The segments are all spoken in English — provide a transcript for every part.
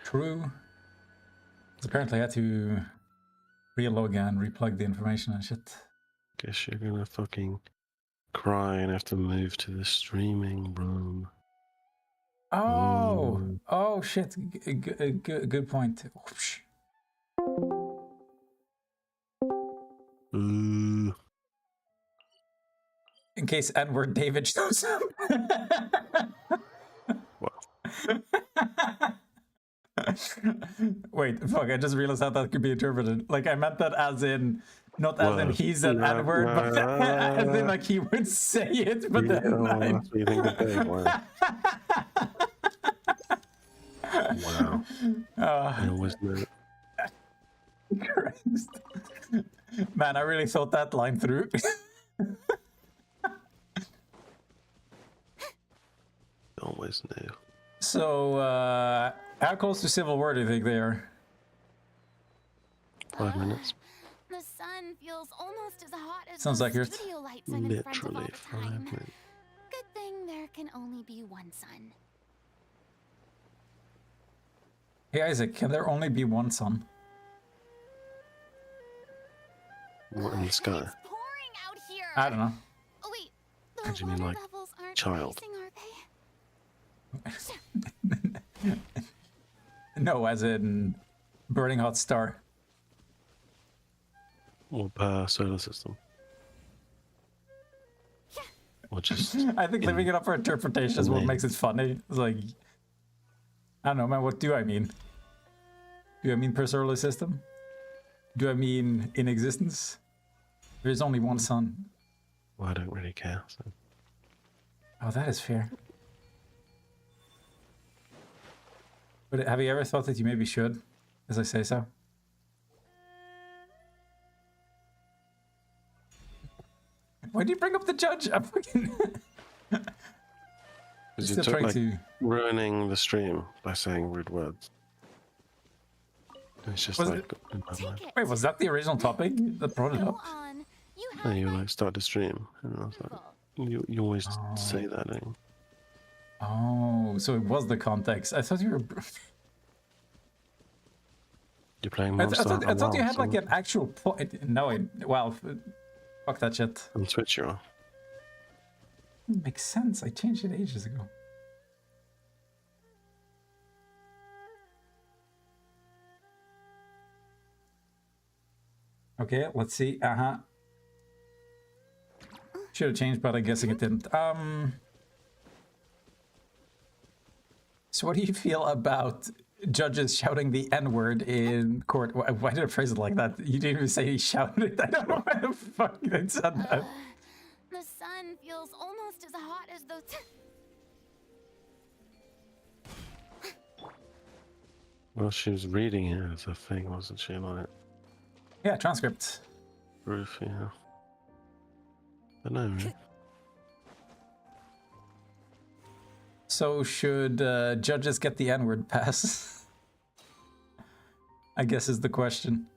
True. 'Cause apparently I had to relog and replug the information and shit. Guess you're gonna fucking cry and have to move to the streaming room. Oh, oh shit! Good point. Whoosh. Ooh. In case Edward David shows up. Wait, fuck! I just realized how that could be interpreted. Like I meant that as in, not as in he's an N-word, but as in like he would say it, but then. That's what you think of it. Wow. Wow. It was not. Christ. Man, I really thought that line through. Always knew. So, how close to Civil War do you think they are? 5 minutes. The sun feels almost as hot as Sounds like yours. studio lights I'm in front of all Literally the 5 time. minutes. Good thing there can only be one sun. Hey Isaac, can there only be one sun? What in the sky? It's pouring out here. I don't know. Oh wait, What do the you mean, water like, levels aren't child? rising, are they? No, as in burning hot star. Or per solar system? Or just... I think leaving it up for interpretation is what makes it funny. It's like, I don't know, man, what do I mean? Do I mean per solar system? Do I mean in existence? There is only one sun. Well, I don't really care, so... Oh, that is fair. But have you ever thought that you maybe should, as I say so? Why do you bring up the judge? I'm fucking... Because Still you took, trying like, to... ruining the stream by saying rude words. It's just Was like... in my mind. Take it. Wait, was that the original topic that brought it Go up? on. You And have you my like start the stream, and I was like, approval. you always say that, don't you? Oh, so it was the context. I thought you were... You're playing I Monster thought Hunter you had WoW, like an actual point. No, well, fuck that shit. so on Twitch you are. Makes sense. I changed it ages ago. Okay, let's see. Should have changed, but I'm guessing it didn't. So what do you feel about judges shouting the N-word in court? Why did I phrase it like that? You didn't even say he shouted it. I don't know why the fuck they said that. The sun feels almost as hot as those. Well, she was reading it as a thing, wasn't she? Like, Yeah, transcript. proof, yeah. I know, right? So should judges get the N-word pass? I guess is the question.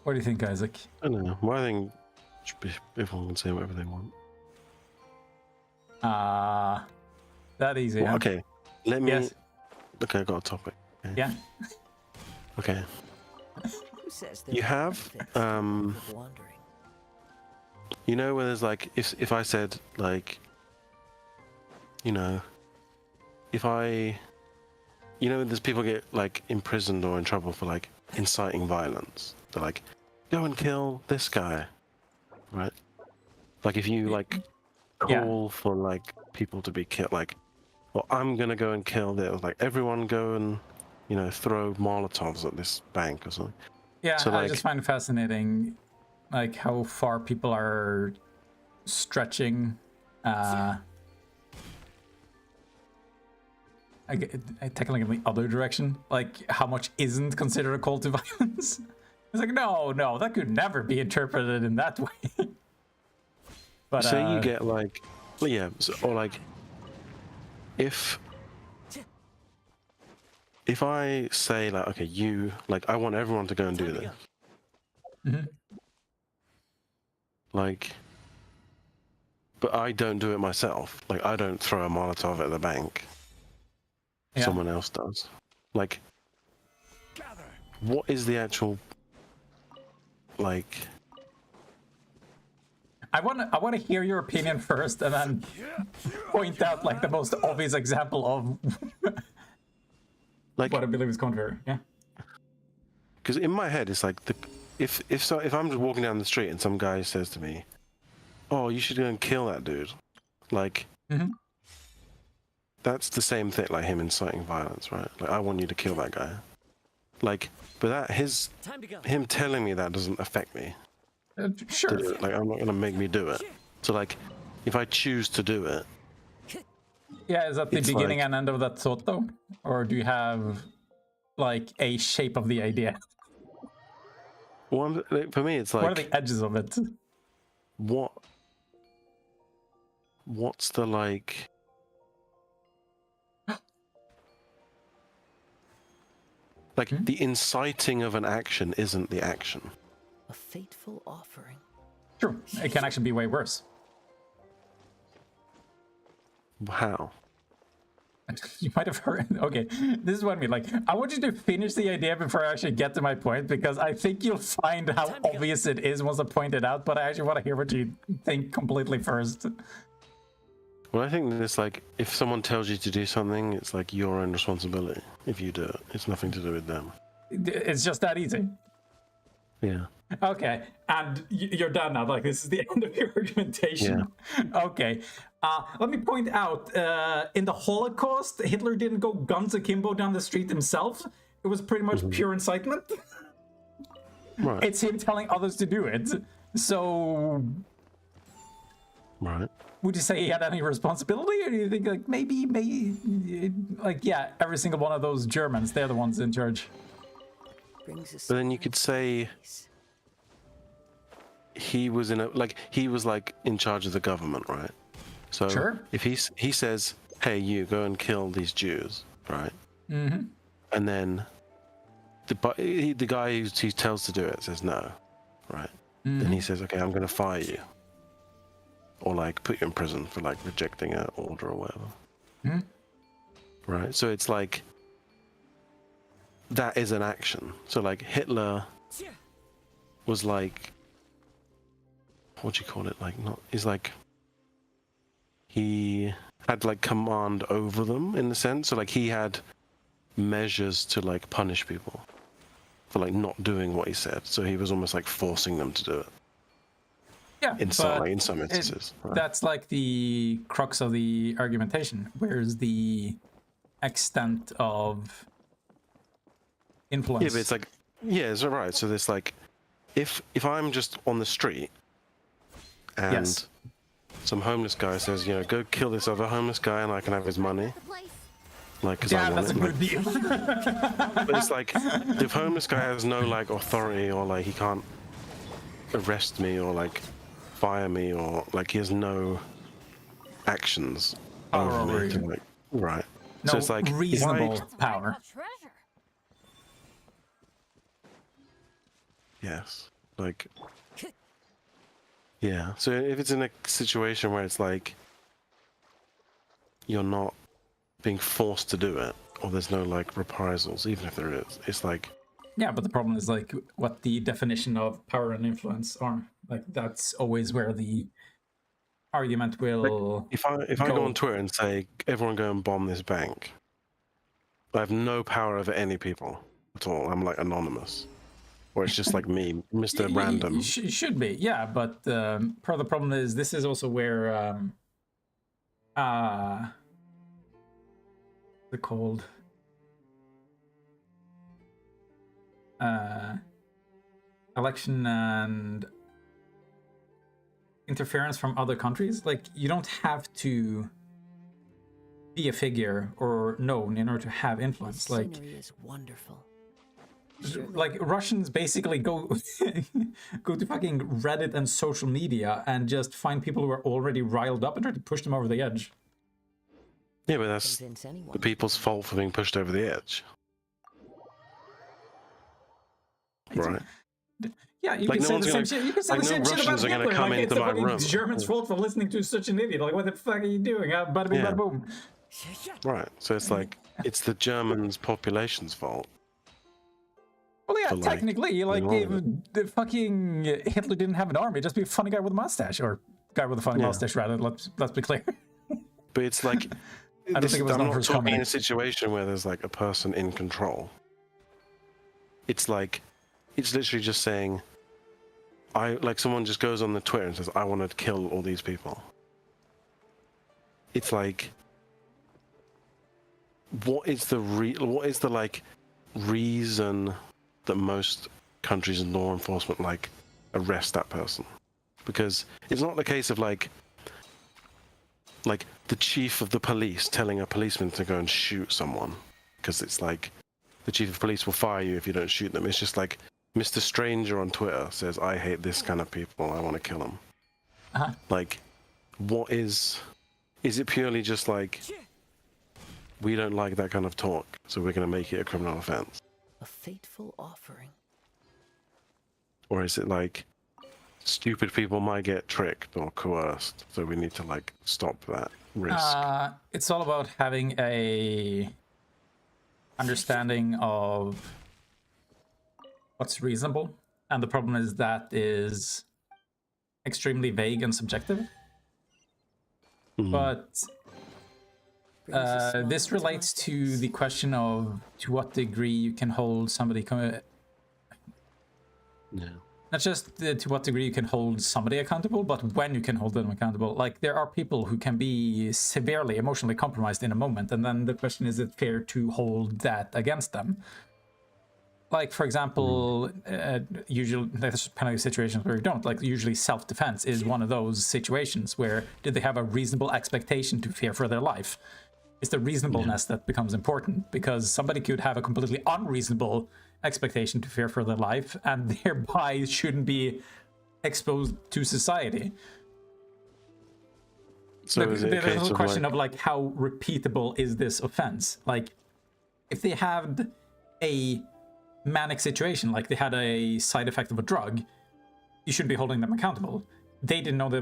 What do you think, Isaac? I don't know. Well, I think everyone can say whatever they want. That easy. Well, huh? okay, let me... Yes. Okay, I got a topic. Okay. Yeah. Okay. Who says You have, you know, where there's like, if I said, like, you know, if I, you know, there's people get like imprisoned or in trouble for like inciting violence. They're like, go and kill this guy, right? Like if you like call for like people to be killed, like, well, I'm gonna go and kill this. Like everyone go and, you know, throw Molotovs at this bank or something. Yeah, So, I like- just find it fascinating, like how far people are stretching. Technically in the other direction, like how much isn't considered a call to violence. It's like no, that could never be interpreted in that way. But So you get like, well, yeah, so, or like, if I say like, okay, you like, I want everyone to go and do this, Mhm. like, but I don't do it myself. Like, I don't throw a Molotov at the bank. Yeah. someone else does. Like, what is the actual, like... I want to hear your opinion first, and then point out like the most obvious example of like, what I believe is contrary. Yeah. because in my head it's like if I'm just walking down the street and some guy says to me, "Oh, you should go and kill that dude," like that's the same thing, like him inciting violence, right? Like, I want you to kill that guy, like, but that him telling me that doesn't affect me. Sure. To do it. Like, I'm not gonna make me do it. So like, if I choose to do it, Yeah, is that the It's beginning like- and end of that thought though? Or do you have like a shape of the idea? like, for me it's What are like, the edges of it? what's the like? Like, the inciting of an action isn't the action. A fateful offering. True. It can actually be way worse. How? You might have heard. Okay, this is what I mean. Like, I want you to finish the idea before I actually get to my point, because I think you'll find how obvious it is once I point it out. But I actually want to hear what you think completely first. Well, I think it's like, if someone tells you to do something, it's like your own responsibility. If you do it, it's nothing to do with them. It's just that easy. Yeah. Okay, and you're done now. Like, this is the end of your argumentation. Okay, let me point out, in the Holocaust, Hitler didn't go guns akimbo down the street himself. It was pretty much pure incitement. Right. It's him telling others to do it. So, Right. would you say he had any responsibility, or do you think like maybe, like, yeah, every single one of those Germans, they're the ones in charge? Brings us But then you could say he was like in charge of the government, right? So Sure. if he says, "Hey, you go and kill these Jews," right? Mm-hmm. And then the guy who he tells to do it says no, right? Then he says, "Okay, I'm going to fire you, or like put you in prison for like rejecting an order or whatever." Right. So it's like, that is an action. So like, Hitler was like, what do you call it? Like, not, he's like, he had like command over them in the sense. So like, he had measures to like punish people for like not doing what he said. So he was almost like forcing them to do it. Yeah, In some, but like, in some instances, right? that's like the crux of the argumentation. Where's the extent of influence? Yeah, but it's like, yeah, it's right. So there's like, if I'm just on the street and Yes. some homeless guy says, you know, go kill this other homeless guy and I can have his money, The place. like, because I Yeah, want that's a it. good deal. But it's like, the homeless guy has no like authority, or like he can't arrest me or like fire me, or like he has no actions Power over over me to, you. like, right. No So it's like, if I- reasonable That's power. a treasure. Yes. Like, yeah. So if it's in a situation where it's like, you're not being forced to do it, or there's no like reprisals, even if there is, it's like, Yeah, but the problem is like what the definition of power and influence are. Like, that's always where the argument will. if I go Go. on Twitter and say, everyone go and bomb this bank, I have no power over any people at all. I'm like anonymous. Or it's just like me, Mr. Random. It should be, yeah, but part of the problem is this is also where the called election and interference from other countries. Like, you don't have to be a figure or known in order to have The influence. Like, scenery is wonderful. like Russians basically go go to fucking Reddit and social media and just find people who are already riled up and try to push them over the edge. Yeah, but that's Convince anyone. the people's fault for being pushed over the edge. Right. Yeah, you Like, can no say one's the same gonna- shit. You can say like, the no same shit about Russians are gonna Hitler. come Like, it's into the my fucking room. Germans' fault for listening to such an idiot. Like, what the fuck are you doing? Bada bing, Yeah. bada boom. Right. So it's like, it's the Germans' population's fault. Well, yeah, for, like, technically, like, doing if the fucking Hitler didn't have an army, it'd just be a funny guy with a mustache, or guy with a funny Yeah. mustache, rather. Let's be clear. But it's like, don't think it was I'm known not for his talking comedy. in a situation where there's like a person in control. It's like, it's literally just saying, someone just goes on the Twitter and says, I want to kill all these people. It's like, what is the like reason that most countries and law enforcement like arrest that person? Because it's not the case of like the chief of the police telling a policeman to go and shoot someone, because it's like the chief of police will fire you if you don't shoot them. It's just like Mr. Stranger on Twitter says, I hate this kind of people, I want to kill them. Uh-huh. Like, what is it purely just like, we don't like that kind of talk, so we're going to make it a criminal offense? A fateful offering. Or is it like, stupid people might get tricked or coerced, so we need to like stop that risk? It's all about having a understanding of what's reasonable, and the problem is that is extremely vague and subjective. But Brings a smile this to relates my to face. the question of to what degree you can hold somebody Yeah. not just to what degree you can hold somebody accountable, but when you can hold them accountable. Like, there are people who can be severely emotionally compromised in a moment, and then the question is it fair to hold that against them? Like, for example, usually there's plenty of situations where you don't. Like, usually self-defense is one of those situations where did they have a reasonable expectation to fear for their life? It's the reasonableness that becomes important, because somebody could have a completely unreasonable expectation to fear for their life and thereby shouldn't be exposed to society. So is it a There's case a of question like, of like how repeatable is this offense? Like, if they had a manic situation, like they had a side effect of a drug, you shouldn't be holding them accountable. They didn't know they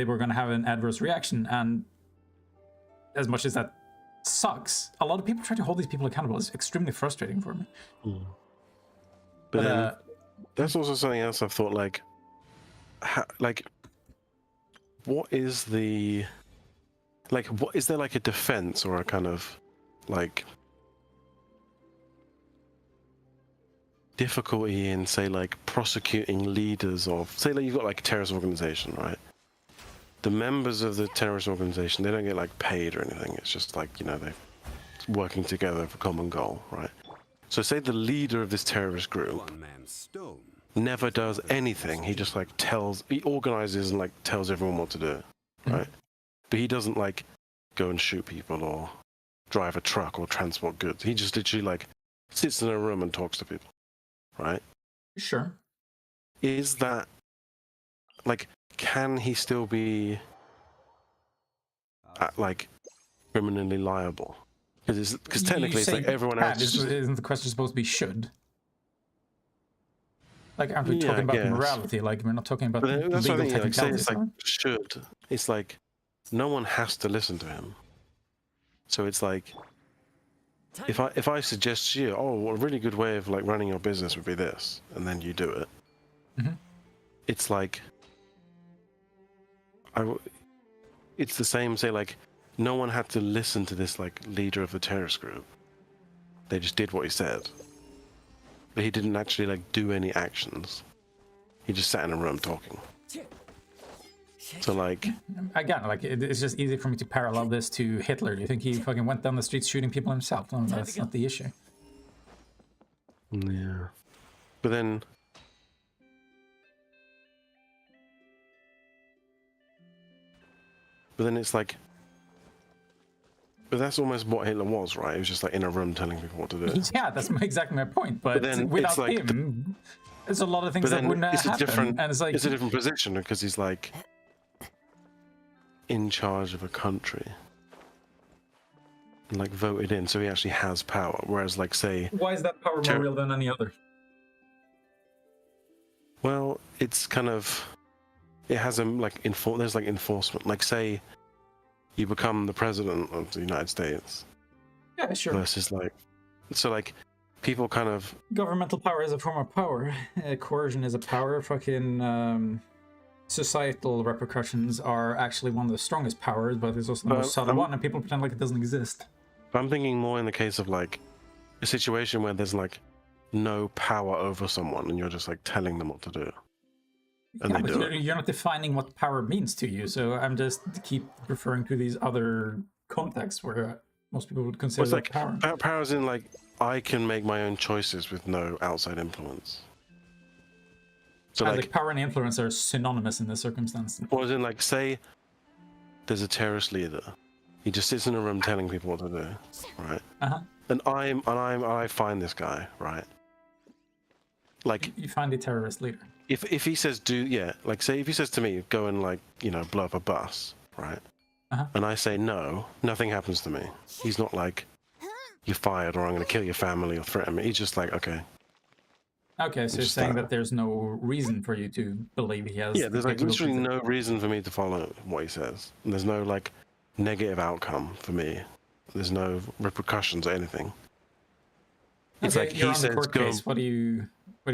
were gonna have an adverse reaction, and as much as that sucks, a lot of people try to hold these people accountable. It's extremely frustrating for me. but then that's also something else I've thought, like, what is the, like, what is there like a defense or a kind of like difficulty in, say, like prosecuting leaders of, say, like you've got like a terrorist organization, right? The members of the terrorist organization, they don't get like paid or anything. It's just like, you know, they're working together for a common goal, right? So say the leader of this terrorist group One man stone. never does anything. He just like he organizes and like tells everyone what to do, right? But he doesn't like go and shoot people or drive a truck or transport goods. He just literally like sits in a room and talks to people, right? Sure. Is that like, can he still be like criminally liable? Because technically it's like everyone else is just, Isn't the question supposed to be should? Like, aren't we Yeah, talking I about guess. morality? Like, we're not talking about but then that's what I legal think, like, say technicalities. it's like should. It's like no one has to listen to him. So it's like, if I suggest to you, oh, a really good way of like running your business would be this, and then you do it. It's like, it's the same. Say like, no one had to listen to this like leader of the terrorist group. They just did what he said, but he didn't actually like do any actions. He just sat in a room talking. So like, Again, like, it's just easy for me to parallel this to Hitler. Do you think he fucking went down the streets shooting people himself? No, that's not the issue. yeah, but then. But then it's like, but that's almost what Hitler was, right? He was just like in a room telling people what to do. Yeah, that's exactly my point. But then without it's like him, there's a lot of things But that then wouldn't it's a happen. different, And it's like, it's a different position because he's like in charge of a country, and like voted in, so he actually has power. Whereas, like, say, why is that power more Ter- real than any other? well, it's kind of, it has a like there's like enforcement. Like, say you become the president of the United States, Yeah, sure. versus like, so like people kind of Governmental power is a form of power. Coercion is a power. Fucking societal repercussions are actually one of the strongest powers, but it's also the most subtle one, and people pretend like it doesn't exist. I'm thinking more in the case of like a situation where there's like no power over someone and you're just like telling them what to do. And Yeah, they but do it. you're not defining what power means to you, so I'm just keep referring to these other contexts where most people would consider It's that like power. power's in like I can make my own choices with no outside influence. So And like, like power and influence are synonymous in this circumstance. or as in like, say there's a terrorist leader. He just sits in a room telling people what to do, right? Uh-huh. And I find this guy, right? Like, You find a terrorist leader. if he says like say if he says to me, go and like, blow up a bus, right? Uh-huh. And I say no, nothing happens to me. He's not like, you're fired or I'm going to kill your family or threaten me. He's just like, okay. Okay, so you're Just saying that. that there's no reason for you to believe he has. Yeah, there's the like literally capability no reason for me to follow what he says. And there's no like negative outcome for me. There's no repercussions or anything. It's Okay, like you're he on the says court go. case. What do you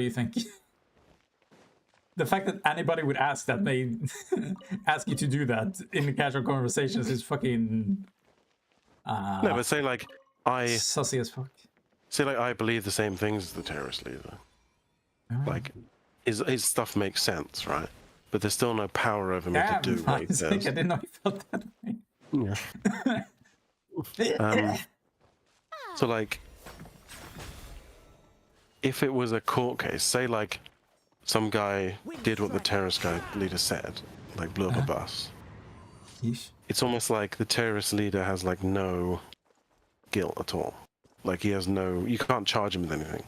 think? The fact that anybody would ask that they ask you to do that in the casual conversations is fucking No, but say like sussy as fuck. I believe the same things as the terrorist leader. Like his stuff makes sense, right? But there's still no power over me Damn, to do what he I says. didn't know he felt that way. Yeah. So like, if it was a court case, say like some guy did what the terrorist guy leader said, like blew up a bus. Yeesh. It's almost like the terrorist leader has like no guilt at all. Like he has no, you can't charge him with anything.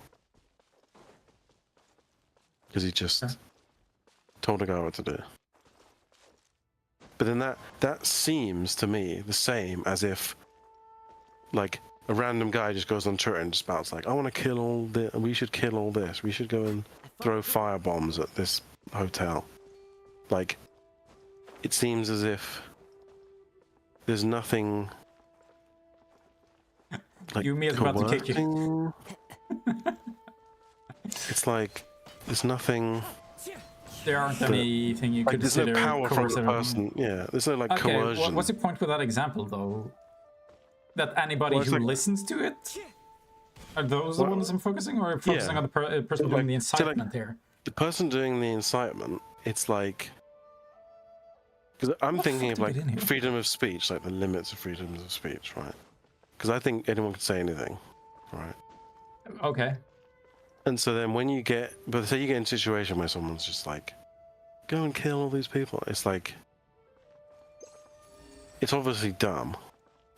Because he just told a guy what to do. But then that seems to me the same as if like a random guy just goes on Twitter and just spouts like, I want to kill all this, we should kill all this, we should go and throw fire bombs at this hotel. Like, it seems as if there's nothing like Yumi is about to kick you. coercing. It's like there's nothing. There aren't anything you Like could there's no consider power from the coercive. person. Yeah, there's no like Okay, coercion. what's the point with that example though? That anybody Well, it's who like- listens to it? Are those the Well, ones I'm focusing, or focusing yeah. on the person Like- doing the so, like- incitement here? The person doing the incitement, it's like, because I'm What the thinking fuck of did we like get in here? freedom of speech, like the limits of freedom of speech, right? Because I think anyone can say anything, right? Okay. And so then when you get, but say you get in a situation where someone's just like, go and kill all these people, it's like, it's obviously dumb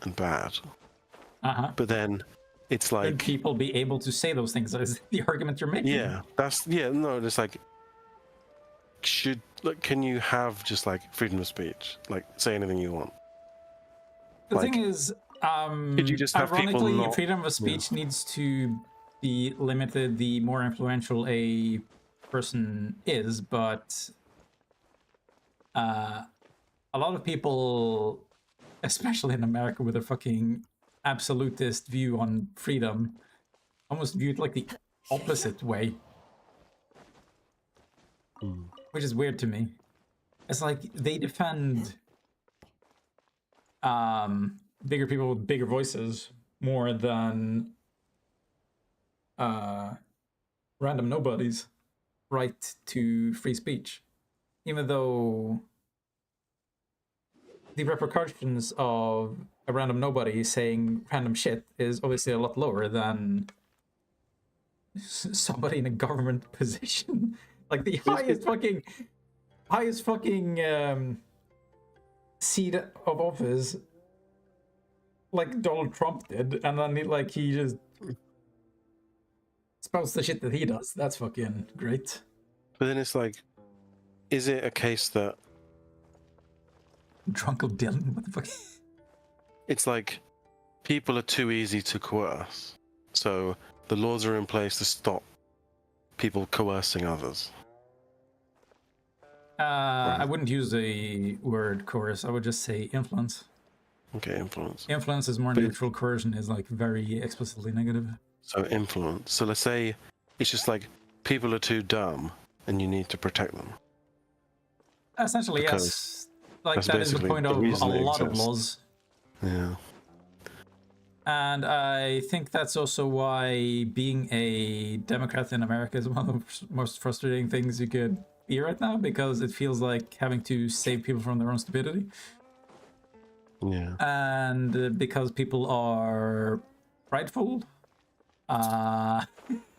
and bad, Uh-huh. but then it's Should like, people be able to say those things? Is the argument you're making? yeah, no, it's like, can you have just like freedom of speech, like say anything you want? The Like, thing is, could you just have people ironically, not- freedom of speech needs to be limited the more influential a person is, but a lot of people, especially in America with a fucking absolutist view on freedom, almost view it like the opposite way. Which is weird to me. It's like they defend bigger people with bigger voices more than random nobodies' right to free speech. Even though the repercussions of a random nobody saying random shit is obviously a lot lower than somebody in a government position. Like the highest fucking seat of office, like Donald Trump did, and then he just spouts the shit that he does. That's fucking great. But then it's like, is it a case that Drunkle Dylan, what the fuck? it's like people are too easy to coerce, so the laws are in place to stop people coercing others? I wouldn't use the word coerce. I would just say influence. Okay, influence. Influence is more But- neutral. Coercion is like very explicitly negative. So influence. So let's say it's just like people are too dumb, and you need to protect them. Essentially, Because yes. Like that's that is the basically point the of a reason it lot of exists. laws. Yeah. And I think that's also why being a Democrat in America is one of the most frustrating things you could be right now, because it feels like having to save people from their own stupidity. Yeah. And because people are prideful,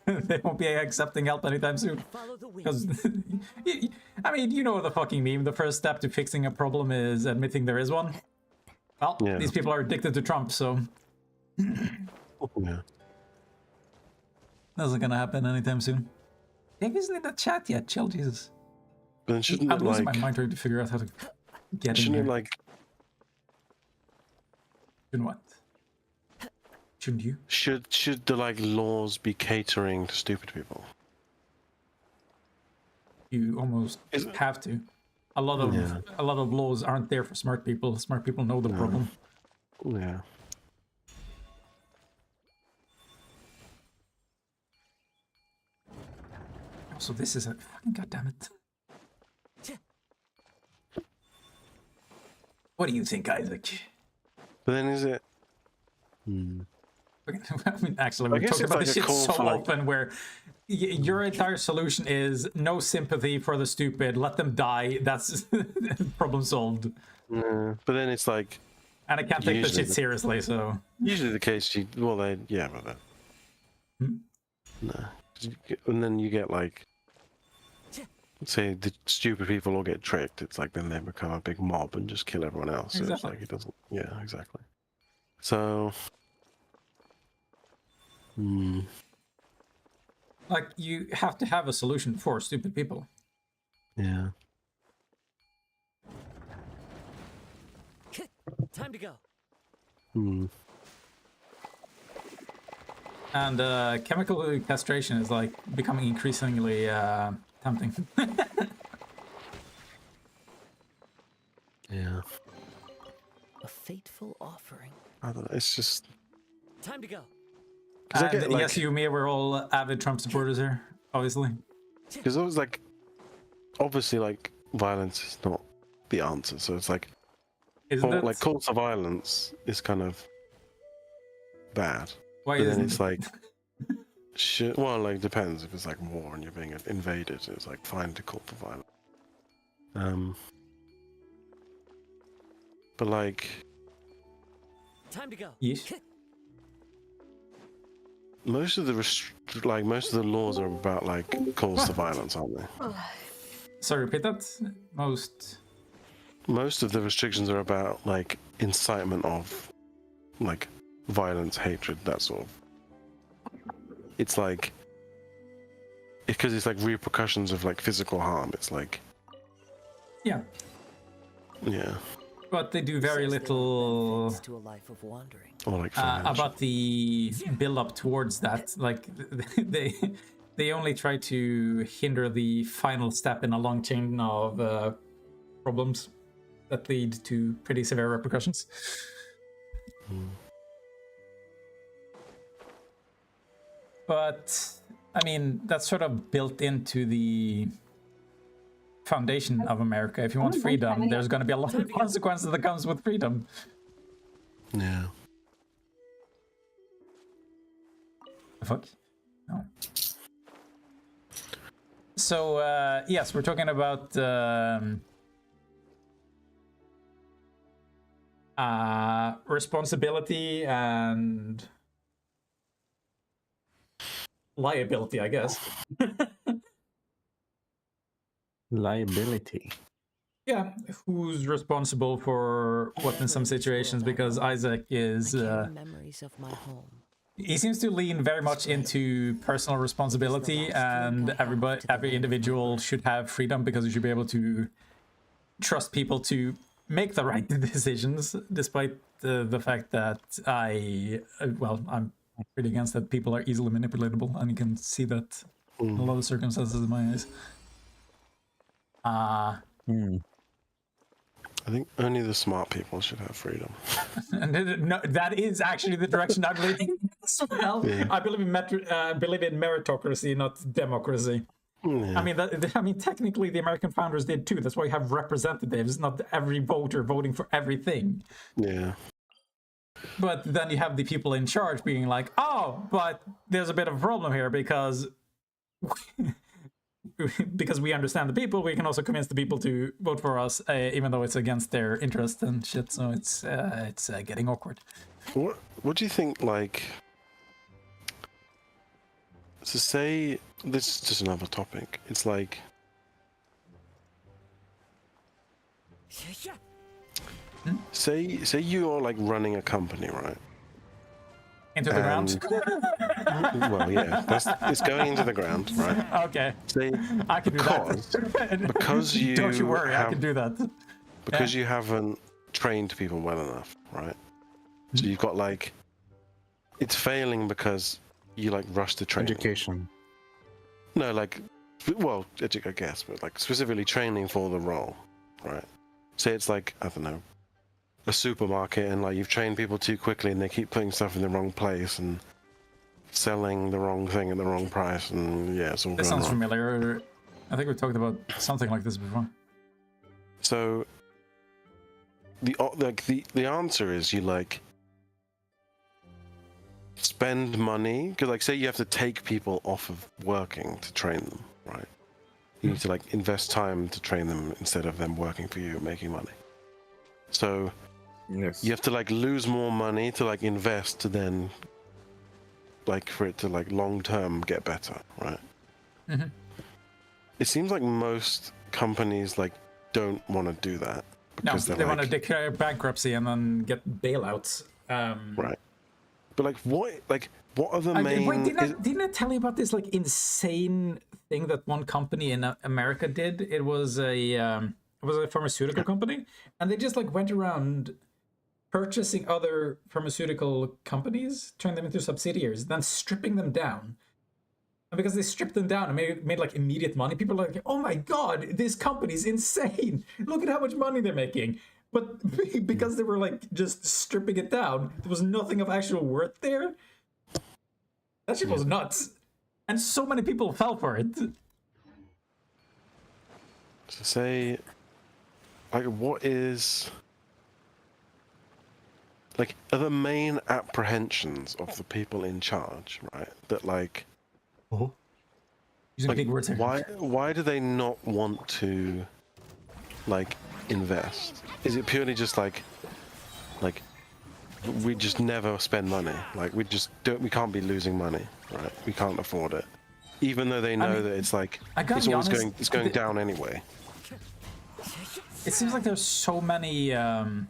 they won't be accepting help anytime soon. Follow the wind. Because, I mean, you know the fucking meme. The first step to fixing a problem is admitting there is one. Well, Yeah. these people are addicted to Trump, so Yeah. that's not gonna happen anytime soon. Dave isn't in the chat yet. Chill, Jesus. But then shouldn't I'm it losing like? my mind trying to figure out how to get in Shouldn't here. it like? Shouldn't what? Shouldn't you? Should the like laws be catering to stupid people? You almost Is- have to. A lot of Yeah. laws aren't there for smart people. Smart people know the problem. Yeah. So this is a fucking goddammit. What do you think, Isaac? But then is it? I mean, actually, we guess talk it's about like this a shit call so for, like- often where your entire solution is no sympathy for the stupid, let them die, that's problem solved. Yeah. But then it's like And I can't take this Usually shit the- seriously, so... usually the case. Well, they but that. Hmm? No. And then you get like, say the stupid people all get tricked. It's like then they become a big mob and just kill everyone else. So it's Exactly. like it doesn't. Yeah, exactly. So. Like, you have to have a solution for stupid people. Yeah. Time to go. And chemical castration is, like, becoming increasingly tempting. Yeah. A fateful offering. I don't know. It's just Time to go. because I And get like yes, you and me, we're all avid Trump supporters here, obviously. because it was like obviously like violence is not the answer. So it's like Isn't it? like calls to violence is kind of bad. Why But then isn't it's it? like, shit. Well, like depends. If it's like war and you're being invaded, it's like fine to call for violence. But like Time to go. Yeesh. most of the most of the laws are about like calls to violence, aren't they? Sorry, repeat that? Most of the restrictions are about like incitement of like violence, hatred, that sort of. It's like because it's like repercussions of like physical harm. It's like Yeah, yeah, but they do very Says there are little benefits to a life of wandering. or like financial. about the build up towards that. Like, they only try to hinder the final step in a long chain of problems that lead to pretty severe repercussions. But I mean, that's sort of built into the foundation of America. If you want freedom, there's going to be a lot of consequences that comes with freedom. Yeah. The fuck? No. So yes, we're talking about responsibility and liability, I guess. Liability. Yeah, who's responsible for what in some situations? Because Isaac is I carry memories of my home. he seems to lean very much into personal responsibility, and every individual should have freedom because you should be able to trust people to make the right decisions, despite the fact that I'm pretty against that people are easily manipulatable, and you can see that in a lot of circumstances in my eyes. I think only the smart people should have freedom. And no, that is actually the direction I believe in as well. Yeah. I believe in meritocracy, not democracy. Yeah. I mean, technically, the American founders did too. That's why you have representatives, not every voter voting for everything. Yeah. But then you have the people in charge being like, "Oh, but there's a bit of a problem here because because we understand the people. We can also convince the people to vote for us, even though it's against their interest and shit. So it's getting awkward." What do you think, like, so say, this is just another topic. It's like, say you are like running a company, right? Into the ground. Well, yeah, it's going into the ground, right? Okay, Say, I can do that. because you Don't you worry, I have- can do that. because you haven't trained people well enough, right? So you've got like, it's failing because you like rush the training. Education. No, like, well, I guess, but like specifically training for the role, right? Say it's like, I don't know, a supermarket, and like you've trained people too quickly and they keep putting stuff in the wrong place and selling the wrong thing at the wrong price, and yeah, it's all This going sounds wrong. familiar. I think we talked about something like this before. So the answer is you like spend money, because like say you have to take people off of working to train them, right? You need to like invest time to train them instead of them working for you and making money. So Yes. you have to like lose more money to like invest to then like for it to like long term get better, right? Mhm. It seems like most companies like don't want to do that No, because they they're want to like, declare bankruptcy and then get bailouts. right. But like what are the main? Wait, didn't I tell you about this like insane thing that one company in America did? It was a pharmaceutical company, and they just like went around purchasing other pharmaceutical companies, turning them into subsidiaries, then stripping them down. And because they stripped them down and made like immediate money, people are like, "Oh my god, this company's insane! Look at how much money they're making." But because they were like just stripping it down, there was nothing of actual worth there. That shit was nuts, and so many people fell for it. To say, like, what is, like, are the main apprehensions of the people in charge, right? That like, Using like big words here. why do they not want to, like, invest? Is it purely just like we just never spend money? Like we can't be losing money, right? We can't afford it, even though they know mean, that it's like I gotta it's be always honest, it's going the- down anyway. It seems like there's so many. Teamwork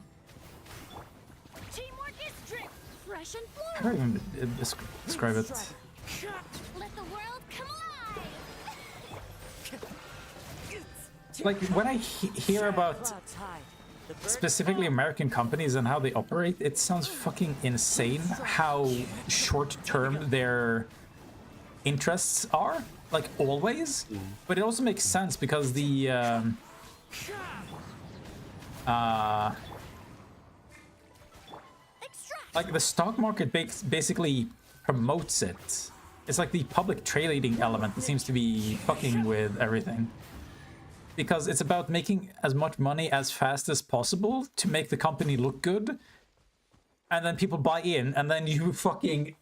is strength. Fresh and How fluid. do I even describe it? Let the world come alive. Like when I hear about Clouds high. The birds specifically American companies and how they operate, it sounds fucking insane how short-term their interests are, like always. But it also makes sense because the Extract. like the stock market basically promotes it. It's like the public trading element that seems to be fucking with everything. Because it's about making as much money as fast as possible to make the company look good. And then people buy in, and then you fucking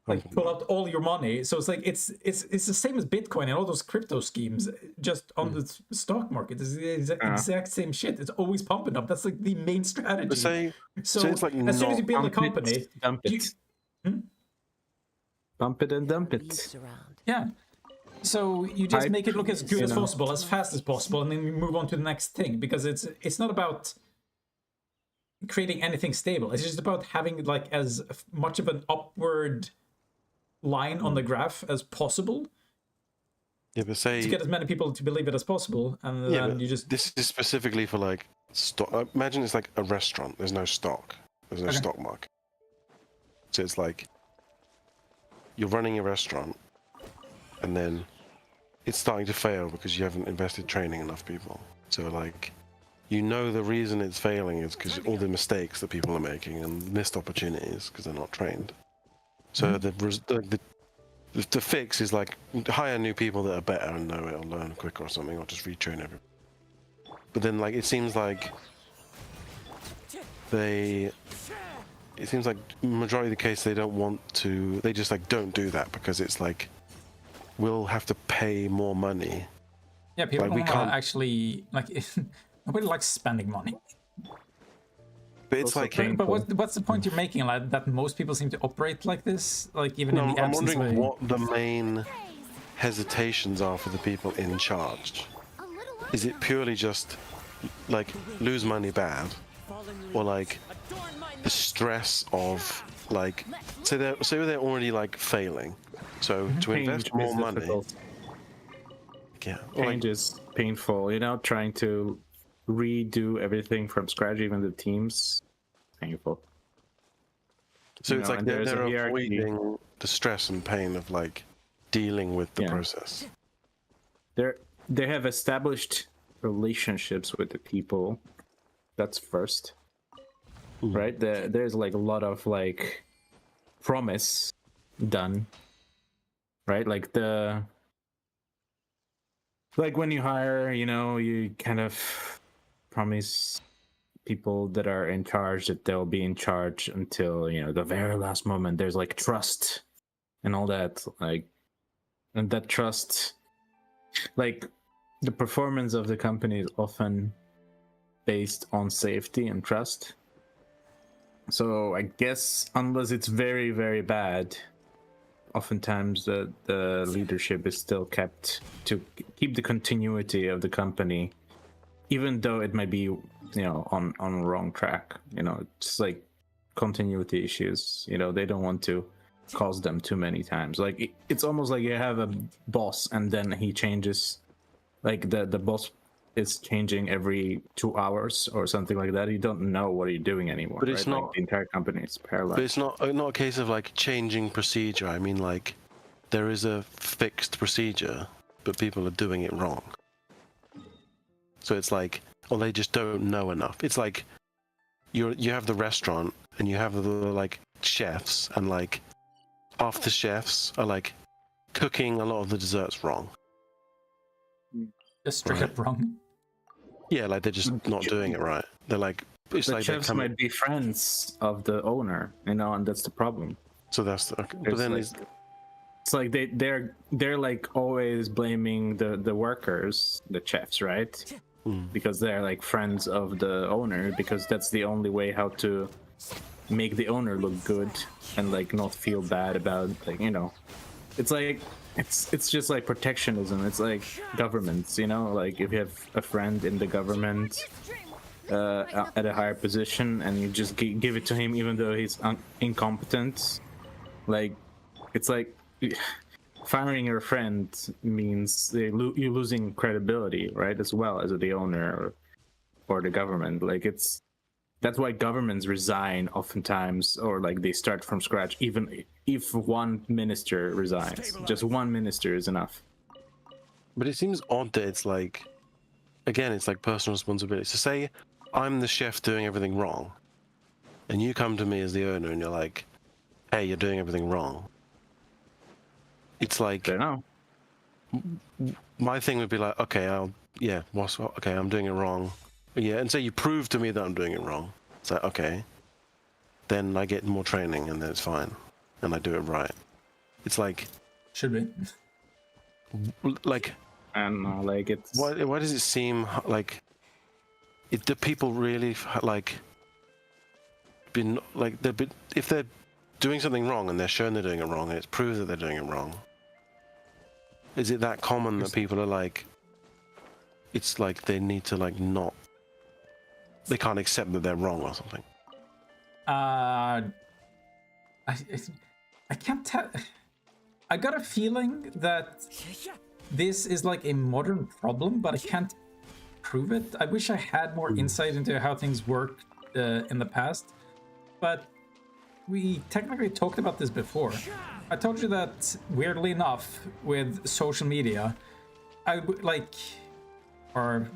like pull out all your money. So it's like it's the same as Bitcoin and all those crypto schemes, just on the stock market. It's the exact same shit. It's always pumping up. That's like the main strategy. But say So it's like as soon as you not build a Dump company, it. Dump you- it. Dump it and dump it. leaves around. yeah. So you just Hype, make it look as good you as know. possible, as fast as possible, and then we move on to the next thing, because it's not about creating anything stable. It's just about having like as much of an upward line on the graph as possible yeah, but say to get as many people to believe it as possible, and yeah, then but you just this is specifically for like stock. Imagine it's like a restaurant. There's no stock. There's no Okay. stock market. So it's like you're running a restaurant, and then it's starting to fail because you haven't invested training enough people. So like you know the reason it's failing is because all the mistakes that people are making and missed opportunities because they're not trained. So the fix is like hire new people that are better and know it or learn quicker or something, or just retrain everyone. But then like it seems like majority of the case they don't want to, they just like don't do that because it's like we'll have to pay more money. Yeah, people Like, we don't can't- actually like. Nobody likes spending money. But it's Also like paying- But what's the point you're making? Like that most people seem to operate like this, like even no, in the I'm absence wondering of. what the main hesitations are for the people in charge. A little Is it purely just like lose money bad, or like the stress of like say they're already like failing, so to invest Change more is money, difficult. yeah, or like, Change is painful, you know, trying to redo everything from scratch, even the teams, painful. so you it's know, like and they're, there's a they're hierarchy. avoiding the stress and pain of like dealing with the Yeah. process. They have established relationships with the people. That's first, right? There's like a lot of like promise done, right? Like when you hire, you know, you kind of promise people that are in charge that they'll be in charge until, you know, the very last moment. There's like trust and all that, like, and that trust, like, the performance of the company is often based on safety and trust. So I guess unless it's very, very bad, oftentimes the leadership is still kept to keep the continuity of the company, even though it might be, you know, on the wrong track. You know, it's like continuity issues. You know, they don't want to cause them too many times. Like it's almost like you have a boss and then he changes. Like the boss is changing every 2 hours or something like that. You don't know what you're doing anymore. But it's right? Like, not- the entire company is paralyzed. But it's not a case of like changing procedure. I mean, like there is a fixed procedure, but people are doing it wrong. So it's like, or they just don't know enough. It's like you have the restaurant and you have the like chefs, and like half the chefs are like cooking a lot of the desserts wrong. Just straight up wrong. Yeah, like they're just not doing it right. They're like, it's The like they chefs come. might be friends of the owner, you know, and that's the problem. So that's the, okay. But There's then like- it's like they're like always blaming the workers, the chefs, right? Because they're like friends of the owner, because that's the only way how to make the owner look good and like not feel bad about, like, you know, it's like it's just like protectionism. It's like governments, you know, like if you have a friend in the government at a higher position and you just give it to him even though he's incompetent, like it's like firing your friend means you're losing credibility, right, as well as the owner or the government. Like that's why governments resign oftentimes, or like they start from scratch, even if one minister resigns. Just one minister is enough. But it seems odd that it's like, again, it's like personal responsibility. So say I'm the chef doing everything wrong, and you come to me as the owner and you're like, hey, you're doing everything wrong. It's like, I don't know. my thing would be like, okay, okay, I'm doing it wrong. Yeah, and say you prove to me that I'm doing it wrong. It's like, okay, then I get more training and then it's fine. And I do it right. It's like, Should be. like, I don't know, like it's why does it seem like do people really like been like if they're doing something wrong and they're shown they're doing it wrong and it's proved that they're doing it wrong, is it that common that people are like, it's like they need to like not, they can't accept that they're wrong or something? I can't tell. I got a feeling that this is like a modern problem, but I can't prove it. I wish I had more insight into how things worked in the past, but we technically talked about this before. I told you that, weirdly enough, with social media, I would like, or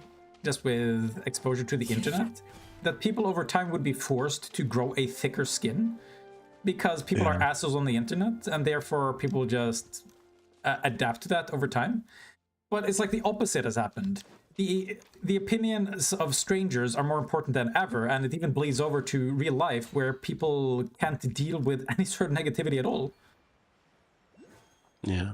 just with exposure to the internet, that people over time would be forced to grow a thicker skin because people are assholes on the internet, and therefore people just adapt to that over time. But it's like the opposite has happened. The opinions of strangers are more important than ever, and it even bleeds over to real life where people can't deal with any sort of negativity at all. Yeah.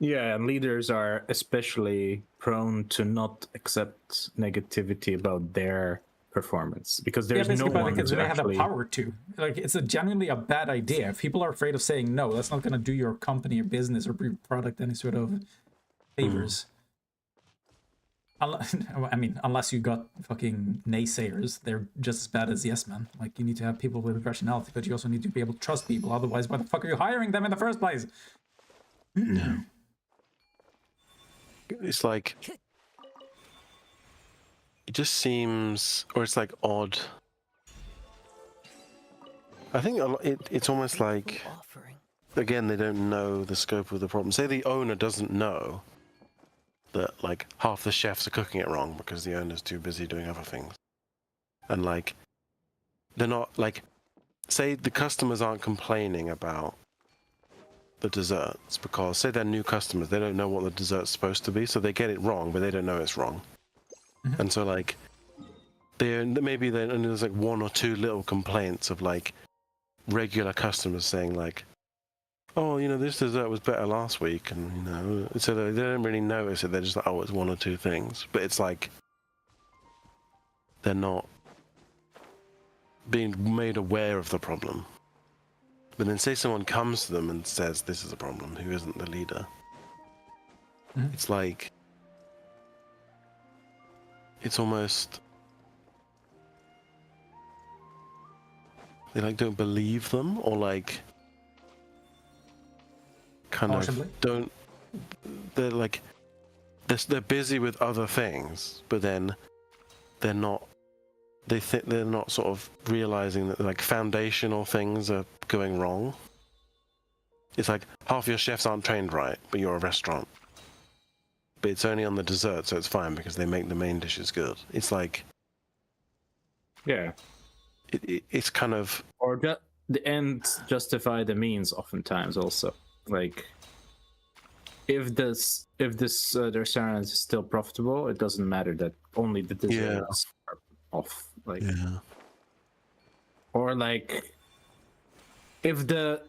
Yeah, and leaders are especially prone to not accept negativity about their performance because there's no one because to they have the actually. power to. Like, it's genuinely a bad idea. If people are afraid of saying no, that's not going to do your company or business or your product any sort of favors. I mean, unless you got fucking naysayers, they're just as bad as yes men. Like, you need to have people with personality, but you also need to be able to trust people. Otherwise, why the fuck are you hiring them in the first place? Yeah. It's like it just seems, or it's like odd. I think it's almost like, Offering. again, they don't know the scope of the problem. Say the owner doesn't know that like half the chefs are cooking it wrong because the owner's too busy doing other things, and like they're not like, say the customers aren't complaining about the desserts because say they're new customers, they don't know what the dessert's supposed to be, so they get it wrong, but they don't know it's wrong. And so like maybe there's like one or two little complaints of like regular customers saying like, oh, you know, this dessert was better last week, and you know, so they don't really notice it. They're just like, oh, it's one or two things, but it's like they're not being made aware of the problem. But then say someone comes to them and says this is a problem, who isn't the leader. It's like, it's almost, they like don't believe them, or like kind Possibly. of don't, they're like, they're busy with other things, but then they're not, they think they're not sort of realizing that like foundational things are going wrong. It's like half your chefs aren't trained right, but you're a restaurant. But it's only on the dessert, so it's fine because they make the main dishes good. It's like, Yeah, it's kind of, or the ends justify the means. Oftentimes, also like if this the restaurant is still profitable, it doesn't matter that only the desserts are off. Like, yeah, or like if the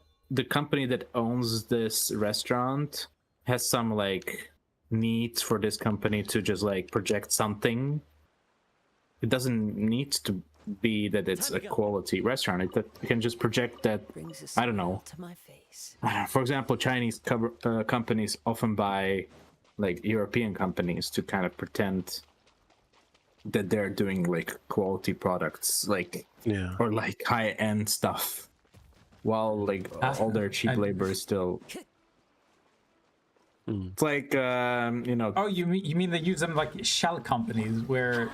company that owns this restaurant has some like needs for this company to just like project something, it doesn't need to be that it's a quality restaurant. It can just project that, Brings a I don't know. smile to my face. for example, Chinese companies often buy like European companies to kind of pretend that they're doing like quality products, like, yeah. or like high-end stuff, while like all their cheap I- labor is still. It's like you know. Oh, you mean they use them like shell companies where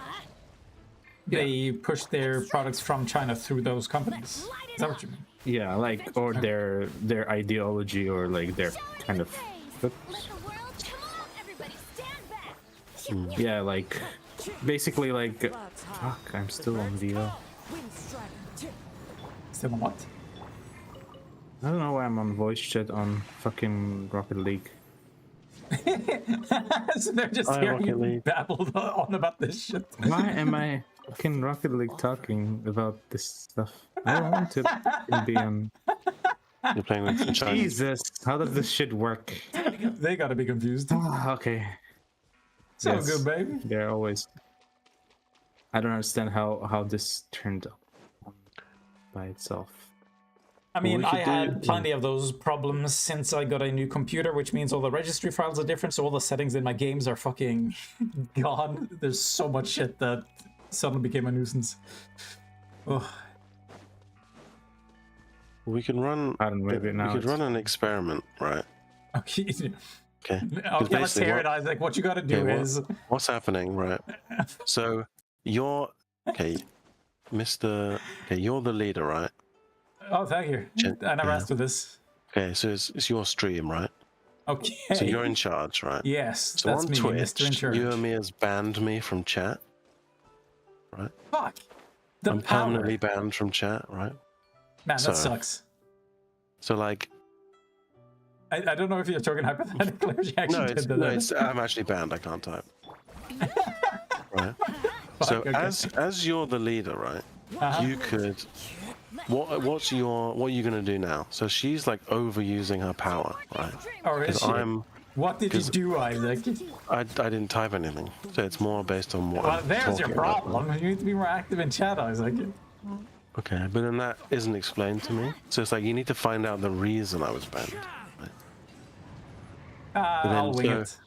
they push their products from China through those companies? Is that what you mean? Yeah, like, or their ideology, or like their kind of, Let the world come on, everybody stand back. yeah, like basically like, fuck, I'm still on VO. Still on what? I don't know why I'm on voice chat on fucking Rocket League. So they're just I hearing Rocket you League. babble on about this shit. Why am I fucking Rocket League talking about this stuff? I don't want to be on. You're playing with some Chinese. Jesus, how does this shit work? They gotta be confused. Okay, So yes. good, baby. they're always. I don't understand how this turned on by itself. I mean, we I could had do- plenty of those problems since I got a new computer, which means all the registry files are different, so all the settings in my games are fucking gone. There's so much shit that suddenly became a nuisance. Oh, We can run. I don't know, maybe now we could it's- run an experiment, right? okay. Okay. Okay, let's basically hear what- it, Isaac. What you gotta do Okay, is... What's happening, right? So you're okay, Mr. Okay, you're the leader, right? Oh, thank you. I never Yeah. asked for this. Okay, so it's your stream, right? Okay. So you're in charge, right? Yes, So that's on me, Twitch, Mr. In Charge. you and me has banned me from chat, right? Fuck. The I'm power. permanently banned from chat, right? Man, that so- sucks. So like, I don't know if you're talking hypothetically or you actually no, did it's, that. no, it's, I'm actually banned. I can't type. Right. So okay. as you're the leader, right? Uh-huh. You could. What are you gonna do now? So she's like overusing her power, right? Or is Because she? What did you 'cause do, Isaac? I didn't type anything, so it's more based on what. Well, I'm there's your talking about. problem. You need to be more active in chat, Isaac. Okay, but then that isn't explained to me. So it's like you need to find out the reason I was banned, right? I'll wing so- it.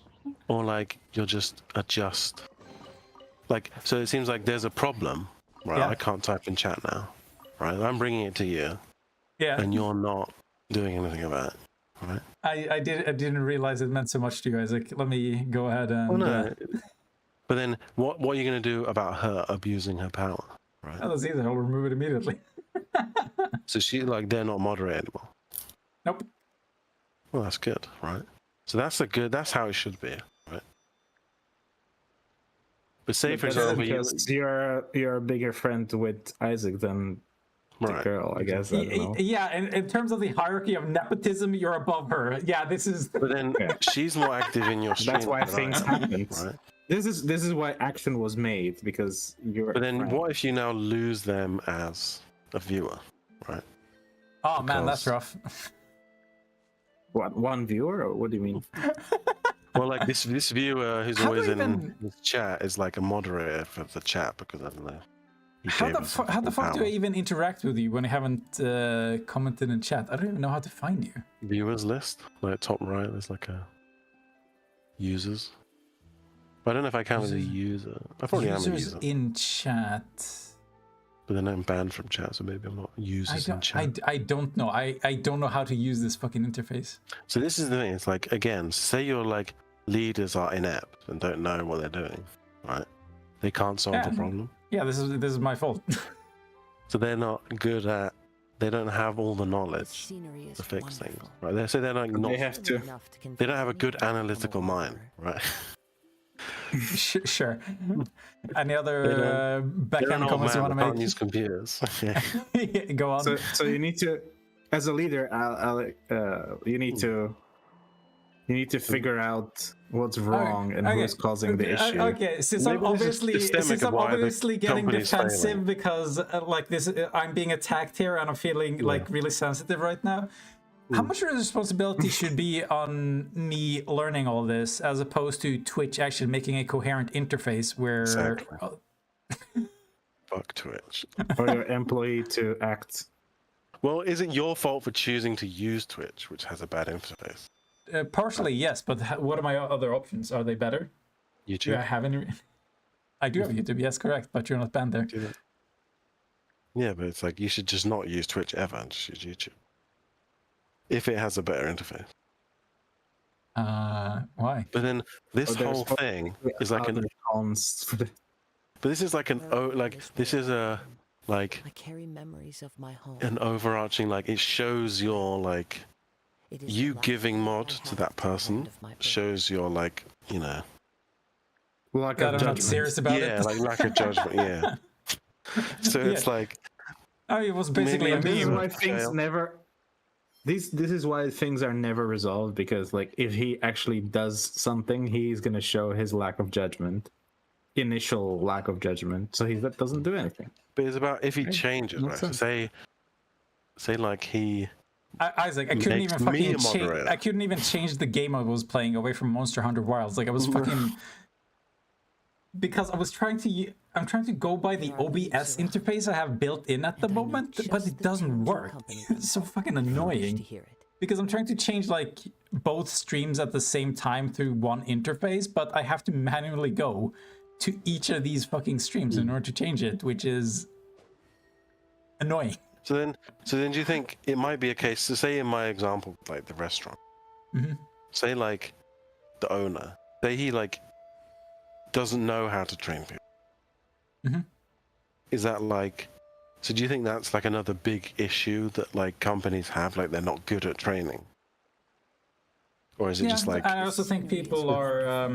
Or like you'll just adjust. Like, so it seems like there's a problem, right? Yeah. I can't type in chat now, right? I'm bringing it to you, Yeah, and you're not doing anything about it, right? I didn't realize it meant so much to you, Isaac. Let me go ahead and. Oh no. But then, what are you gonna do about her abusing her power, right? That's easy. I'll remove it immediately. So she like they're not moderate anymore. Nope. Well, that's good, right? So that's how it should be, right? But say, for That's example, you, because you're a bigger friend with Isaac than the right? girl, I guess. I don't know. Yeah, in terms of the hierarchy of nepotism, you're above her. Yeah, this is. But then Yeah. she's more active in your stream. That's why than I things am, happened. right? This is why action was made, because you're. But a then, friend. what if you now lose them as a viewer, right? Oh man, that's Because- rough. What, one viewer, or what do you mean? Well, like this viewer who's How do always I in even- this chat is like a moderator for the chat because I don't know. he How gave the us how the some fuck do I power. even interact with you when I haven't commented in chat? I don't even know how to find you. Viewers list, like top right, there's like a users. But I don't know if I count as a user. I probably am a Users user, in chat. but then I'm banned from chat, so maybe I'm not users in chat. I don't know. I don't know how to use this fucking interface. So this is the thing. It's like, again, say your like leaders are inept and don't know what they're doing, right? They can't solve the Yeah. problem, Yeah, this is my fault. so they're not good at. They don't have all the The knowledge scenery is to fix things, wonderful. right? So they're like not. They have to. Enough to They don't have a convince good me to become a analytical mind, wanderer. right? Sure. Any They other don't- They're backhand an old comments you man want that to can't use computers. make? Go on. So you need to, as a leader, you need to figure out what's wrong and okay. who's causing the issue. Okay, since I'm Maybe this is obviously systemic of why the getting company's defensive failing. because like this, I'm being attacked here and I'm feeling like really sensitive right now. How much responsibility should be on me learning all this as opposed to Twitch actually making a coherent interface where Exactly. Fuck Twitch. For your employee to act. Well, is it your fault for choosing to use Twitch, which has a bad interface? partially yes, but what are my other options? Are they better? Do I YouTube. have any? I do have YouTube, yes, correct, but you're not banned there. Do that. Yeah, but it's like you should just not use Twitch ever and just use YouTube. If it has a better interface. Why? But then this Oh, there's whole thing is like Other an. cons for the- But this is like an. Oh, like this is a like I carry memories of my home. an overarching like it shows your like It is you the life giving mod I to have that the person land of my birth. shows your like you know lack That of I'm not judgment. serious about yeah it. like lack of judgment yeah. So it's Yeah. like Oh, it was basically Maybe a This is meme. why things Fail. never. This is why things are never resolved, because like if he actually does something, he's gonna show his lack of judgment, initial lack of judgment. So he doesn't do anything. but it's about if he Okay, changes right makes so sense. say like he Isaac, I couldn't Makes even me fucking a change. moderator. I couldn't even change the game I was playing away from Monster Hunter Wilds. Like I was fucking because I was trying to. I'm trying to go by the There are OBS leaves around. interface I have built in at the And I know moment, just but it the doesn't tunes and work. company It's so fucking I wish to annoying hear it. because I'm trying to change like both streams at the same time through one interface, but I have to manually go to each of these fucking streams in order to change it, which is annoying. so then do you think it might be a case so say in my example like the restaurant say like the owner say he like doesn't know how to train people is that like so do you think that's like another big issue that like companies have like they're not good at training or is it Yeah, just like I also think people are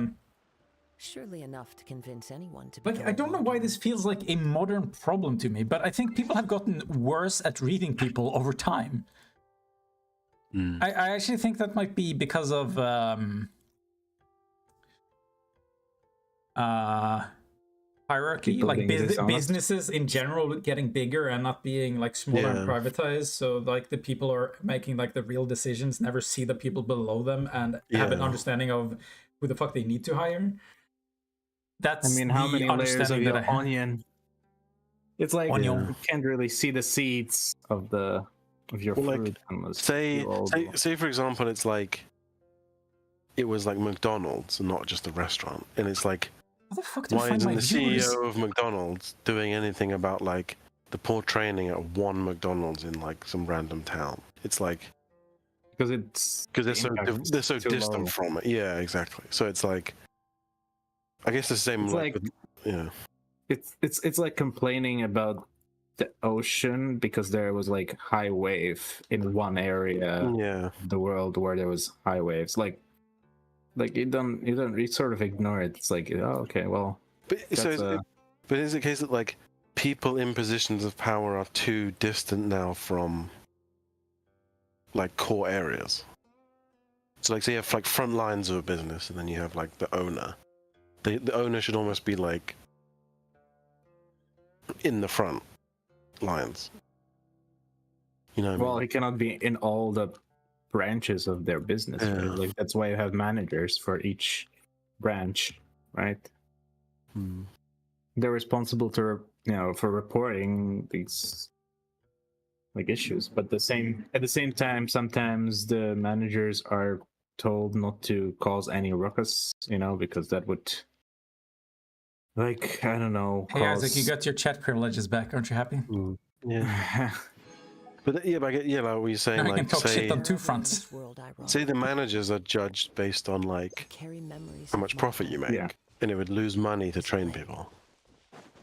Surely enough to convince anyone to like, become I a don't know why leader. this feels like a modern problem to me, but I think people have gotten worse at reading people over time. I actually think that might be because of hierarchy, People like being dishonest. businesses in general getting bigger and not being like smaller and Yeah. privatized. So like the people who are making like the real decisions never see the people below them and have an Yeah. understanding of who the fuck they need to hire. That's I mean, how the many layers of understanding that I your have. onion? It's like Onion. you can't really see the seeds of your Well, like, fruit unless say you all say for example, it's like it was like McDonald's and not just a restaurant, and it's like, How the fuck do I why find isn't my the viewers? CEO of McDonald's doing anything about like the poor training at one McDonald's in like some random town? It's like because it's because the impact is they're so too distant low. from it. Yeah, exactly. So it's like, I guess the same It's like- with, yeah. It's like complaining about the ocean because there was like high wave in one area Yeah. of the world where there was high waves. Like you sort of ignore it. It's like, oh, okay, well, But so that's but is it a case that like people in positions of power are too distant now from like core areas? So like say you have like front lines of a business and then you have like the owner. The owner should almost be like in the front lines. You know what I mean? well, he cannot be in all the branches of their business. Right? Yeah. Like that's why you have managers for each branch, right? Hmm. They're responsible to for reporting these like issues, but at the same time, sometimes the managers are told not to cause any ruckus, because that would, like, I don't know, Hey Isaac, you cause got your chat privileges back, aren't you happy? Yeah. But yeah, but like what you're saying, Now we can like talk shit say on two fronts. This world I roam, say the managers are judged based on I like carry memories how of much my profit you home. make, Yeah. and it would lose money to train people.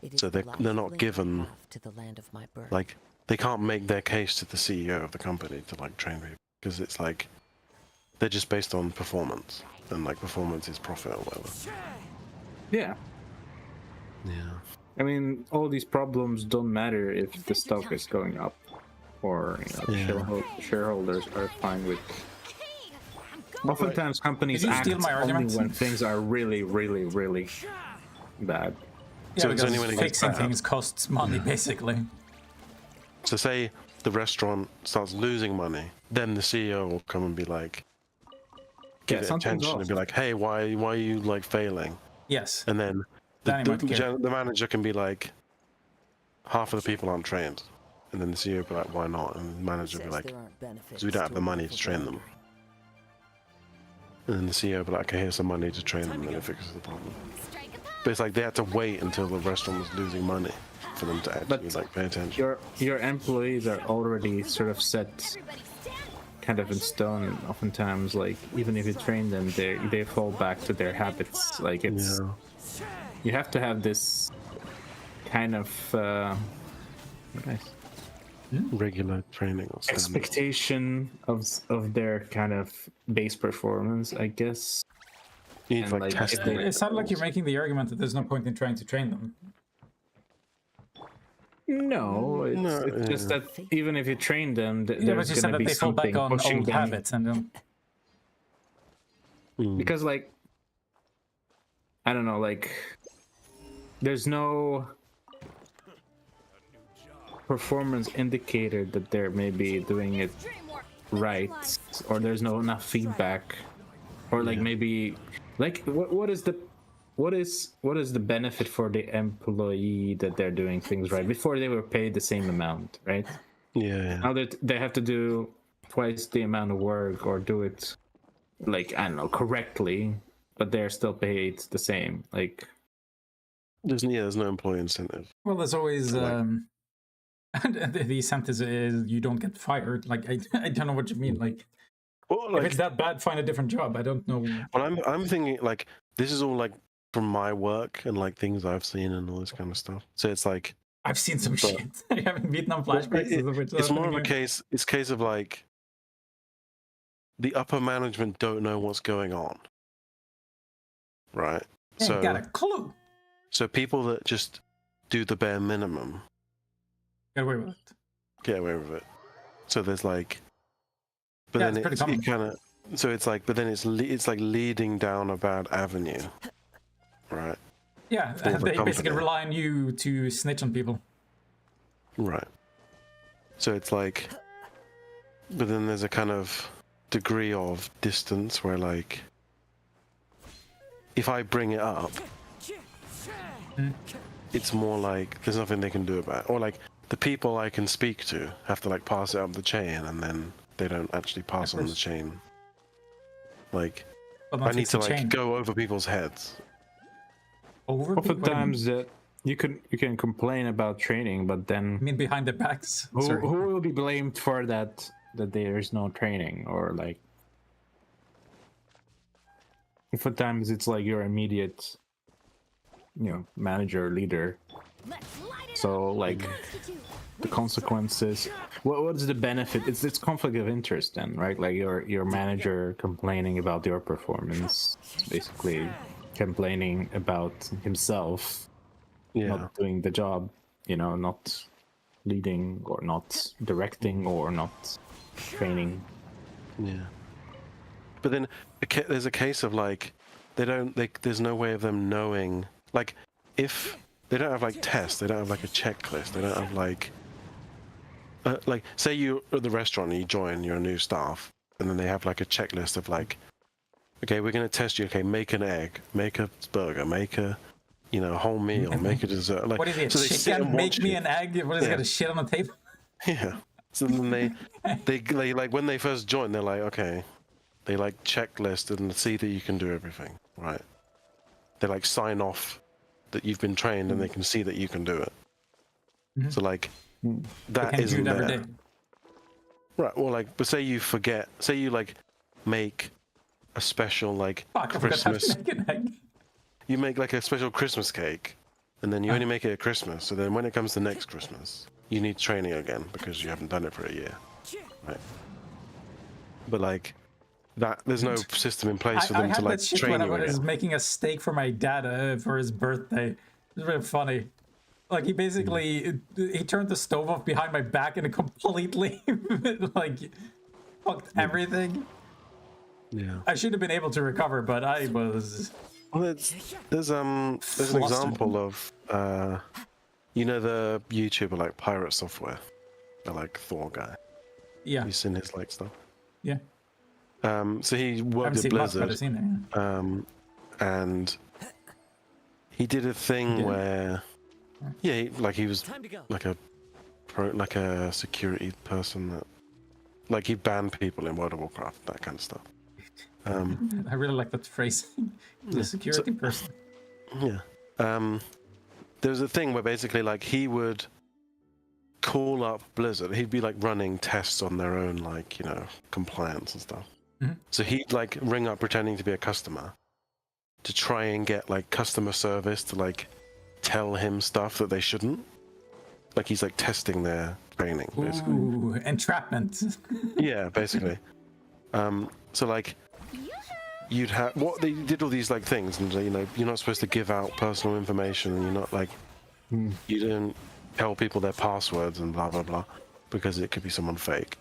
It is So the they're not lifelink given, path to the land of my birth. like they can't make their case to the CEO of the company to like train people because it's like they're just based on performance, and like performance is profit or whatever. yeah. Yeah. I mean, all these problems don't matter if the stock is going up, or the Yeah. shareholders are fine with. Hey, I'm going. Oftentimes, companies Did you act steal my only argument? when things are really, really, really bad. Yeah, So it's because only when it gets fixing bad. things costs money, basically. So say the restaurant starts losing money, then the CEO will come and be like, give it something's attention off. and be like, hey, why are you like failing? Yes. And then Then he might care. the manager can be like, half of the people aren't trained. And then the CEO will be like, why not? And the manager will be like, because we don't have the money to train them. And then the CEO will be like, okay, here's some money to train them, and then it fixes the problem. Strike a pose. But it's like they had to wait until the restaurant was losing money for them to actually But like pay attention. Your employees are already sort of set Everybody stand. kind of in stone. Oftentimes, like even if you train them, they fall back to their habits. Like it's Yeah. you have to have this kind of nice Regular training or something. expectation of their kind of base performance, I guess. You need to and, like like, test if them. they- It sounds like you're making the argument that there's no point in trying to train them. No, it's, No, it's just that even if you train them, Yeah, but there's you said gonna that be they fall back something on pushing old them. habits and Because like I don't know, like there's no performance indicator that they're maybe doing it Dreamwork. right, or there's no enough feedback, or like maybe like what is the benefit for the employee that they're doing things right? Before they were paid the same amount, right? Yeah. Now that they have to do twice the amount of work or do it like I don't know correctly, but they're still paid the same. Like There's no employee incentive. well, there's always and the incentive is you don't get fired. Like I don't know what you mean. Like Well, if like, it's that bad, find a different job. I don't know. well, I'm thinking like this is all like from my work and like things I've seen and all this kind of stuff. So it's like I've seen some But- shit. I haven't Vietnam flashbacks. it's more of a case. It's a case of like the upper management don't know what's going on, right? Ain't got a clue. So people that just do the bare minimum Get away with it. get away with it. So there's like, but Yeah, then it's pretty common. it kind of, so it's like, but then it's like leading down a bad avenue, right? Yeah, For the they basically company. rely on you to snitch on people. Right. So it's like, but then there's a kind of degree of distance where like, if I bring it up, it's more like there's nothing they can do about it. Or like the people I can speak to have to like pass it up the chain, and then they don't actually pass on the chain. Like, But I not need fix to the like chain. go over people's heads. Over people? What do you mean? Oftentimes that you can complain about training, but I then mean behind their backs. who Sorry. will be blamed for that there is no training, or like oftentimes it's like your immediate manager, leader. Let's light it So like Constitute. the consequences, what is the benefit? It's conflict of interest then, right? Like your manager complaining about your performance, basically complaining about himself Yeah. not doing the job, not leading or not directing or not training. Yeah. But then there's a case of like, there's no way of them knowing, like, if they don't have like tests, they don't have like a checklist, they don't have like say you're at the restaurant and you join, you're a new staff, and then they have like a checklist of like, okay, we're going to test you, okay, make an egg, make a burger, make a, whole meal, make a dessert. Like, What is it? so they sit Chicken? and Make watch me you. an egg? What is it? Yeah. Got a shit on the table? Yeah. So then they like when they first join, they're like, okay, they like checklist and see that you can do everything, right? They like sign off that you've been trained and they can see that you can do it. Mhm. So like They that can't do isn't it every there, day. right? Well, like, but say you forget, say you like make a special like Fuck, I forgot how to Christmas, make an egg. you make like a special Christmas cake, and then you only make it at Christmas. So then when it comes to next Christmas, you need training again because you haven't done it for a year, right? But like that, there's no system in place for I them to had like that shit train when I you was again. making a steak for my dad for his birthday. It was really funny. Like he basically he turned the stove off behind my back and it completely like fucked everything. Yeah. I should have been able to recover, but I was Well, there's an Flustered. example of the YouTuber like Pirate Software, the like Thor guy. yeah You've seen his like stuff. yeah. So he I worked haven't at seen much, but I've Blizzard, seen it. and he did a thing did? where, he was like a security person that, like, he banned people in World of Warcraft, that kind of stuff. I really like that phrase. The security person. Yeah. There was a thing where basically, like, he would call up Blizzard. He'd be like running tests on their own, like, compliance and stuff. Mhm. So he'd like ring up pretending to be a customer to try and get like customer service to like tell him stuff that they shouldn't. Like he's like testing their training, basically. Ooh, entrapment. Yeah, basically. So like you'd have they did all these like things, and you're not supposed to give out personal information, and you're not like you didn't tell people their passwords and blah blah blah because it could be someone fake.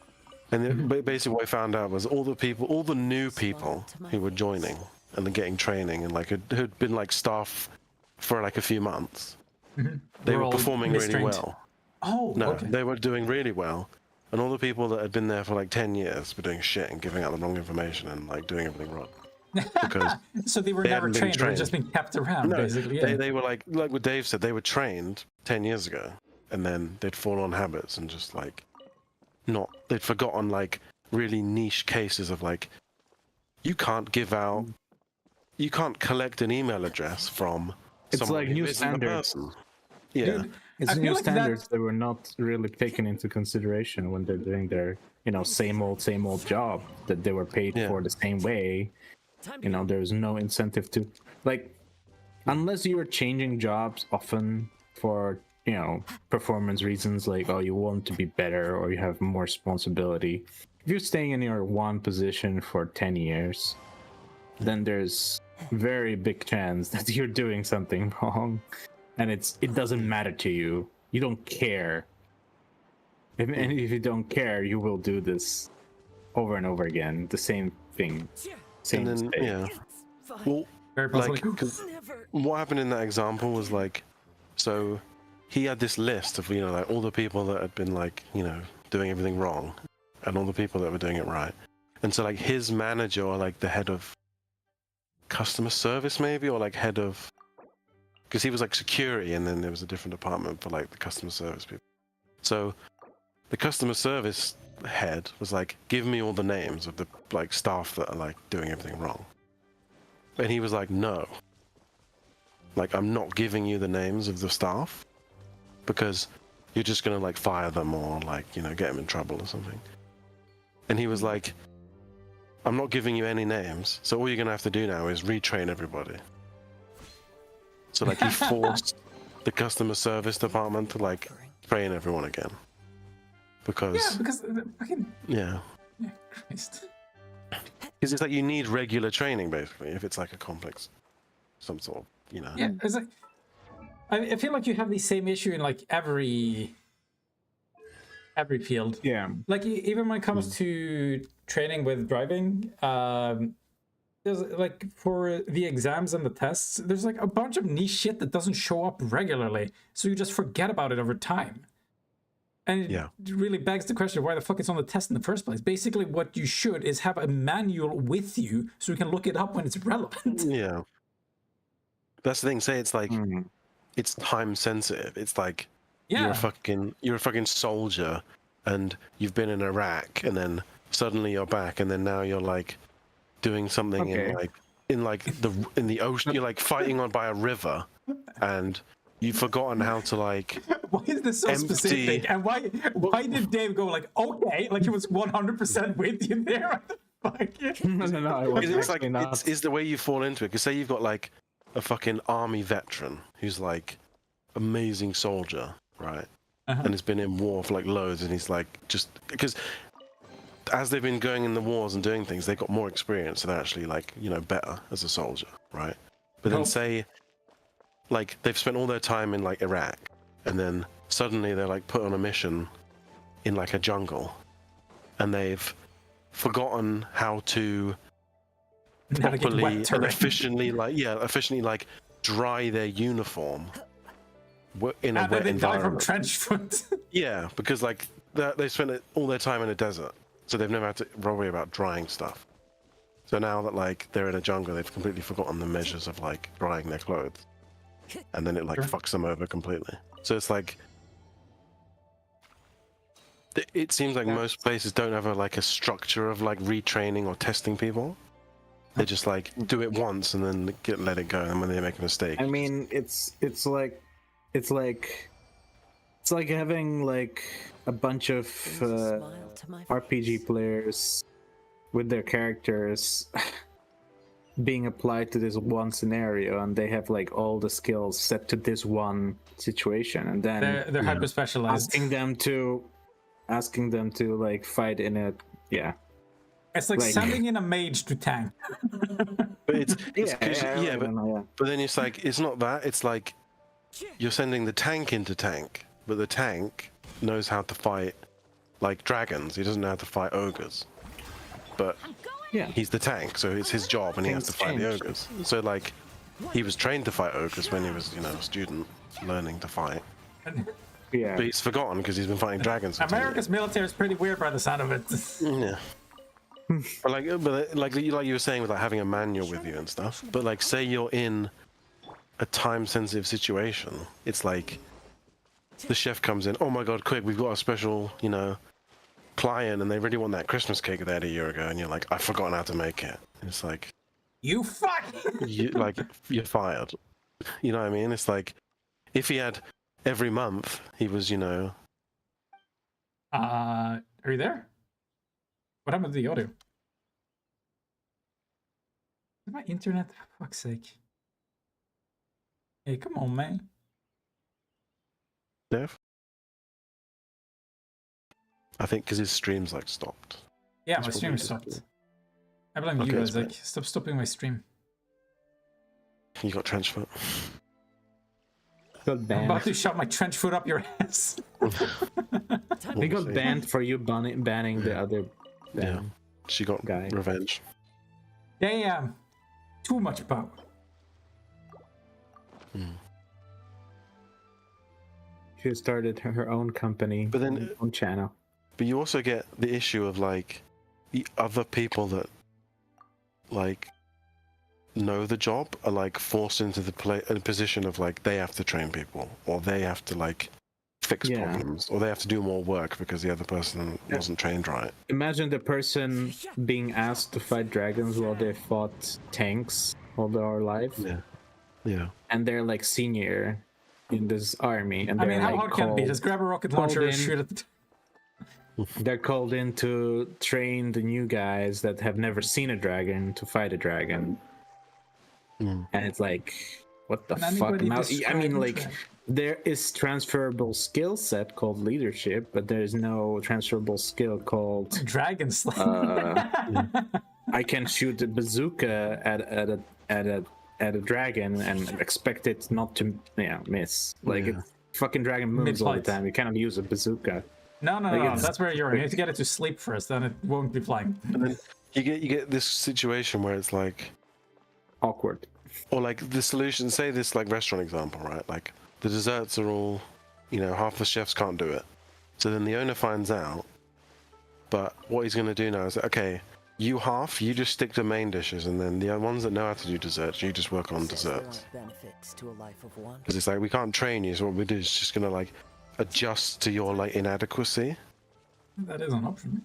And basically what I found out was all the new people who were joining and then getting training and like who'd been like staff for like a few months, they Were were all performing really mistrained. well. Oh, No, okay. they were doing really well. And all the people that had been there for like 10 years were doing shit and giving out the wrong information and like doing everything wrong. Because So they were They never hadn't been trained. They were trained. just being kept around, no, basically. Yeah. they were like what Dave said, they were trained 10 years ago and then they'd fall on habits and just like they'd forgotten like really niche cases of like you can't collect an email address from It's someone like who new isn't a standards. person. Yeah. Dude, It's I feel new like that- standards that were not really taken into consideration when they're doing their, same old job that they were paid Yeah. for the same way. There's no incentive to, like, unless you are changing jobs often for performance reasons, like, oh, you want to be better or you have more responsibility. If you're staying in your one position for 10 years, then there's very big chance that you're doing something wrong, and it doesn't matter to you. You don't care. And if you don't care, you will do this over and over again, the same thing, same And then, mistake. yeah. Well, Very possible. like, 'cause what happened in that example was like, so he had this list of, like all the people that had been like, doing everything wrong, and all the people that were doing it right. And so like his manager, or like the head of customer service maybe, or like head of, because he was like security, and then there was a different department for like the customer service people. So the customer service head was like, give me all the names of the like staff that are like doing everything wrong. And he was like, no, like I'm not giving you the names of the staff, because you're just gonna like fire them, or like get them in trouble or something. And he was like, I'm not giving you any names, so all you're gonna have to do now is retrain everybody. So like he forced the customer service department to like train everyone again, because Yeah, because fucking yeah, Christ. because it's like you need regular training basically if it's like a complex, some sort of Yeah, it's like I feel like you have the same issue in like every field. Yeah. Like even when it comes to training with driving, there's like for the exams and the tests, there's like a bunch of niche shit that doesn't show up regularly, so you just forget about it over time. And it really begs the question, why the fuck it's on the test in the first place? Basically, what you should is have a manual with you so you can look it up when it's relevant. Yeah, that's the thing. Say it's like it's time sensitive. It's like you're a fucking soldier, and you've been in Iraq, and then suddenly you're back, and then now you're like doing something in the ocean. You're like fighting on by a river, and you've forgotten how to like. Why is this so specific? And why did Dave go like, okay, like he was 100% with you there? No, It's like it's the way you fall into it. Because say you've got like a fucking army veteran who's like amazing soldier, right? And has been in war for like loads, and he's like just because as they've been going in the wars and doing things, they've got more experience, so they're actually like better as a soldier, right? But then say like they've spent all their time in like Iraq, and then suddenly they're like put on a mission in like a jungle, and they've forgotten how to properly and efficiently like dry their uniform in a wet they die environment. from trench foot. Yeah, because like they spent all their time in a desert, so they've never had to worry about drying stuff. So now that like they're in a jungle, they've completely forgotten the measures of like drying their clothes, and then it like fucks them over completely. So it's like it seems like most places don't have a structure of like retraining or testing people. They just like do it once and then let it go, and when they make a mistake. I mean, it's like having like a bunch of RPG players with their characters being applied to this one scenario, and they have like all the skills set to this one situation, and then they're hyper specialized. Asking them to like fight in a It's like sending in a mage to tank. But but then it's like it's not that. It's like you're sending the tank into tank, but the tank knows how to fight like dragons. He doesn't know how to fight ogres. But he's the tank, so it's his job, and he has to fight the ogres. So like he was trained to fight ogres when he was a student learning to fight. Yeah. But he's forgotten because he's been fighting dragons. For America's military is pretty weird by the sound of it. Yeah. but like you were saying with like having a manual with you and stuff. But like say you're in a time-sensitive situation, it's like the chef comes in. Oh my god, quick! We've got a special, client, and they really want that Christmas cake they had a year ago, and you're like, I've forgotten how to make it. And it's like, you fuck. You're fired. You know what I mean? It's like if he had every month, he was, Are you there? What happened to the audio? My internet, for fuck's sake. Hey, come on, man. Dev? I think because his stream's like stopped. Yeah, That's my stream probably stopped. just- I blame Okay, you that's guys. Like, fine. stop stopping my stream. You got trench foot. Got I'm banned. about to shove my trench foot up your ass. We got Obviously. banned for you banning the other. Yeah. She got Guy. revenge. Damn. Too much power. She started her own company, But then- her own channel. But you also get the issue of like the other people that like know the job are like forced into the position of like they have to train people or they have to like fix Yeah. problems or they have to do more work because the other person wasn't trained right. Imagine the person being asked to fight dragons while they fought tanks all their life, Yeah. and they're like senior in this army, and I they're mean, how like hard can it be? Just grab a rocket launcher and in. shoot at the... they're called in to train the new guys that have never seen a dragon to fight a dragon, and it's like, what the Can fuck? anybody Now, I describe mean, the like, dragon? there is transferable skill set called leadership, but there's no transferable skill called Dragon Slayer. I can shoot a bazooka at a dragon and expect it not to miss. Like, Yeah. it's fucking dragon moves all the Mid-flight. time. You cannot use a bazooka. No, Like, it's- that's where you're. You need to get it to sleep first, then it won't be flying. And then you get this situation where it's like Awkward. or like the solution, say this like restaurant example, right? Like the desserts are all, half the chefs can't do it. So then the owner finds out, but what he's going to do now is, okay, you just stick to main dishes, and then the ones that know how to do desserts, you just work on Says there desserts. aren't benefits to a life of wonder. Because it's like, we can't train you, so what we do is just going to like adjust to your like inadequacy. That is an option.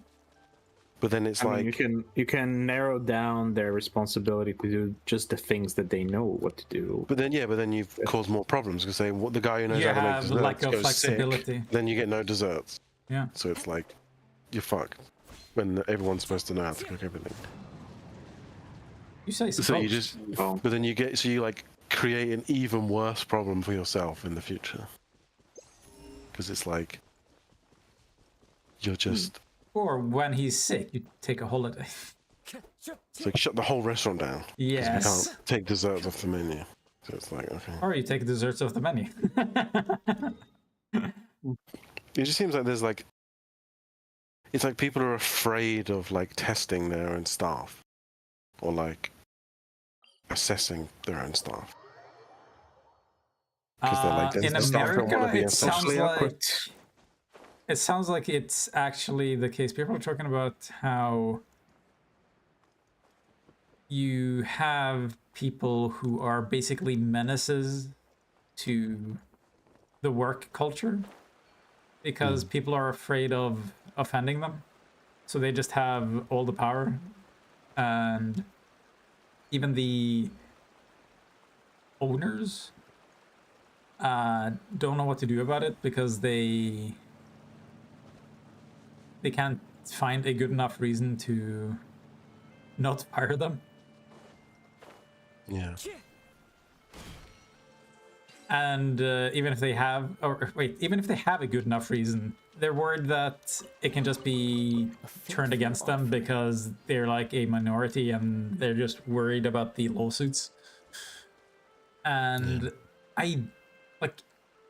But then it's I like, mean, you can narrow down their responsibility to do just the things that they know what to do. but then you've caused more problems because the guy who knows You how to make have desserts lack of goes flexibility. sick, then you get no desserts. Yeah. So it's like, you're fucked when everyone's supposed to know how to cook everything. You say So you suppose. just, Oh. but then you like create an even worse problem for yourself in the future. Because it's like, you're just, Or when he's sick, you take a holiday. it's like shut the whole restaurant down. 'cause we Yes. can't take desserts off the menu. So it's like, okay. Or you take desserts off the menu. It just seems like there's like, it's like people are afraid of like testing their own staff. Or like assessing their own staff. 'Cause they're like, In the staff don't America, wanna be it sounds socially like awkward. it sounds like it's actually the case. People are talking about how you have people who are basically menaces to the work culture because people are afraid of offending them. So they just have all the power, and even the owners don't know what to do about it because they can't find a good enough reason to not fire them. Yeah. And even if they have, even if they have a good enough reason, they're worried that it can just be turned against them because they're like a minority and they're just worried about the lawsuits. And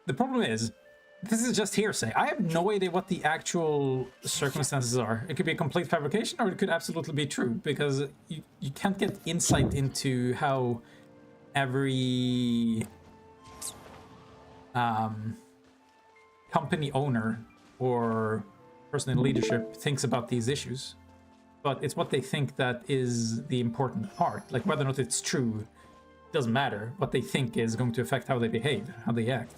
the problem is, this is just hearsay. I have no idea what the actual circumstances are. It could be a complete fabrication or it could absolutely be true because you can't get insight into how every company owner or person in leadership thinks about these issues. But it's what they think that is the important part. Like whether or not it's true doesn't matter. What they think is going to affect how they behave, how they act.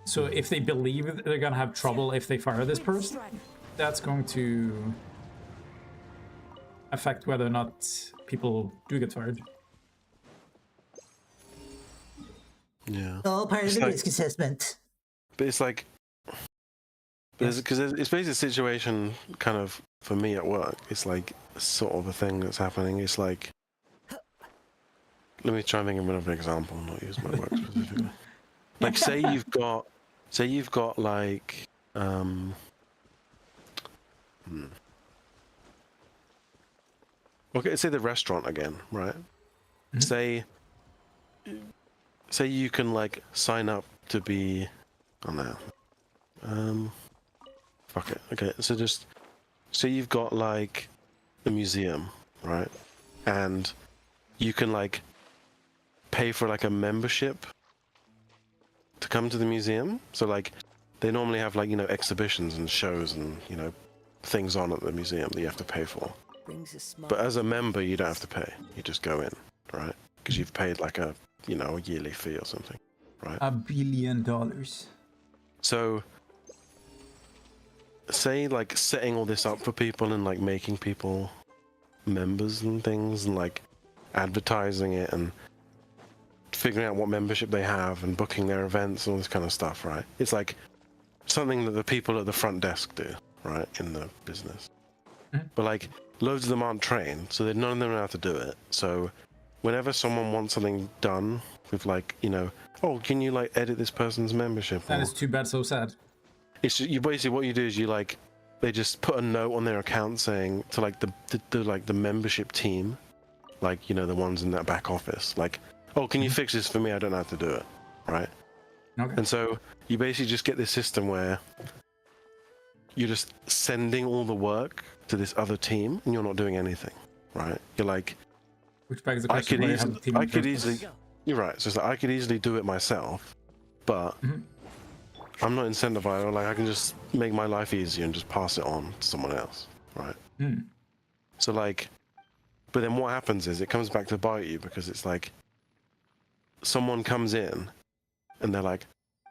So if they believe they're gonna have trouble if they fire this person, that's going to affect whether or not people do get fired. Yeah. All part of It's the like- risk assessment. But it's like, because it's basically a situation kind of for me at work. It's like sort of a thing that's happening. It's like, let me try and think of another example, not use my work specifically. Like, say you've got say you've got like okay, say the restaurant again, right? Say you can like sign up to be, oh no, fuck it. Okay, so just say you've got like a museum, right? And you can like pay for like a membership to come to the museum. So like they normally have like, you know, exhibitions and shows and, you know, things on at the museum that you have to pay for. Brings a smile. But as a member, you don't have to pay. You just go in, right? Because you've paid like a, you know, a yearly fee or something, right? $1 billion. So, say like setting all this up for people and like making people members and things and like advertising it and figuring out what membership they have and booking their events, all this kind of stuff, right? It's like something that the people at the front desk do, right, in the business. But like loads of them aren't trained, so none of them know how to do it. So whenever someone wants something done with like, you know, oh, can you like edit this person's membership? That Or- is too bad, so sad. It's you basically what you do is you like they just put a note on their account saying to like the membership team, like, you know, the ones in that back office, like, oh, can you fix this for me? I don't know how to do it, right? Okay. And so you basically just get this system where you're just sending all the work to this other team and you're not doing anything, right? You're like, Which begs the I question, could why you have easily, a team I in could the first place? easily, you're right. So it's like I could easily do it myself, but I'm not incentivized. Or like I can just make my life easier and just pass it on to someone else, right? So like, but then what happens is it comes back to bite you because it's like someone comes in and they're like,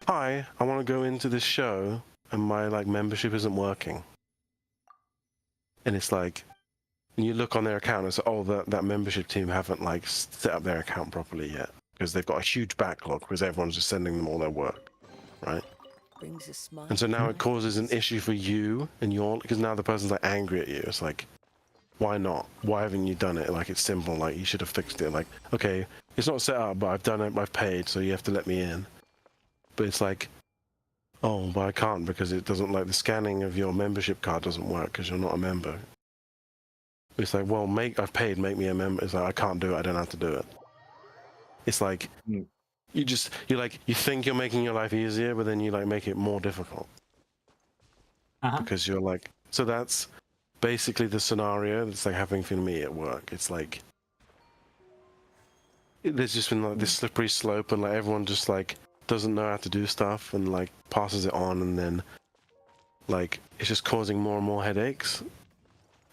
"Hi, I want to go into this show and my like membership isn't working," and it's like. And you look on their account and say, oh, that membership team haven't like set up their account properly yet because they've got a huge backlog because everyone's just sending them all their work, right? Brings a smile. And so now it causes an issue for you and because now the person's like angry at you. It's like, why not? Why haven't you done it? Like it's simple. Like you should have fixed it. Like, okay, it's not set up, but I've done it. I've paid, so you have to let me in. But it's like, oh, but I can't because it doesn't like the scanning of your membership card doesn't work because you're not a member. It's like, well, I've paid, make me a member. It's like, I can't do it, I don't have to do it. It's like, you think you're making your life easier, but then you like make it more difficult. Because you're like, so that's basically the scenario that's like happening for me at work. It's like, there's just been like this slippery slope and like everyone just like doesn't know how to do stuff and like passes it on and then like it's just causing more and more headaches.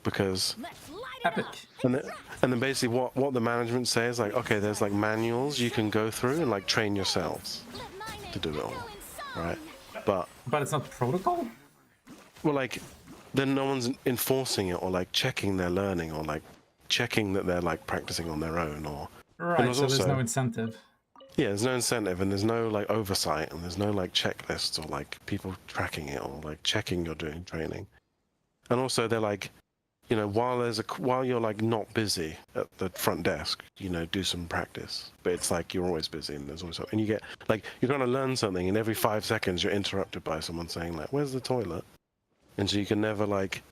Because Let's light it Epic. up. and then basically what the management says like, okay, there's like manuals you can go through and like train yourselves Let my name to do it all, echo in right? song. But it's not protocol? well, like then no one's enforcing it or like checking their learning or like checking that they're like practicing on their own or Right, there's so there's also- no incentive. yeah, there's no incentive and there's no like oversight and there's no like checklists or like people tracking it or like checking you're doing training. And also they're like, you know, while you're like not busy at the front desk, you know, do some practice. But it's like you're always busy and there's always and you get like you're gonna learn something and every 5 seconds you're interrupted by someone saying like, "Where's the toilet?" And so you can never like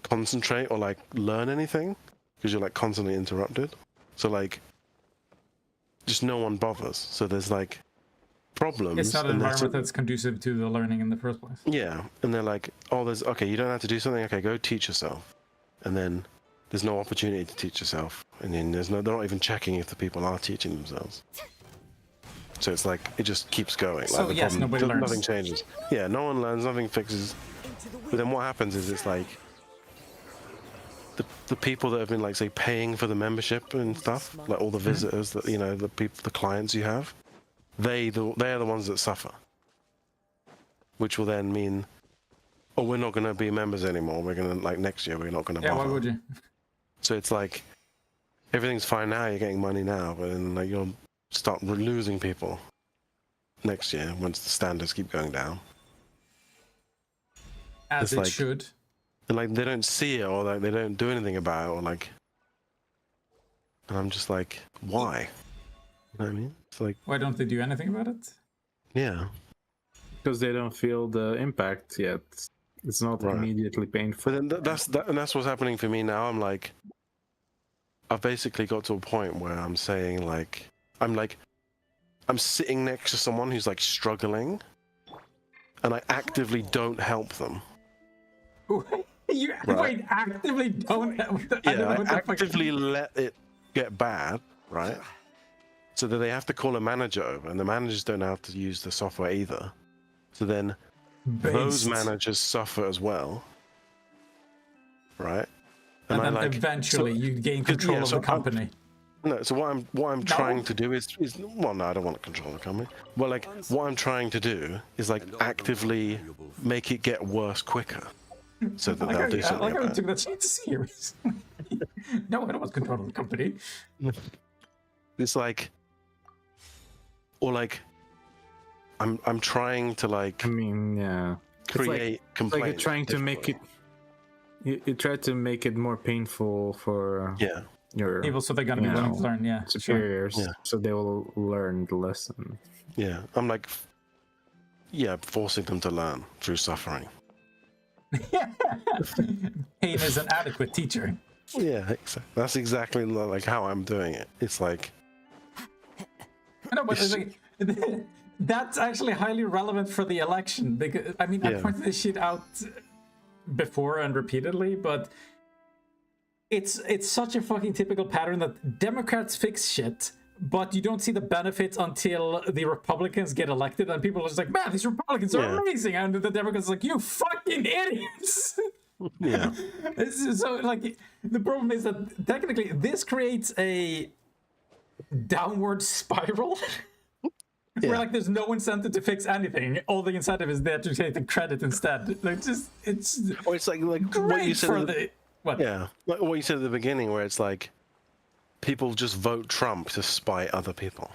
concentrate or like learn anything because you're like constantly interrupted. So like, just no one bothers. So there's like problems. It's not an and that's- environment that's conducive to the learning in the first place. Yeah, and they're like, oh, okay, you don't have to do something. Okay, go teach yourself. And then there's no opportunity to teach yourself. And then they're not even checking if the people are teaching themselves. So it's like, it just keeps going. So, the yes, nobody learns. Nothing changes. Yeah, no one learns, nothing fixes. But then what happens is it's like, the people that have been like, say, paying for the membership and stuff, like all the visitors that, you know, the clients you have, they're the ones that suffer. Which will then mean, oh, we're not going to be members anymore. We're going to, like, next year, we're not going to Yeah, bother. why would you? So it's like, everything's fine now, you're getting money now, but then, like, you'll start losing people next year once the standards keep going down. As It's it like- should. And, like, they don't see it, or, like, they don't do anything about it, or, like... And I'm just like, why? You know what I mean? It's like, Why don't they do anything about it? yeah. because they don't feel the impact yet. It's not Right. immediately painful. But then that's what's happening for me now. I'm like, I've basically got to a point where I'm saying like, I'm sitting next to someone who's like struggling, and I actively don't help them. You wait, actively don't. I don't know Yeah, what I the fuck- actively let it get bad, right? So that they have to call a manager over, and the managers don't know how to use the software either. So then those Based. managers suffer as well, right? And I then like eventually you gain so- control yeah, of so the company. no. So what I'm trying to do is well, no, I don't want to control the company. Well, like what I'm trying to do is like actively make it get worse quicker, so that they'll do I something like how we about took that shit serious. No, I don't want control of the company. it. It's like, or like, I'm trying to like I mean, yeah. It's like- create It's like complaints. you're trying to make it. You try to make it more painful for Yeah. your People, so they're gonna be Yeah. willing to learn. Yeah, sure. superiors, Yeah. so they will learn the lesson. Yeah, I'm like, yeah, forcing them to learn through suffering. Pain is an adequate teacher. Yeah, exactly. That's exactly like how I'm doing it. It's like, No, but it's like, that's actually highly relevant for the election because I mean I Yeah. pointed this shit out before and repeatedly, but it's such a fucking typical pattern that Democrats fix shit, but you don't see the benefits until the Republicans get elected, and people are just like, man, these Republicans are Yeah. amazing, and the Democrats are like, you fucking idiots. yeah, So like the problem is that technically this creates a downward spiral Yeah. where like there's no incentive to fix anything. All the incentive is there to take the credit instead. Like just it's or it's like what you great said. for at the what? yeah, like what you said at the beginning, where it's like people just vote Trump to spite other people.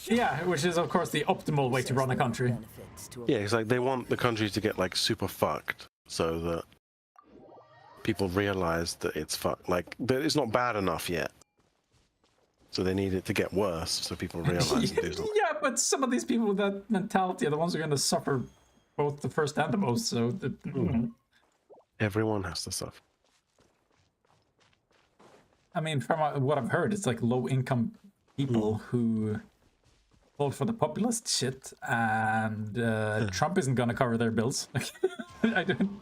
Yeah, which is of course the optimal way to run a country. Benefits to a Yeah, it's like they want the country to get like super fucked, so that people realize that it's fucked. Like, but it's not bad enough yet. So they need it to get worse, so people realize and do something. Yeah, but some of these people with that mentality are the ones who are going to suffer both the first and the most. So Everyone has to suffer. I mean, from what I've heard, it's like low-income people who vote for the populist shit, and Trump isn't gonna cover their bills. I don't.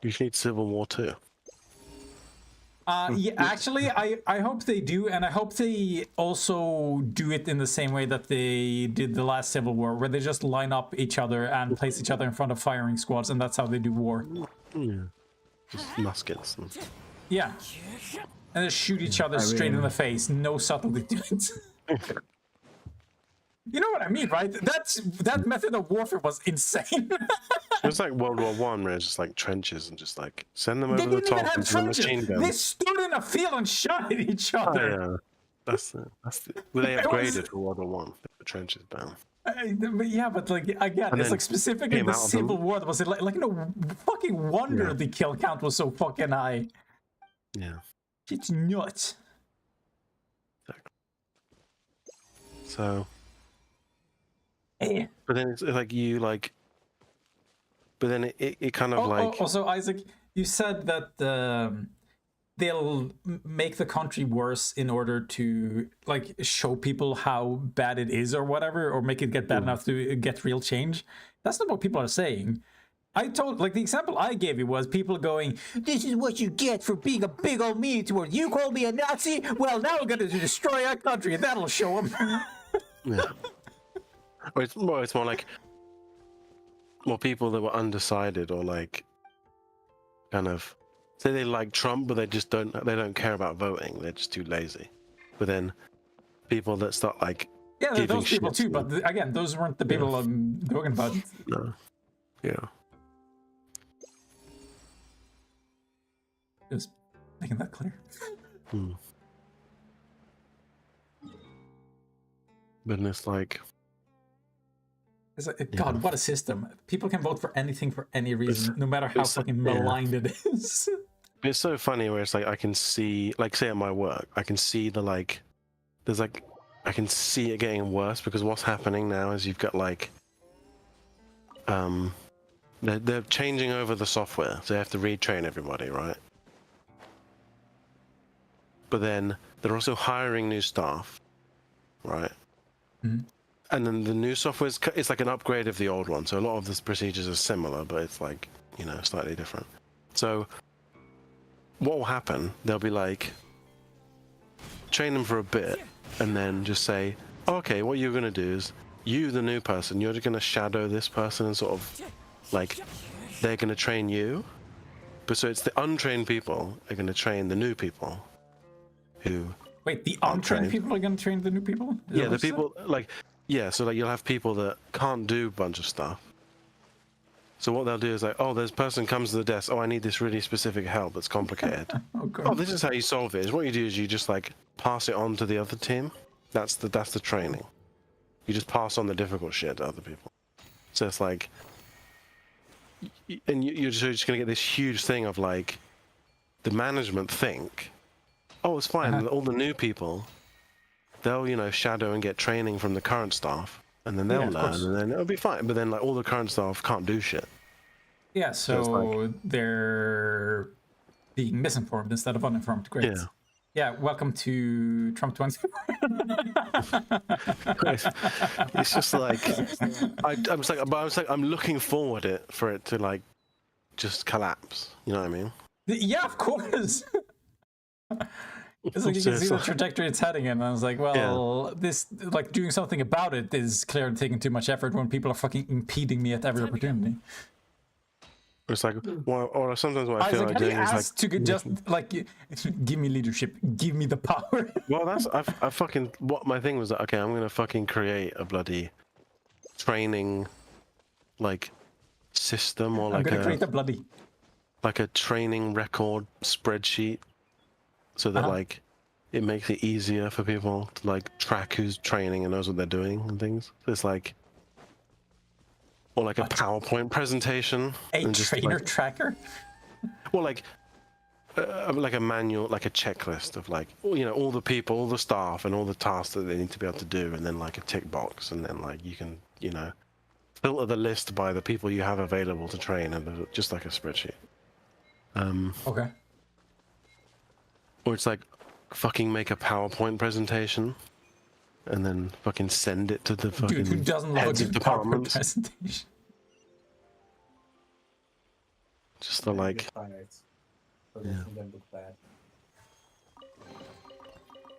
You need civil war too. Yeah, actually, I hope they do, and I hope they also do it in the same way that they did the last Civil War, where they just line up each other and place each other in front of firing squads, and that's how they do war. Yeah, just muskets. And... Yeah. And just shoot each other straight in the face. No subtlety to it. You know what I mean, right? That method of warfare was insane. It was like World War One, where it's just like trenches and just like send them They over the didn't even top have into the machine trenches. gun. They stood in a field and shot at each Oh, other. yeah, that's the. Well, they It was- upgraded for World War One. They put trenches down. But yeah, but like again, And it's then like specifically came the out of the- Civil War that was like no fucking wonder Yeah. the kill count was so fucking high. Yeah. It's nuts. So, Eh. but then it's like you like. But then it kind of Oh, like also, Isaac, you said that they'll make the country worse in order to like show people how bad it is or whatever, or make it get bad enough to get real change. That's not what people are saying. I told, like, the example I gave you was people going, "This is what you get for being a big old meanie toward you. Call me a Nazi? Well, now we're going to destroy our country, and that'll show them." yeah. Or it's more like more people that were undecided or like kind of say they like Trump, but they don't care about voting. They're just too lazy. But then people that start like Yeah, there are giving those people shits too, and- but again, those weren't the people I'm talking about. no, yeah. Just making that clear. But it's like It's like, God, what a system. People can vote for anything for any reason, no matter how it's- fucking yeah. maligned it is. it's so funny where it's like I can see, like, say at my work, I can see the like, there's like, I can see it getting worse because what's happening now is you've got like they're changing over the software, so they have to retrain everybody, right? But then they're also hiring new staff, right? Mhm. And then the new software it's like an upgrade of the old one. So a lot of the procedures are similar, but it's like, you know, slightly different. So what will happen? They'll be like, train them for a bit, and then just say, oh, okay, what you're going to do is, you, the new person, you're just going to shadow this person and sort of, like, they're going to train you. But so it's the untrained people are going to train the new people who... Wait, the Aren't untrained trained. people are going to train the new people? Is that Yeah, what the you said? people, like, yeah, so like you'll have people that can't do a bunch of stuff. So what they'll do is like, oh, this person comes to the desk, oh, I need this really specific help that's complicated. Okay. Oh, this is how you solve it. Is what you do is you just like pass it on to the other team. That's the training. You just pass on the difficult shit to other people. So it's like, and you're just gonna get this huge thing of like, the management think, oh, it's fine. Uh-huh. All the new people, they'll, you know, shadow and get training from the current staff, and then they'll Yeah, of learn, course. and then it'll be fine. But then like all the current staff can't do shit. Yeah, it's so like- they're being misinformed instead of uninformed. Great. Yeah. Yeah, welcome to Trump 20. It's just like I'm looking forward for it to like just collapse. You know what I mean? Yeah, of course. It's like you So can see it's the like- trajectory it's heading in. And I was like, well, this, like, doing something about it is clearly taking too much effort when people are fucking impeding me at every opportunity. It's like, well, or sometimes what I feel Isaac, like have you doing is like, asked to just, like, give me leadership, give me the power? well, that's I fucking what my thing was that okay, I'm gonna fucking create a bloody training like system or I'm like gonna create a bloody. like a training record spreadsheet so that Uh-huh. like it makes it easier for people to like track who's training and knows what they're doing and things. It's like, or like a PowerPoint presentation A and just trainer like, tracker? well, like a manual, like a checklist of like, you know, all the people, all the staff, and all the tasks that they need to be able to do, and then like a tick box, and then like you can, you know, filter the list by the people you have available to train, and just like a spreadsheet. Okay. Or it's like fucking make a PowerPoint presentation, and then fucking send it to the fucking Dude, who doesn't love a heads of good PowerPoint departments. presentation? Just to like,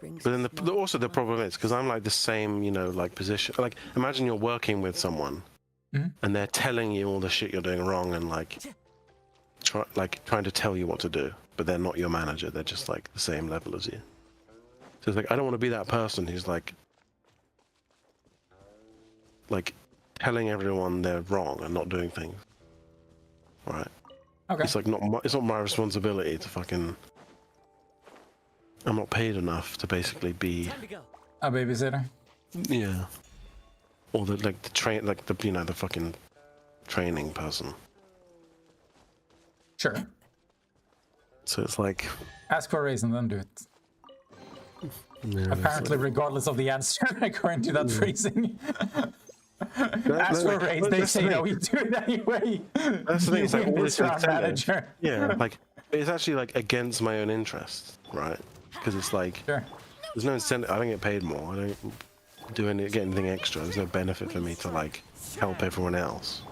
Brings but then a smile also the to problem is because I'm like the same, you know, like position. Like imagine you're working with someone, Mhm. and they're telling you all the shit you're doing wrong, and like, trying to tell you what to do, but they're not your manager. They're just like the same level as you. So it's like I don't want to be that person who's like telling everyone they're wrong and not doing things. Right? Okay. It's like it's not my responsibility to fucking. I'm not paid enough to basically be. A babysitter? Yeah. Or the you know, the fucking training person. Sure. So it's like Ask for a raise and then do it. yeah, Apparently, regardless of the answer, according to that phrasing. Ask for a raise, but they that's the say no, thing. you do it anyway. That's the thing, You it's like win all this this round, incentive. manager. Yeah, like it's actually like against my own interests, right? Because it's like Sure. there's no incentive. I don't get paid more. I don't get anything extra. There's no benefit for me to like help everyone else.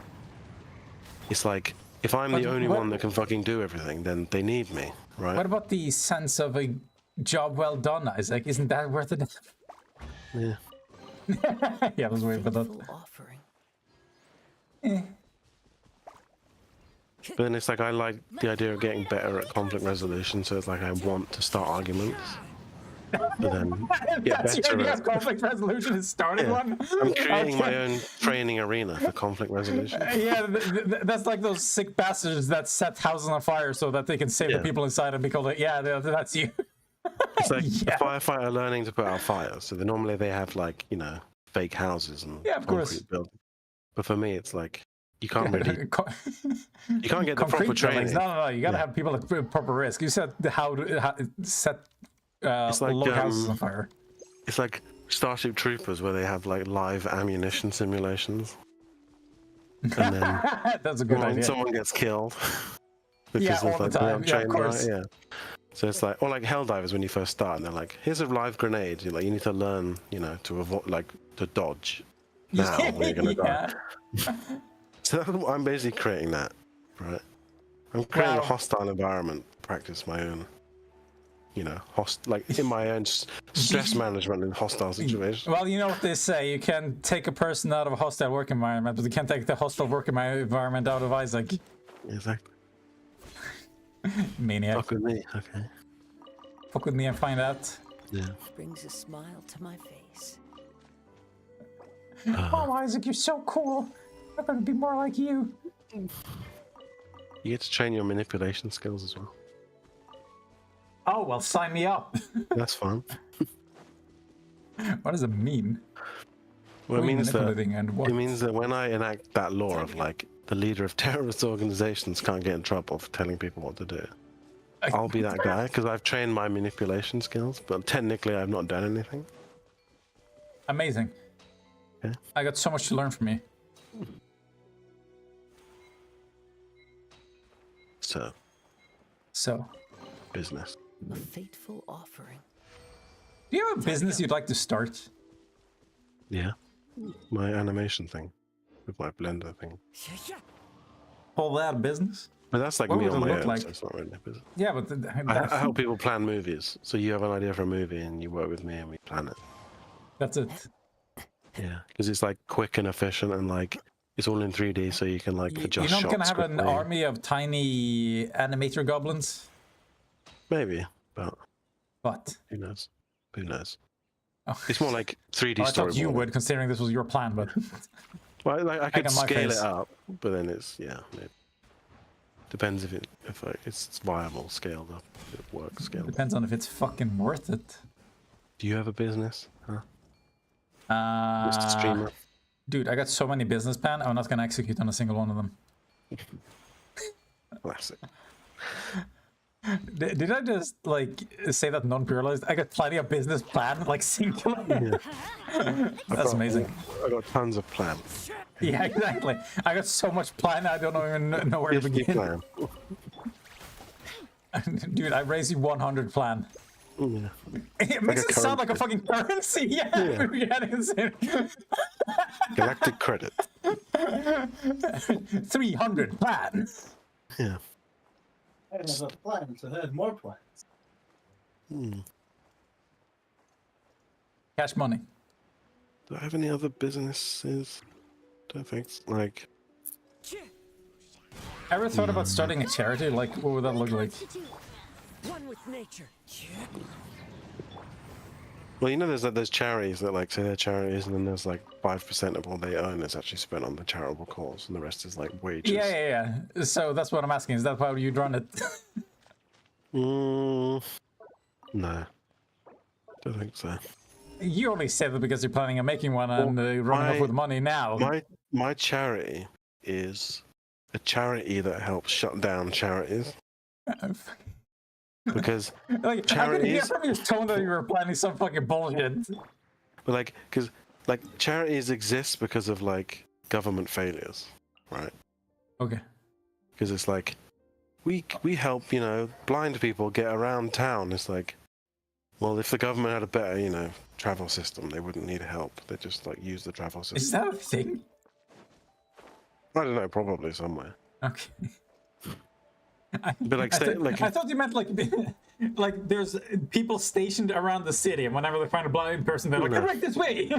It's like if I'm But the only what- one that can fucking do everything, then they need me, right? What about the sense of a job well done, Isaac? Isn't that worth it? Yeah. Yeah, I was waiting for that. full offering. But then it's like I like the idea of getting better at conflict resolution, so it's like I want to start arguments. But then get That's your better idea at of conflict resolution is starting Yeah. one? I'm creating my Okay. own training arena for conflict resolution. Yeah, that's like those sick bastards that set houses on fire so that they can save the Yeah. people inside and be called, that's you. It's like Yeah. a firefighter learning to put out fires. So normally they have like, you know, fake houses and Yeah, of course. concrete buildings. But for me, it's like you can't really, you can't get the Concrete proper training. buildings. No, you gotta Yeah. have people at proper risk. You said how to set like, log houses on fire. It's like Starship Troopers where they have like live ammunition simulations. and then That's a good idea. someone gets killed because Yeah, all of the like time. they're not Yeah, of trained right. course. Yeah. So it's like, or like Helldivers when you first start, and they're like, "Here's a live grenade. You're like, you need to learn, you know, to avoid, like, to dodge now, or you're gonna die." Yeah. So I'm basically creating that, right? I'm creating a Wow. hostile environment, practice my own, you know, like in my own stress management in hostile situations. Well, you know what they say. You can take a person out of a hostile work environment, but you can't take the hostile work environment out of Isaac. Exactly. Maniac. Fuck with me, okay. Fuck with me and find out. Yeah. Brings a smile to my face. Oh, Isaac, you're so cool. I'm gonna be more like you. You get to train your manipulation skills as well. Oh, well, sign me up. That's fun. What does it mean? Well, it means that Manipulating and what? it means that when I enact that law of like the leader of terrorist organizations can't get in trouble for telling people what to do, I'll be that guy because I've trained my manipulation skills, but technically I've not done anything. Amazing. Okay. I got so much to learn from you. So, So, business. A fateful offering. do you have a business you'd like to start? Yeah. My animation thing with my Blender thing. Pull that business? But that's like What me would on it my look own, like? so it's not really business. Yeah, but I help people plan movies. So you have an idea for a movie and you work with me and we plan it. that's it. Yeah, because it's like quick and efficient and like it's all in 3D, so you can like adjust You're not shots gonna have an quickly. army of tiny animator goblins? Maybe, but What? who knows? Who knows? Oh. It's more like 3D Well, I thought you storyboarding. would, considering this was your plan, but Well, like I could on my scale face. it up, but then it's it depends if it's viable scaled up. If it works scaled up. depends on if it's fucking worth it. Do you have a business, huh, Mr. Streamer? Dude, I got so many business plans. I'm not gonna execute on a single one of them. Classic. Did I just like say that non-pluralized? I got plenty of business plan, like singular. That's amazing. I got tons of plans. Yeah, exactly. I got so much plan. I don't even know where to 50 begin. plan. Dude, I raised you 100 plan. Yeah. It makes a it sound like a currency. fucking currency. Yeah, yeah. Insane. Galactic credit. 300 plan. Yeah. I had another plan, so I had more plans. Cash money. Do I have any other businesses? Don't think so. Like, Ever thought about starting a charity? Like, what would that look like? One with nature. well, you know, there's like those charities that like say they're charities, and then there's like 5% of all they own is actually spent on the charitable cause, and the rest is like wages. Yeah. So that's what I'm asking. Is that how you'd run it? No. Don't think so. You only said that because you're planning on making one and running off with money now. My charity is a charity that helps shut down charities because Like, I could hear charities- from your tone that you were planning some fucking bullshit. but like because like charities exist because of like government failures, right? Okay. Because it's like we help, you know, blind people get around town. It's like, well, if the government had a better, you know, travel system, they wouldn't need help. They just like use the travel system. Is that a thing? I don't know, probably somewhere. Okay. But like, I thought you meant like, like there's people stationed around the city, and whenever they find a blind person, they're like, No. "Come right this way."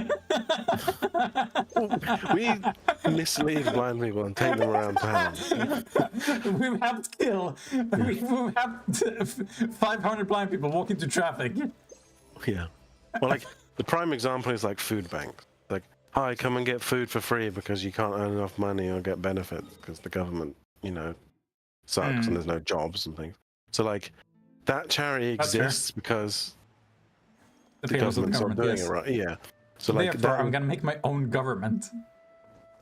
we mislead blind people and take them around town. We have to kill. We have 500 blind people walk into traffic. Yeah. Well, like the prime example is like food banks. Like, hi, come and get food for free because you can't earn enough money or get benefits because the government, you know, sucks and there's no jobs and things. So like, that charity That's fair. exists because the failures of government's not doing yes. it right. Yeah. So like, Therefore, I'm gonna make my own government.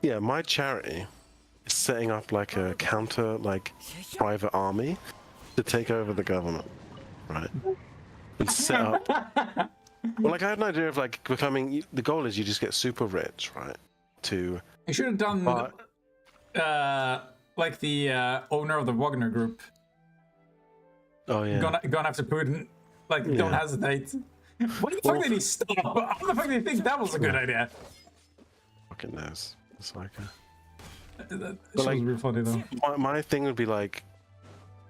yeah, my charity is setting up like a counter, like private army to take over the government, right? And set up. Well, like I had an idea of like becoming. The goal is you just get super rich, right? To You should have done. like the owner of the Wagner Group, Oh yeah. gone after Putin. Like, don't Yeah. hesitate. What the fuck did he stop? How the fuck did he think that was a good idea? Fucking knows. It's like That But, shit like, was real funny though. my thing would be like,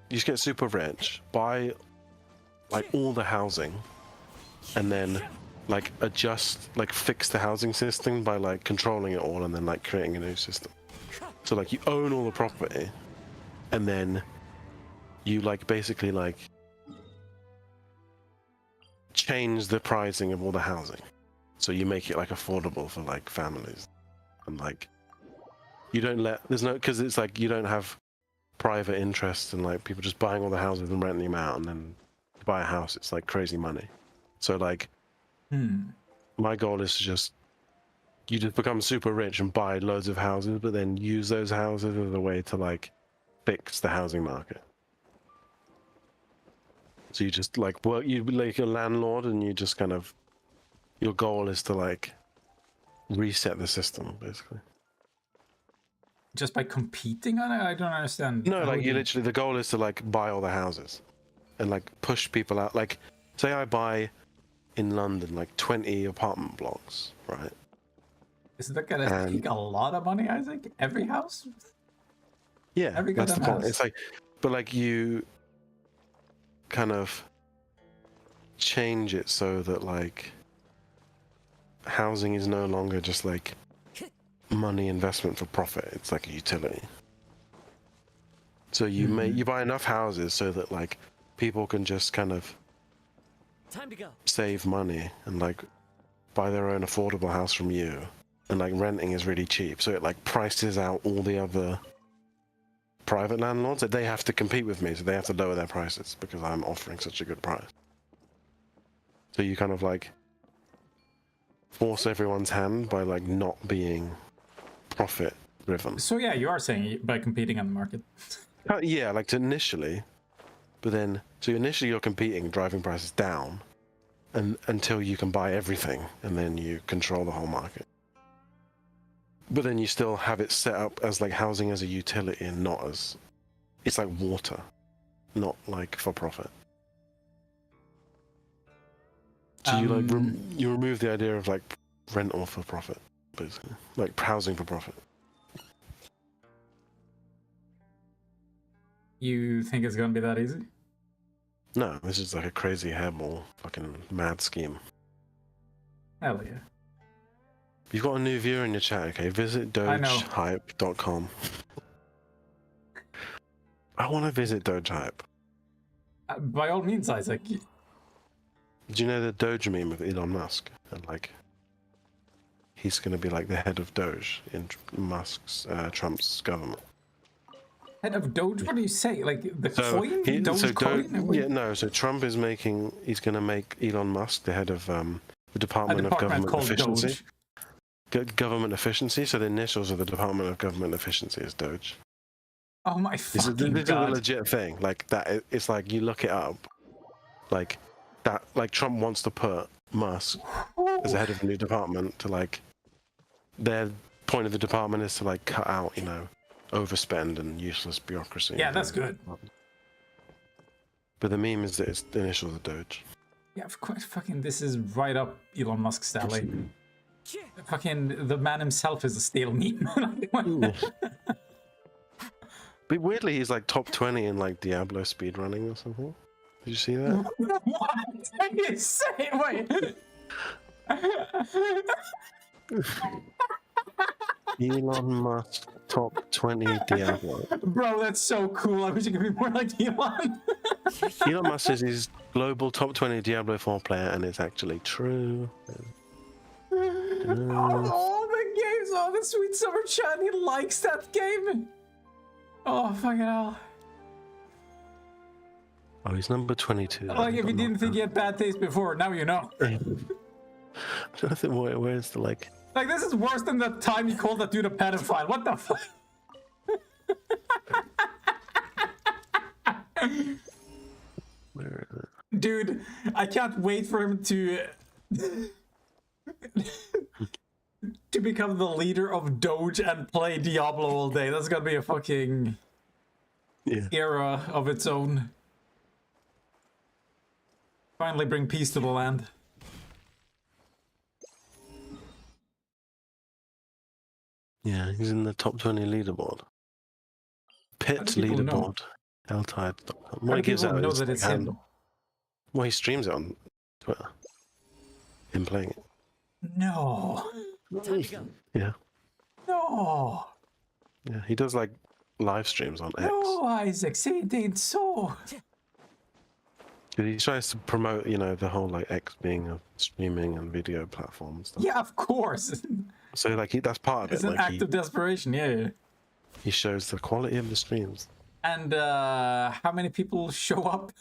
you just get super rich, buy like all the housing, and then like adjust, like fix the housing system by like controlling it all, and then like creating a new system. So like you own all the property, and then you like basically like change the pricing of all the housing, so you make it like affordable for like families, and like you don't let there's no because it's like you don't have private interest and like people just buying all the houses and renting them out, and then to buy a house it's like crazy money. So like my goal is to just you just become super rich and buy loads of houses, but then use those houses as a way to like fix the housing market. So you just like work, you like a landlord, and you just kind of your goal is to like reset the system basically. Just by competing on it? I don't understand. No, How like would you literally, the goal is to like buy all the houses and like push people out. Like, say I buy in London like 20 apartment blocks, right? Isn't that gonna And- take a lot of money, Isaac? Every house? Yeah, Every that's the goddamn point. house. It's like, but like you kind of change it so that like housing is no longer just like money investment for profit. It's like a utility. So you you buy enough houses so that like people can just kind of Time to go. save money and like buy their own affordable house from you, and like renting is really cheap, so it like prices out all the other private landlords that they have to compete with me, so they have to lower their prices because I'm offering such a good price. So you kind of like force everyone's hand by like not being profit driven. So yeah, you are saying by competing on the market. Yeah, like to initially, but then so initially you're competing, driving prices down, and until you can buy everything, and then you control the whole market. But then you still have it set up as like housing as a utility and not as it's like water, not like for profit. So you like you remove the idea of like rental for profit, basically, like housing for profit. You think it's gonna be that easy? No, this is like a crazy hairball, fucking mad scheme. Hell yeah. You've got a new viewer in your chat, okay? Visit I know. dogehype.com. I want to visit Doge Hype. By all means, Isaac. Do you know the Doge meme of Elon Musk? And like, he's going to be like the head of Doge in Musk's, Trump's government. Head of Doge? What do you say? Like the coin? Yeah, no. So Trump is he's going to make Elon Musk the head of the A Department of department Government called Efficiency. Doge. Government Efficiency. So the initials of the Department of Government Efficiency is Doge. Oh my This fucking is a god. legit thing. Like that. It's like you look it up. Like that. Like Trump wants to put Musk as the head of a new department to like. Their point of the department is to like cut out, you know, overspend and useless bureaucracy. Yeah, that's good. But the meme is that it's the initials of Doge. Yeah, of course. Fucking, this is right up Elon Musk's alley. Fucking, the man himself is a stale meme. But weirdly, he's like top 20 in like Diablo speedrunning or something. Did you see that? What are you saying? Wait. Elon Musk top 20 Diablo. Bro, that's so cool. I wish it could be more like Elon. Elon Musk says he's global top 20 Diablo 4 player, and it's actually true. Oh, the game's on the Sweet Summer Chat. He likes that game. Oh, fucking hell. Oh, he's number 22. Like, if you didn't think he had bad taste before, now you know. I think where's the like. Like, this is worse than the time you called that dude a pedophile. What the fuck? Where is it? Dude, I can't wait for him to to become the leader of Doge and play Diablo all day. That's gonna be a fucking Yeah. era of its own. Finally bring peace to the land. Yeah, he's in the top 20 leaderboard. Pit do people know? leaderboard. Helltide.com. How What do he gives people out know is that like it's him? handle. Well, he streams it on Twitter. Him playing it. No. Time to go. Yeah. No. Yeah. He does like live streams on X. No, Isaac, say it ain't so. 'Cause he tries to promote, you know, the whole like X being a streaming and video platform and stuff. Yeah, of course. So like that's part of It's it. an Like act of desperation, yeah. he shows the quality of the streams. And how many people show up?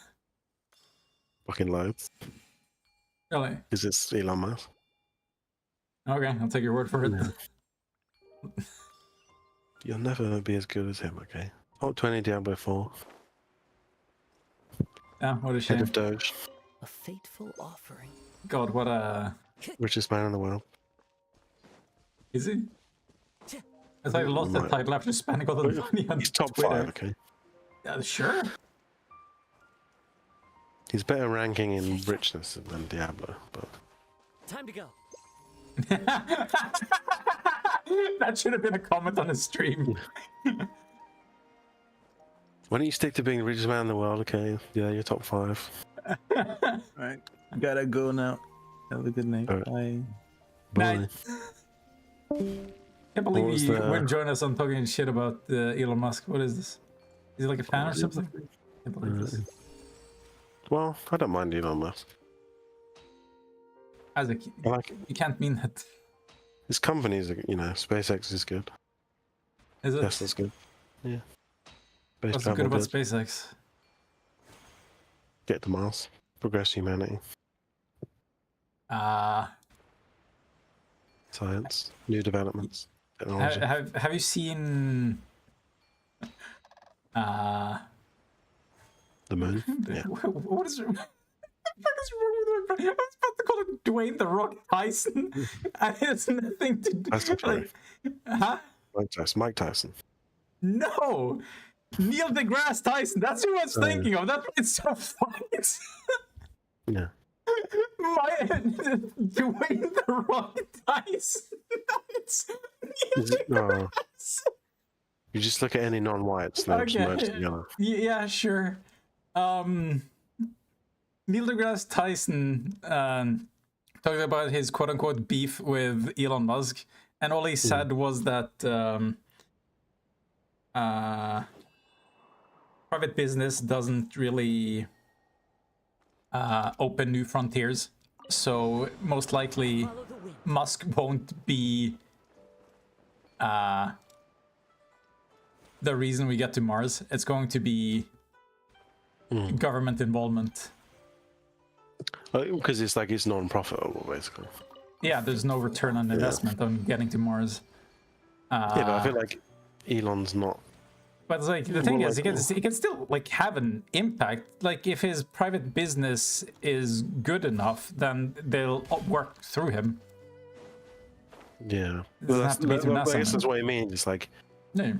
Fucking loads. Really? Because it's Elon Musk. Okay, I'll take your word for it. Yeah. You'll never be as good as him, okay? Top 20 Diablo 4. Yeah, what a Head shame. of Doge. A fateful offering. God, what a... Richest man in the world. Is he? I thought he lost that Right. title after spending all the money on He's top Twitter. 5, okay? Sure. He's better ranking in richness than Diablo, but Time to go. That should have been a comment on his stream. why don't you stick to being the richest man in the world, okay? Yeah, you're top 5. Alright, gotta go now. Have a good night. Alright. Bye. Bye. Night. Can't believe What was you the- wouldn't join us on talking shit about Elon Musk. What is this? Is he like a fan or something? Can't believe this. Well, I don't mind Elon Musk. Isaac, I like it. you can't mean that. His companies, are, you know, SpaceX is good. Is it? Tesla's good. Yeah. Space What's travel good about good. SpaceX? Get to Mars. Progress humanity. Science. New developments. Technology. Have you seen The moon. Yeah. what is wrong? What is wrong with my brain? I was about to call it Dwayne the Rock Tyson. And it's nothing to do. That's not true. Huh? Mike Tyson. Mike Tyson. No, Neil deGrasse Tyson. That's who I was thinking of. That's why it's so funny. Yeah. Dwayne the Rock Tyson. It's Neil Is it- no. deGrasse. You just look at any non-whites, they're just Okay. merged together. Yeah, sure. Neil deGrasse Tyson talked about his quote-unquote beef with Elon Musk, and all he said was that private business doesn't really open new frontiers, so most likely Follow the wind. Musk won't be the reason we get to Mars. It's going to be government involvement. Because it's like it's non-profitable, basically. Yeah, there's no return on investment on getting to Mars. Yeah, but I feel like Elon's not. But it's like the thing Well, is, like- he can still like have an impact. Like if his private business is good enough, then they'll work through him. Yeah. doesn't have to be too I massive, guess that's man. what I mean. It's like, No.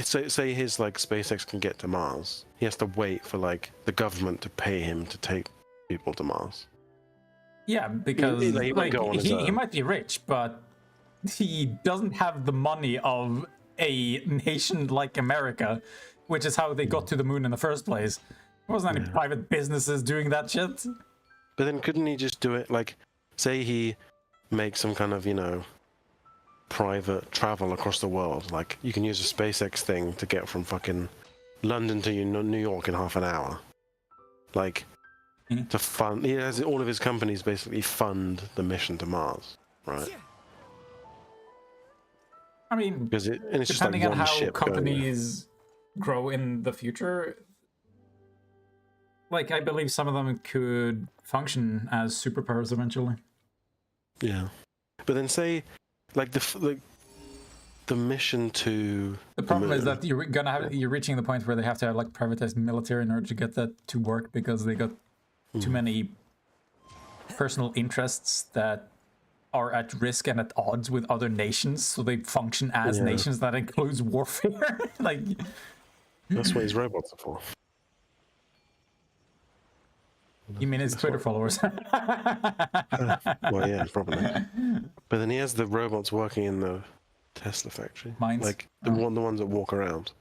say his like SpaceX can get to Mars. He has to wait for like the government to pay him to take people to Mars. Yeah, because He might like go on his he own. might be rich, but he doesn't have the money of a nation like America, which is how they got to the moon in the first place. There wasn't any private businesses doing that shit. But then couldn't he just do it like, say he makes some kind of, you know, private travel across the world. Like you can use a SpaceX thing to get from fucking London to New York in half an hour. Like to fund, he has all of his companies basically fund the mission to Mars, right? I mean, Because it's just like depending on one how ship going there. companies grow in the future, like I believe some of them could function as superpowers eventually. Yeah, but then say like the mission to The problem is moon. that you're reaching the point where they have to have like privatized military in order to get that to work because they got too many personal interests that are at risk and at odds with other nations, so they function as Yeah. nations. That includes warfare. Like, That's what his robots are for. you mean his Twitter followers? Well, yeah, probably. But then he has the robots working in the Tesla factory. Mines? Like the ones that walk around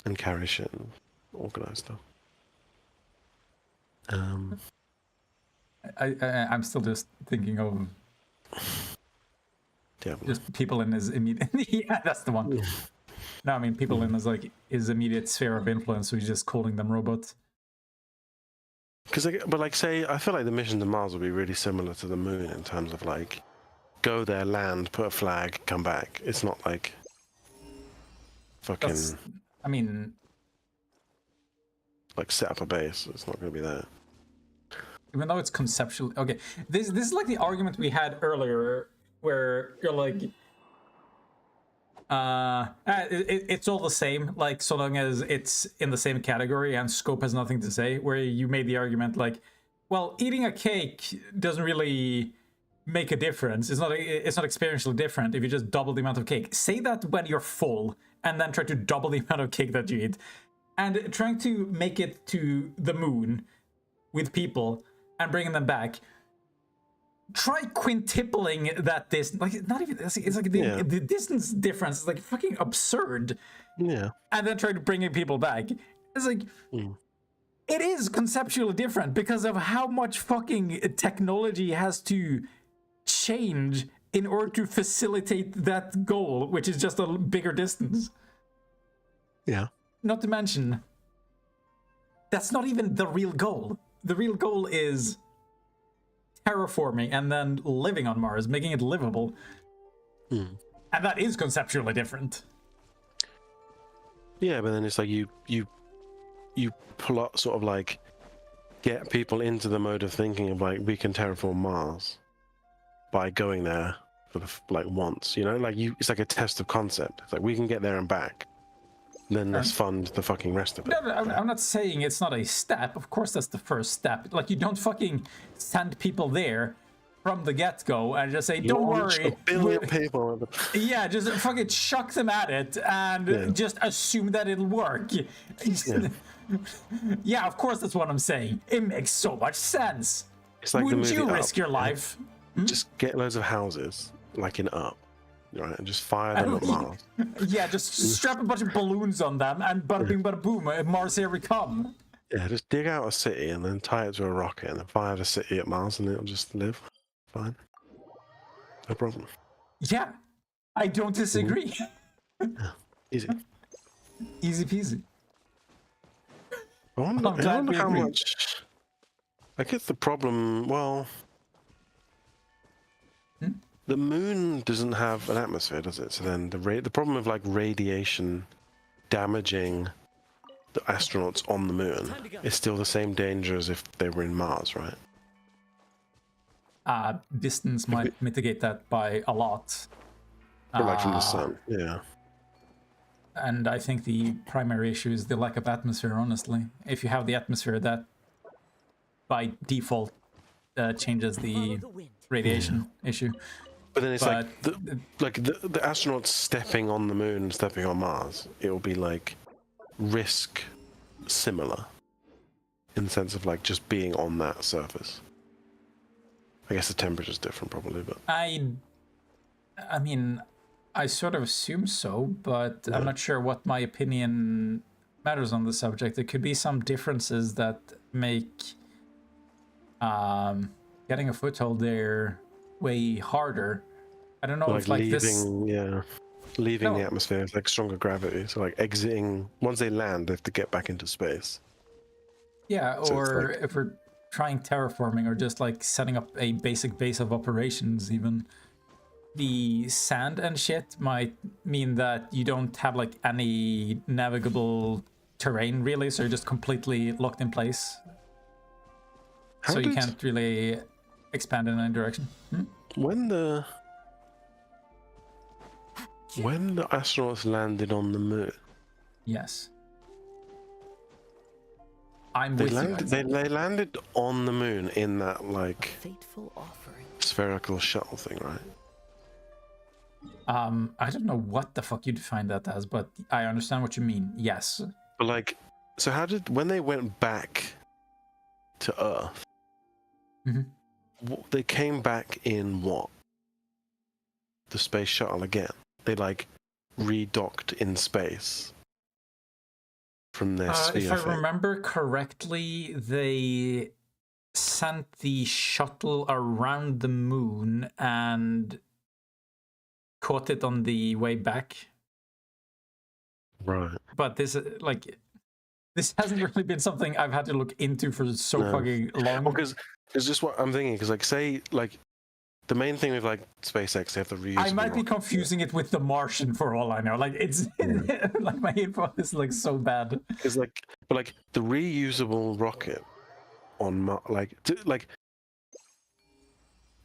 and carry shit and organize stuff. I'm still just thinking of Diablo. just people in his immediate. Yeah, that's the one. No, I mean people in his like his immediate sphere of influence. So he's just calling them robots. But like, say, I feel like the mission to Mars would be really similar to the Moon in terms of like, go there, land, put a flag, come back. It's not like fucking I mean, like set up a base. It's not going to be that. even though it's conceptual. Okay, this is like the argument we had earlier, where you're like, it's all the same, like so long as it's in the same category and scope has nothing to say. Where you made the argument like, well, eating a cake doesn't really make a difference. It's not experientially different if you just double the amount of cake. Say that when you're full, and then try to double the amount of cake that you eat, and trying to make it to the moon with people and bringing them back. Try quintupling that distance. Like, not even. It's like the distance difference is like fucking absurd. Yeah. And then try to bring people back. It's like it is conceptually different because of how much fucking technology has to change in order to facilitate that goal, which is just a bigger distance. Yeah. Not to mention, that's not even the real goal. The real goal is terraforming and then living on Mars, making it livable. And that is conceptually different. Yeah, but then it's like you plot sort of like get people into the mode of thinking of like we can terraform Mars by going there for like once, you know, like it's like a test of concept. It's like we can get there and back. Then let's fund the fucking rest of it. No, I'm not saying it's not a step. Of course, that's the first step. Like, you don't fucking send people there from the get-go and just say, don't Launch worry. a billion people. Yeah, just fucking chuck them at it and just assume that it'll work. Yeah, of course, that's what I'm saying. It makes so much sense. It's like Wouldn't the you movie risk Up, your life? Just get loads of houses, like in Up, right, and just fire them at Mars. Yeah, just strap a bunch of balloons on them and bada bing bada boom, Mars here we come. Yeah, just dig out a city and then tie it to a rocket and then fire the city at Mars and it'll just live. Fine. No problem. Yeah, I don't disagree. Easy. Easy peasy. I wonder, I'm glad we how agree. much. I guess the problem. Well, the moon doesn't have an atmosphere, does it? So then the problem of like radiation damaging the astronauts on the moon is still the same danger as if they were in Mars, right? Distance might mitigate that by a lot. But like from the sun, yeah. And I think the primary issue is the lack of atmosphere, honestly. If you have the atmosphere, that by default changes the radiation issue. But then it's But- like the astronauts stepping on the moon and stepping on Mars, it will be like risk similar in the sense of like just being on that surface. I guess the temperature's different probably, but I mean, I sort of assume so, but I'm not sure what my opinion matters on the subject. There could be some differences that make getting a foothold there way harder. I don't know like if like leaving, this. leaving the No. atmosphere is like stronger gravity. So like exiting once they land, they have to get back into space. Yeah, So it's or like- if we're trying terraforming or just like setting up a basic base of operations, even the sand and shit might mean that you don't have like any navigable terrain really, so you're just completely locked in place. How So you did- can't really expand in any direction. When the astronauts landed on the moon, Yes. I'm They with you. landed. They landed on the moon in that like Fateful offering. spherical shuttle thing, right? I don't know what the fuck you define that as, but I understand what you mean. Yes. But like, so how did when they went back to Earth? Mhm. They came back in what? The space shuttle again. They like redocked in space from their sphere. If I thing. remember correctly, they sent the shuttle around the moon and caught it on the way back. Right. But this hasn't really been something I've had to look into for so No. fucking long. Well, because it's just what I'm thinking. Because like, say like the main thing with like SpaceX, they have the reusable. I might be rocket. confusing it with the Martian for all I know. Like it's like my info is like so bad. Because like, but like the reusable rocket on like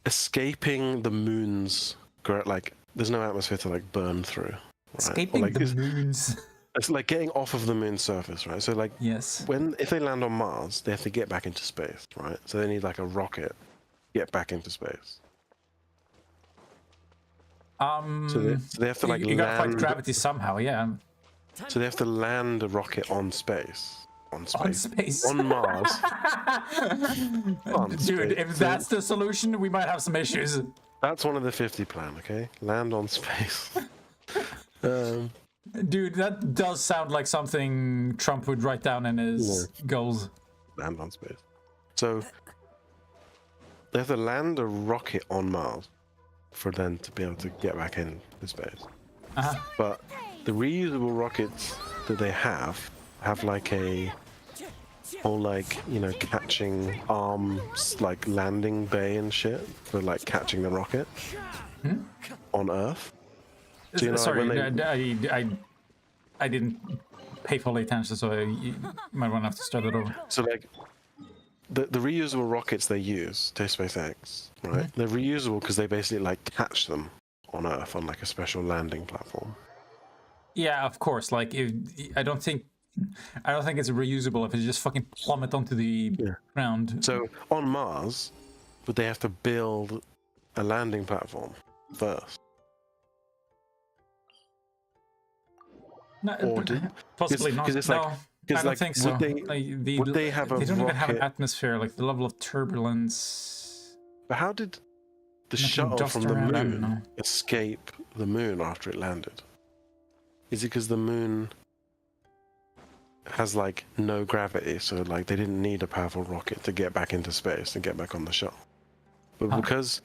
escaping the moon's like there's no atmosphere to like burn through. Right? Escaping like, the moons. It's like getting off of the moon's surface, right? So like Yes. if they land on Mars, they have to get back into space, right? So they need like a rocket to get back into space. So they have to like you gotta fight land. gravity somehow, yeah. So they have to land a rocket on space. On space. On Mars. On Dude, space. if that's the solution, we might have some issues. That's one of the 50 plan, okay? Land on space. Dude, that does sound like something Trump would write down in his goals. Land on space. So they have to land a rocket on Mars for them to be able to get back into space. Uh-huh. But the reusable rockets that they have like a whole like, you know, catching arms, like landing bay and shit for like catching the rocket on Earth. So, you know, Sorry, when they- I didn't pay full attention, so you might want to have to start it over. So like the reusable rockets they use to SpaceX, right? They're reusable because they basically like catch them on Earth on like a special landing platform. Yeah, of course. Like, I don't think it's reusable if it just fucking plummet onto the ground. So on Mars, would they have to build a landing platform first? No, or do- possibly not. 'cause it's No, like- I 'cause, don't like, think so. would they- Like, would they have a They don't even have an rocket- atmosphere. Like the level of turbulence. But how did the Nothing shuttle dust from the around, I don't moon know. escape the moon after it landed? Is it because the moon has like no gravity, so like they didn't need a powerful rocket to get back into space and get back on the shuttle? But Huh. because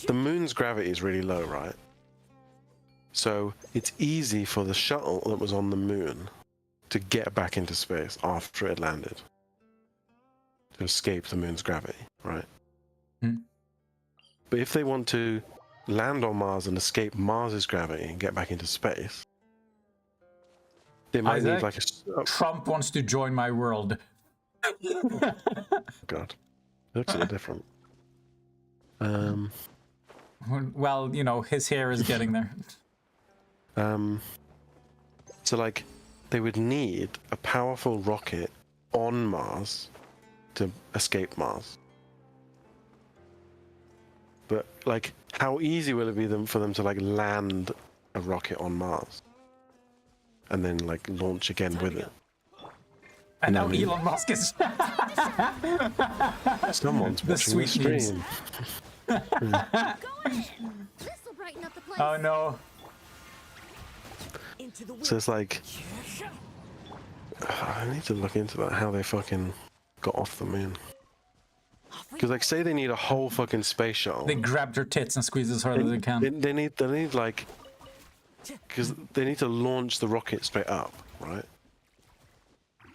the moon's gravity is really low, right? So it's easy for the shuttle that was on the moon to get back into space after it landed, to escape the moon's gravity, right? But if they want to land on Mars and escape Mars's gravity and get back into space, they might need Isaac? like a Trump wants to join my world. God, it looks a bit different. Well, you know, his hair is getting there. So like they would need a powerful rocket on Mars to escape Mars. But like, how easy will it be for them to like land a rocket on Mars and then like launch again with it? And now Elon Musk is. Someone's The watching the sweet memes. stream. Go ahead. This'll brighten up the place. Oh no. Into the So it's like, I need to look into that, how they fucking got off the moon. Because like, say they need a whole fucking space shuttle. They grabbed her tits and squeezed as hard as they can. They need like, because they need to launch the rocket straight up, right?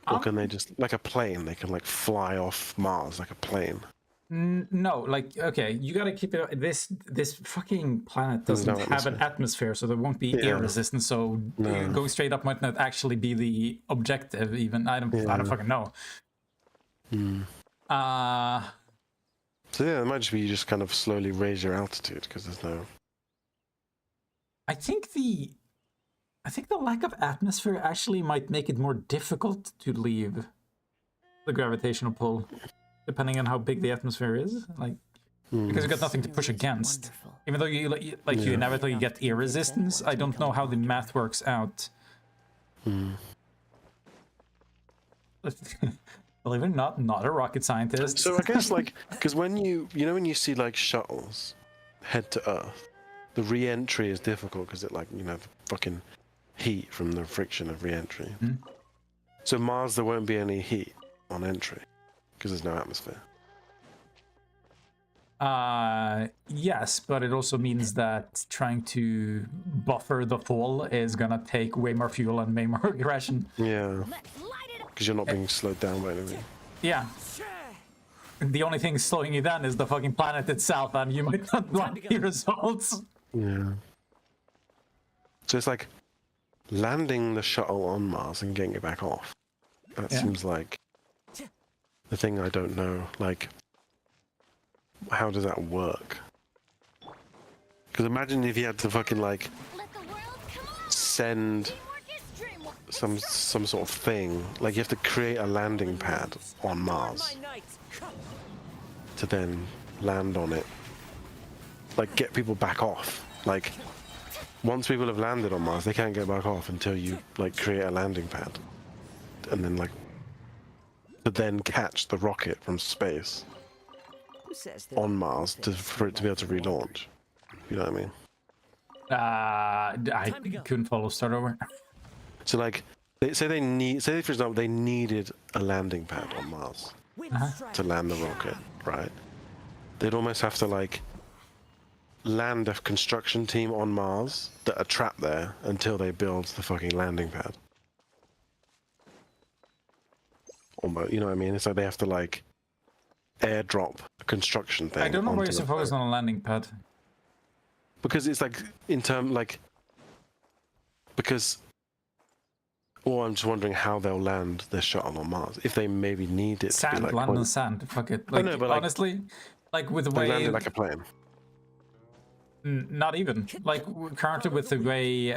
Or can they just, like a plane, they can like fly off Mars like a plane? No, like, okay, you gotta keep it. This fucking planet doesn't no have an atmosphere, so there won't be air resistance. So No. going straight up might not actually be the objective. Even I don't fucking know. So yeah, it might just be you just kind of slowly raise your altitude because there's no. I think the lack of atmosphere actually might make it more difficult to leave. the gravitational pull, depending on how big the atmosphere is. Like, because you got nothing to push against. Wonderful. Even though you inevitably get air resistance, I don't know how the math works out. Believe it or not a rocket scientist. So I guess like because when when you see like shuttles head to Earth, the re-entry is difficult because it like the fucking heat from the friction of re-entry. So Mars there won't be any heat on entry because there's no atmosphere. Yes, but it also means that trying to buffer the fall is gonna take way more fuel and way more aggression. Yeah, Let's light it up. because you're not being slowed down by anything. Yeah. The only thing slowing you down is the fucking planet itself, and you might not like the results. Yeah. So it's like landing the shuttle on Mars and getting it back off. That Yeah. seems like the thing I don't know. Like, how does that work? Because imagine if you had to fucking like Let the world come on. send Teamwork is dreamwork. some sort of thing. Like you have to create a landing pad on Mars My night. to then land on it. Like get people back off. Like once people have landed on Mars, they can't get back off until you like create a landing pad, and then like to then catch the rocket from space Who says there on Mars for it to be able to relaunch. You know what I mean? I Time to go. couldn't follow. Start over. So like, say for example they needed a landing pad on Mars wind strike. to land the rocket, right? They'd almost have to like land a construction team on Mars that are trapped there until they build the fucking landing pad. Almost, you know what I mean? It's like they have to like airdrop a construction thing. I don't know why onto you're the supposed boat. on a landing pad. Because it's like in term like because or I'm just wondering how they'll land their shuttle on Mars if they maybe need it to Sand, be like land on point- sand. Fuck it. Like, know, but, like, honestly, like with the they way, land it like a plane. not even like currently with the way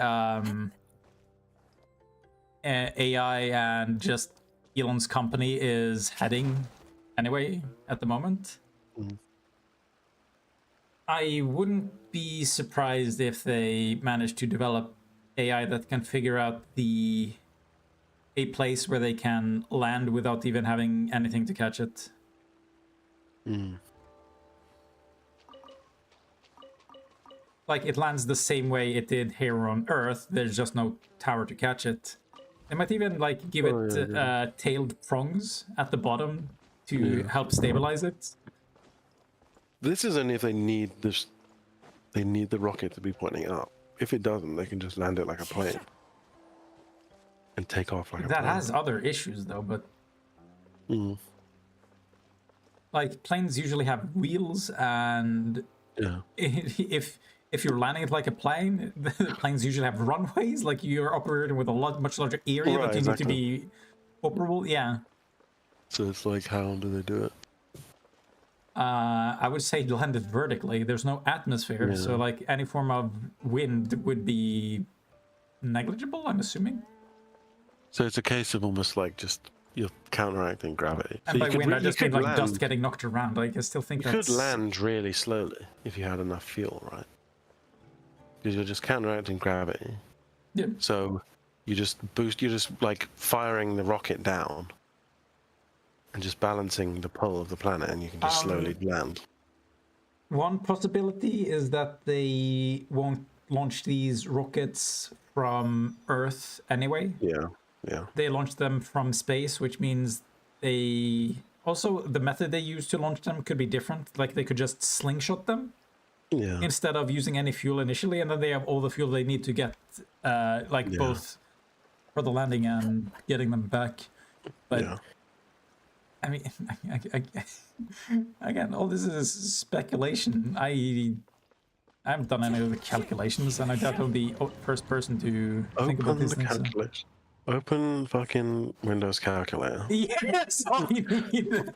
AI and just Elon's company is heading anyway at the moment. I wouldn't be surprised if they manage to develop AI that can figure out a place where they can land without even having anything to catch it. Like it lands the same way it did here on Earth. There's just no tower to catch it. They might even like give Oh, it yeah, tailed prongs at the bottom to help stabilize it. This is only if they need this. They need the rocket to be pointing up. If it doesn't, they can just land it like a plane and take off like a That plane. has other issues though, but Mm, like planes usually have wheels, and yeah. if you're landing it like a plane, the planes usually have runways. Like you're operating with a much larger area Right, that you exactly. need to be operable. Yeah. So it's like, how do they do it? I would say land it vertically. There's no atmosphere, so Yeah. like any form of wind would be negligible, I'm assuming. So it's a case of almost like just you're counteracting gravity. And so by you could, wind, I you just mean could like dust land- getting knocked around. Like I still think You that's could land really slowly if you had enough fuel, right? Because you're just counteracting gravity. Yeah. So you just boost. You're just like firing the rocket down, and just balancing the pull of the planet, and you can just slowly land. One possibility is that they won't launch these rockets from Earth anyway. Yeah, yeah, They launch them from space, which means they also the method they use to launch them could be different. Like they could just slingshot them yeah. instead of using any fuel initially, and then they have all the fuel they need to get, like Yeah. both for the landing and getting them back. But Yeah. I mean, again, all this is speculation. I haven't done any of the calculations, and I doubt I'll be first person to think about Open these the things. So. calculation. Open fucking Windows calculator. Yes, all you need.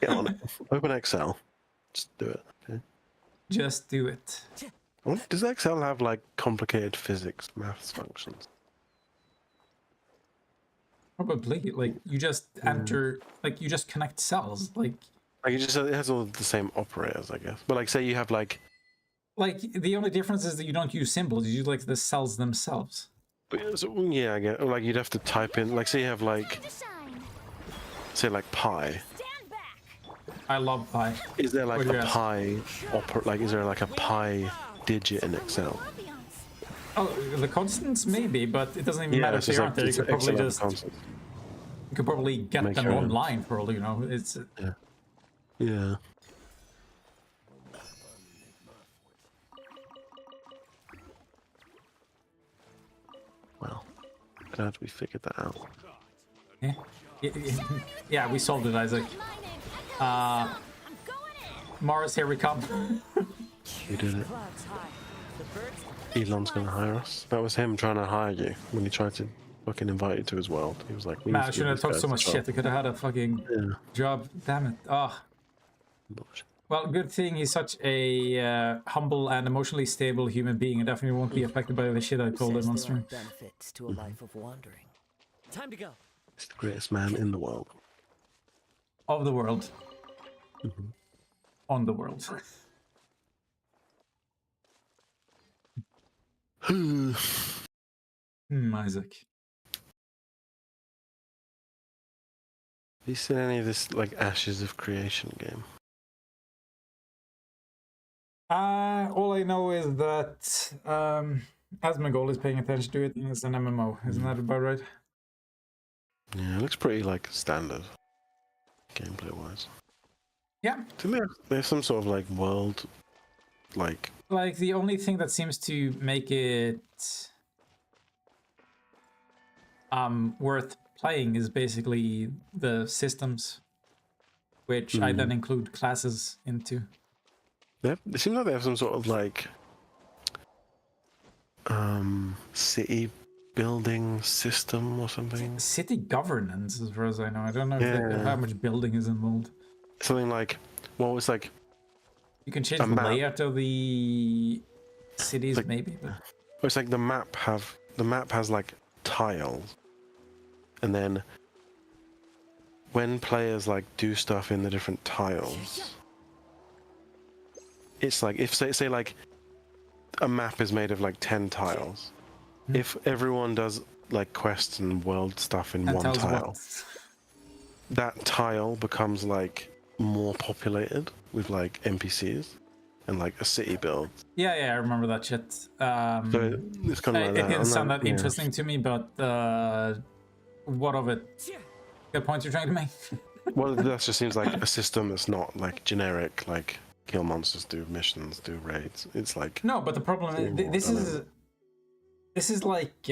Get on it. Open Excel. Just do it. Okay. Just do it. Does Excel have like complicated physics, maths functions? Probably. Like you just enter, like you just connect cells. Like Like it has all the same operators, I guess. But like, say you have like the only difference is that you don't use symbols. You use like the cells themselves. yeah, I guess. Or like you'd have to type in, like, say you have like, Time to shine. say like pi. Stand back. I love pi. Is there like What do you a ask? pi like is there like a pi digit in Excel? Ambiance. Oh, the constants maybe, but it doesn't even matter if it's they just aren't there. You it's could probably Excel just constant. you could probably get Make them your own. online for all you know. It's Yeah. Well, glad we figured that out. yeah, yeah, we solved it, Isaac. I'm going in. Mars, here we come. We did it. Clouds high. The birds Elon's gonna hire us. That was him trying to hire you when he tried to fucking invite you to his world. He was like, we Man, need I to shouldn't give have these talked so guys much a shit. I could have had a fucking job. Yeah. job. Damn it. Oh. Bullshit. Well, good thing he's such a humble and emotionally stable human being. He definitely won't be affected by the shit I told says him on there are stream. benefits to a life of wandering. Time to go. He's the greatest man in the world. Of the world. On the world. Isaac. Have you seen any of this like Ashes of Creation game? All I know is that Asmongold is paying attention to it, and it's an MMO. Isn't that about right? Yeah, it looks pretty like standard, gameplay wise. Yeah. Do they have some sort of like world, like Like the only thing that seems to make it worth playing is basically the systems, which I then include classes into. It seems like they have some sort of like city building system or something. City governance, as far as I know. I don't know if Yeah. how much building is involved. Something like, well, it's like You can change A the map. layout of the cities, Like- maybe. But it's like the map has like tiles, and then when players like do stuff in the different tiles, it's like if say like a map is made of like 10 tiles. If everyone does like quests and world stuff in and one tells tile, what. that tile becomes like more populated with like NPCs and like a city build. Yeah, I remember that shit. So it's kind of like It that. didn't I'm sound not- that yeah. interesting to me, but what of it? Good point you're trying to make. Well, that just seems like a system that's not like generic, like kill monsters, do missions, do raids. It's like No, but the problem is More this is like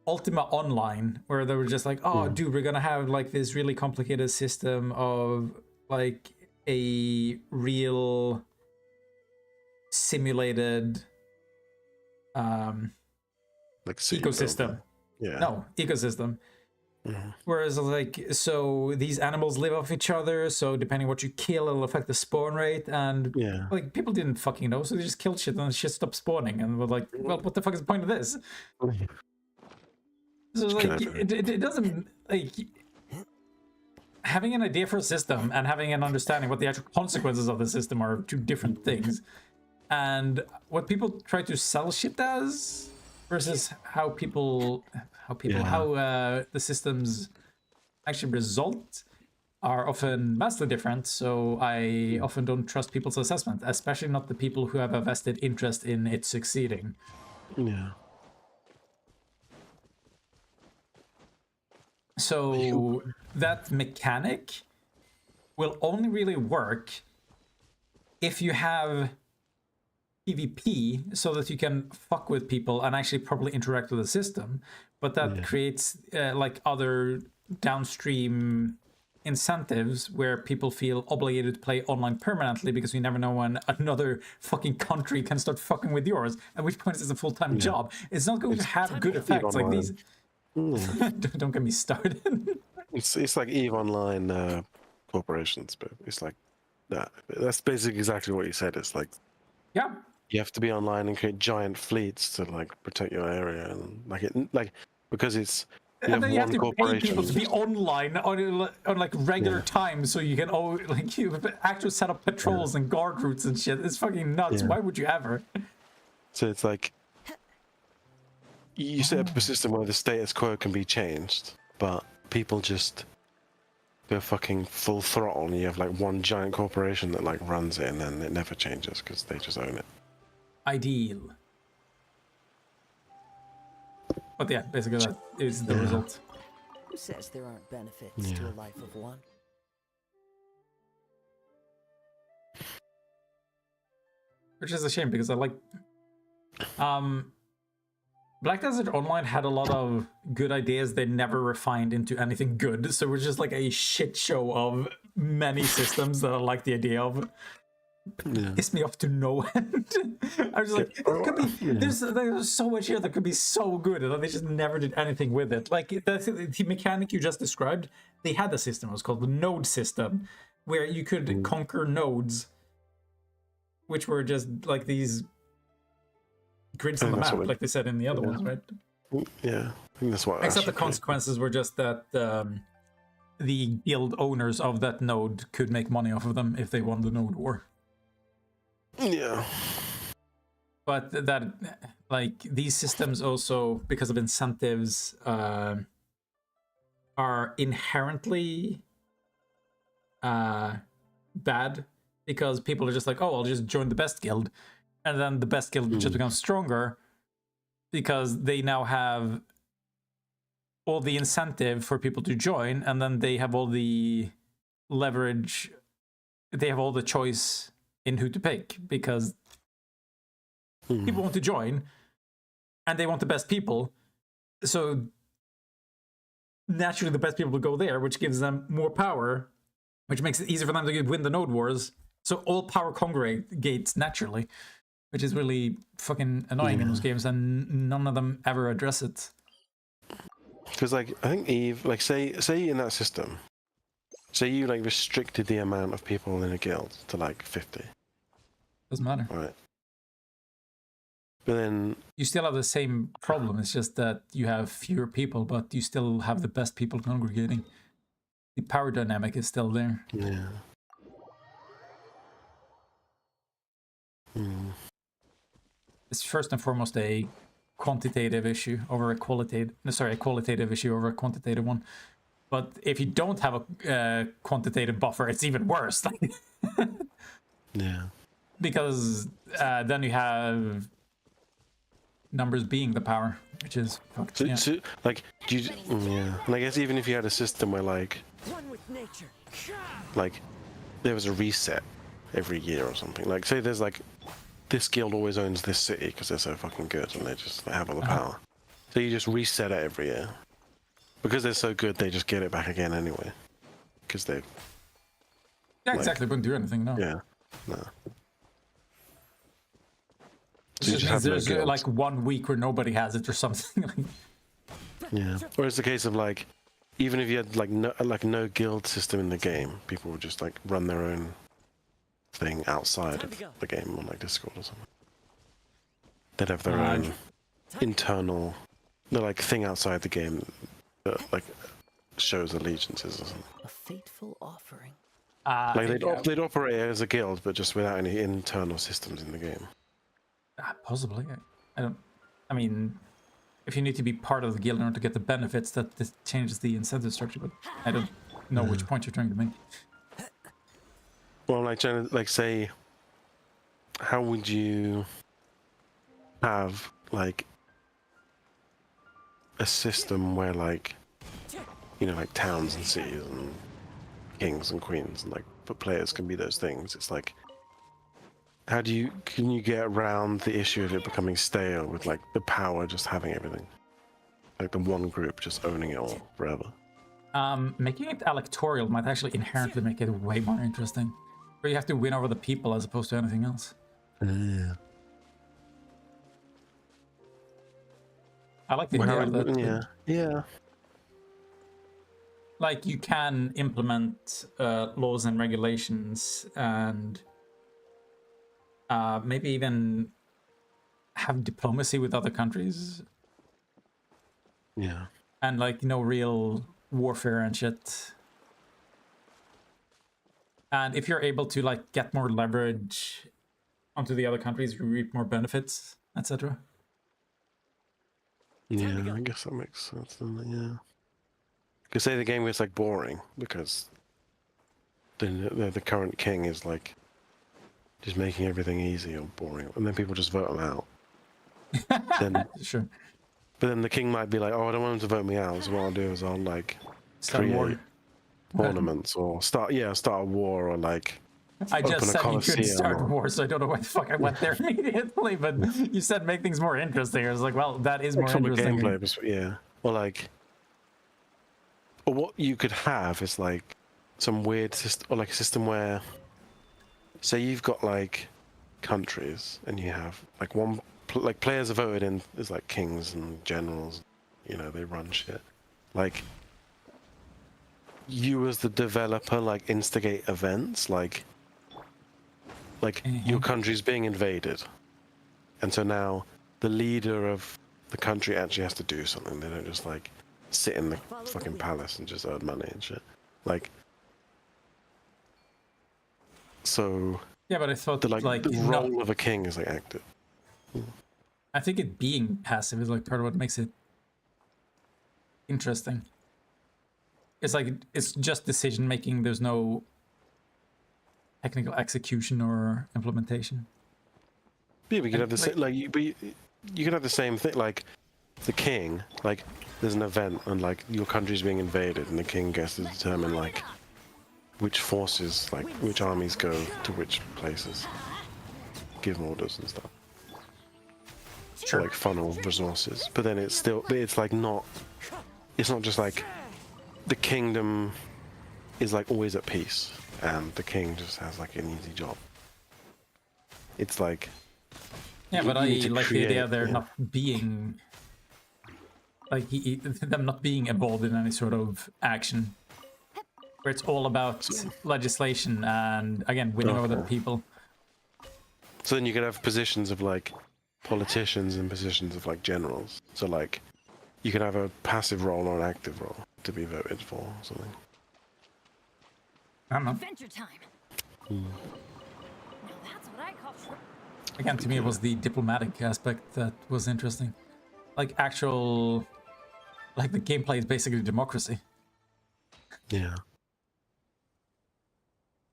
Ultima Online, where they were just like, oh, dude, we're gonna have like this really complicated system of like a real simulated like city ecosystem. building. Yeah. No, ecosystem. Mhm. Whereas, like, so these animals live off each other, so depending what you kill, it'll affect the spawn rate, and Yeah. like people didn't fucking know, so they just killed shit and shit stopped spawning, and we're like, well, what the fuck is the point of this? So Just like, kill everything. it doesn't like having an idea for a system and having an understanding what the actual consequences of the system are two different things, and what people try to sell shit as versus how the systems actually result are often vastly different. So I often don't trust people's assessment, especially not the people who have a vested interest in it succeeding. Yeah. So that mechanic will only really work if you have PvP so that you can fuck with people and actually properly interact with the system. But that creates like other downstream incentives where people feel obligated to play online permanently because you never know when another fucking country can start fucking with yours, at which point it's a full-time job. It's not going to have good effects like these. Don't get me started. It's like EVE Online corporations, but it's like that. That's basically exactly what you said. It's like Yeah. you have to be online and create giant fleets to like protect your area, and like because it's you And have then you have one to pay corporation. people to be online on like regular Yeah. time, so you can like you actually set up patrols and guard routes and shit. It's fucking nuts. Yeah. Why would you ever? So it's like you set up a system where the status quo can be changed, but people just go fucking full throttle, and you have like one giant corporation that like runs it, and then it never changes because they just own it. Ideal. But yeah, basically that is the Yeah. result. Who says there aren't benefits to Yeah. a life of one? Which is a shame because I like Black Desert Online had a lot of good ideas they never refined into anything good, so it was just like a shit show of many systems that I like the idea of. Yeah. Pissed me off to no end. I was like, it could be, there's so much here that could be so good, and they just never did anything with it. Like the mechanic you just described, they had a system. It was called the node system, where you could conquer nodes, which were just like these grids on the that's map, what like they said in the other ones, right? Yeah, I think that's what. Except the actually- consequences were just that the guild owners of that node could make money off of them if they won the node war. Yeah. But that, like, these systems also, because of incentives, are inherently bad, because people are just like, oh, I'll just join the best guild, and then the best guild just becomes stronger because they now have all the incentive for people to join, and then they have all the leverage, they have all the choice in who to pick, because people want to join and they want the best people, so naturally the best people will go there, which gives them more power, which makes it easier for them to win the node wars. So all power congregates naturally, which is really fucking annoying in those games, and none of them ever address it. Because like I think Eve, like say in that system, say you like restricted the amount of people in a guild to like 50, Doesn't matter. right? But then You still have the same problem. It's just that you have fewer people, but you still have the best people congregating. The power dynamic is still there. yeah. It's first and foremost a quantitative issue over a qualitative. Sorry, a qualitative issue over a quantitative one. But if you don't have a quantitative buffer, it's even worse. Yeah. Because then you have numbers being the power, which is fucked. So, Yeah. so like, do you, yeah. And I guess even if you had a system where like One with nature. there was a reset every year or something. Like, say there's like this guild always owns this city because they're so fucking good and they just have all the power. So you just reset it every year because they're so good. They just get it back again anyway because they Yeah, exactly. Wouldn't do anything. No. yeah no. It So you just just means have no there's guilds. like 1 week where nobody has it or something. Yeah. Or it's the case of like, even if you had like no guild system in the game, people would just like run their own thing outside Time of to go. the game on like Discord or something. They'd have their own internal, like thing outside the game that like shows allegiances or something. A fateful offering. Like they'd operate as a guild, but just without any internal systems in the game. Possibly. I don't. I mean, if you need to be part of the guild in order to get the benefits, that this changes the incentive structure. But I don't know which point you're trying to make. Well, like trying to like say, how would you have like a system where like, you know, like towns and cities and kings and queens and like players can be those things? It's like, how can you get around the issue of it becoming stale with like the power just having everything, like the one group just owning it all forever? Making it electoral might actually inherently make it way more interesting, where you have to win over the people as opposed to anything else. Yeah. I like the idea of that. Yeah. Like you can implement laws and regulations and maybe even have diplomacy with other countries. Yeah. and like no real warfare and shit. And if you're able to like get more leverage onto the other countries, you reap more benefits, etc. Yeah, I guess that makes sense. Doesn't it? Yeah. Could say the game gets like boring because the current king is like just making everything easy or boring, and then people just vote him out. Then, Sure. but then the king might be like, "Oh, I don't want him to vote me out. So what I'll do is I'll like Start create war. tournaments or start a war or like I just open a said you could coliseum start or- war, so I don't know why the fuck I went there immediately. But you said make things more interesting. I was like, well, that is more from a interesting. gameplay perspective, yeah. Or like, or what you could have is like some weird system, or like a system where, say you've got like countries and you have like like players are voted in as like kings and generals, you know, they run shit. Like you as the developer like instigate events like your country's being invaded, and so now the leader of the country actually has to do something. They don't just like sit in the fucking palace and just earn money and shit. Like, so Yeah, but I thought the like the not- role of a king is like active. I think it being passive is like part of what makes it interesting. It's like it's just decision making. There's no technical execution or implementation. Yeah, we could have the like- same like you could have the same thing like the king. Like, there's an event and like your country's being invaded, and the king gets to determine like which forces, like which armies go to which places, give orders and stuff. Sure. Like funnel resources, but then it's still, but it's like not. It's not just like the kingdom is like always at peace, and the king just has like an easy job. It's like Yeah, but you I need to like the idea create, they're yeah. not being like them not being involved in any sort of action, where it's all about legislation and again winning over the Okay. people. so then you could have positions of like politicians and positions of like generals. So like you could have a passive role or an active role to be voted for or something. I don't know. Adventure time. Now that's what I call true. Again, to me, it was the diplomatic aspect that was interesting. Like actual, like the gameplay is basically democracy. Yeah.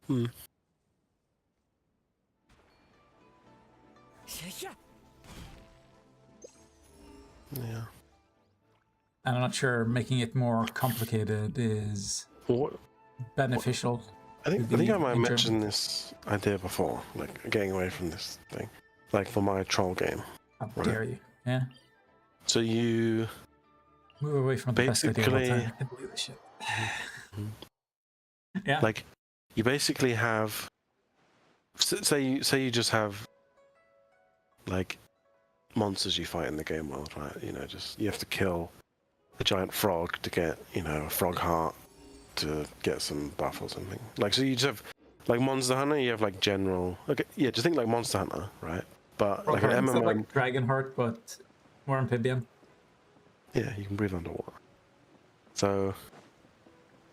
Hmm. Yeah. And I'm not sure making it more complicated is What? beneficial. I think to I the might have enjoyment. mentioned this idea before, like getting away from this thing, like for my troll game. How Right. dare you? Yeah. So you Move away from the best idea of all time. Basically- I can't believe this shit. Yeah. like you basically have say you just have like monsters you fight in the game world, right? You know, just you have to kill a giant frog to get, you know, a frog heart to get some buff or something. Like, so you just have like Monster Hunter, you have like general. Okay, yeah, just think like Monster Hunter, right? But like an Instead of MMO, like Dragonheart, but more amphibian. yeah, you can breathe underwater. So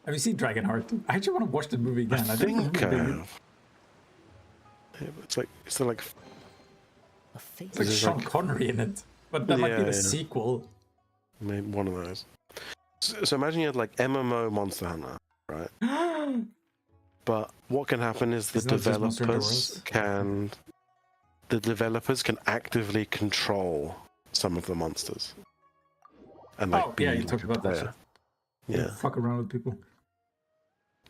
Have you seen Dragonheart? I actually want to watch the movie again. I didn't think remember I it. have. Yeah, but it's like it's like A face. It's like This is Sean like- Connery in it, but that might be Yeah, the yeah. sequel. maybe one of those. So imagine you had like MMO Monster Hunter, right? But what can happen is the Isn't that just Monster Hunter developers can actively control some of the monsters. And like Oh, yeah, you like talked a about that player. shit. Yeah. Fuck around with people.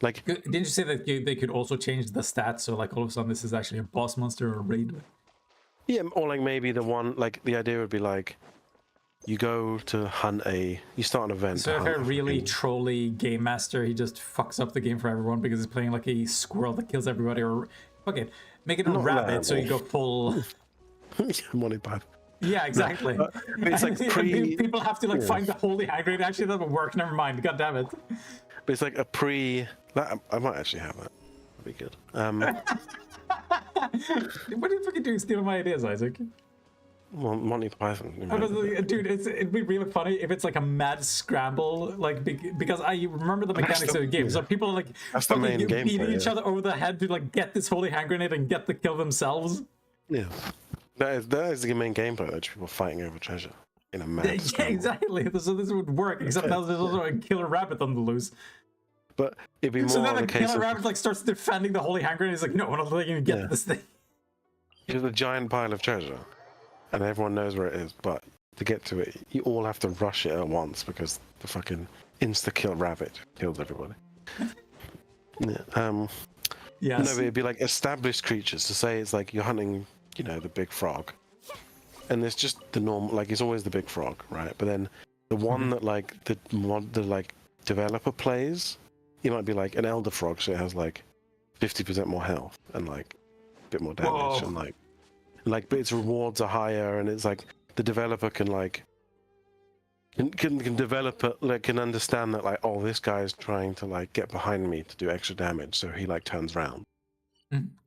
Like Didn't you say that they could also change the stats? So like all of a sudden this is actually a boss monster or a raid? yeah, or like maybe the one like the idea would be like you go to hunt you start an event. So to if hunt a really fucking- trolly game master, he just fucks up the game for everyone because he's playing like a squirrel that kills everybody, or fuck it, make it a Not rabbit that, so you no. go full. Money bad. Yeah, exactly. It's like People have to like yeah. find the holy hydrate. Actually, that would work. Never mind. God damn it. But it's like a that I might actually have that. That'd be good. What are you fucking doing stealing my ideas, Isaac? Monty Python. you I was know. like, dude, it'd be really funny if it's like a mad scramble, like because I remember the mechanics of the game. So people are like that's the fucking main beating gameplay, each yeah. other over the head to like get this holy hand grenade and get the kill themselves. Yeah, that is the main gameplay. Just people fighting over treasure in a mad Yeah, scramble. exactly. So this would work, except now there's also a killer rabbit on the loose. But it'd be more So then of the a case killer of rabbit like starts defending the holy hand grenade. He's like, no, we're not letting you get Yeah. this thing. there's a giant pile of treasure, and everyone knows where it is. But to get to it, you all have to rush it at once because the fucking insta-kill rabbit kills everybody. Yeah. Yes. No, but it'd be like established creatures. To say it's like you're hunting, you know, the big frog, and it's just the normal, like it's always the big frog, right? But then the one that like the like developer plays, it might be like an elder frog, so it has like 50% more health and like a bit more damage, Whoa. and like, but its rewards are higher, and it's like the developer can like can develop it, like can understand that like, oh, this guy's trying to like get behind me to do extra damage, so he like turns round,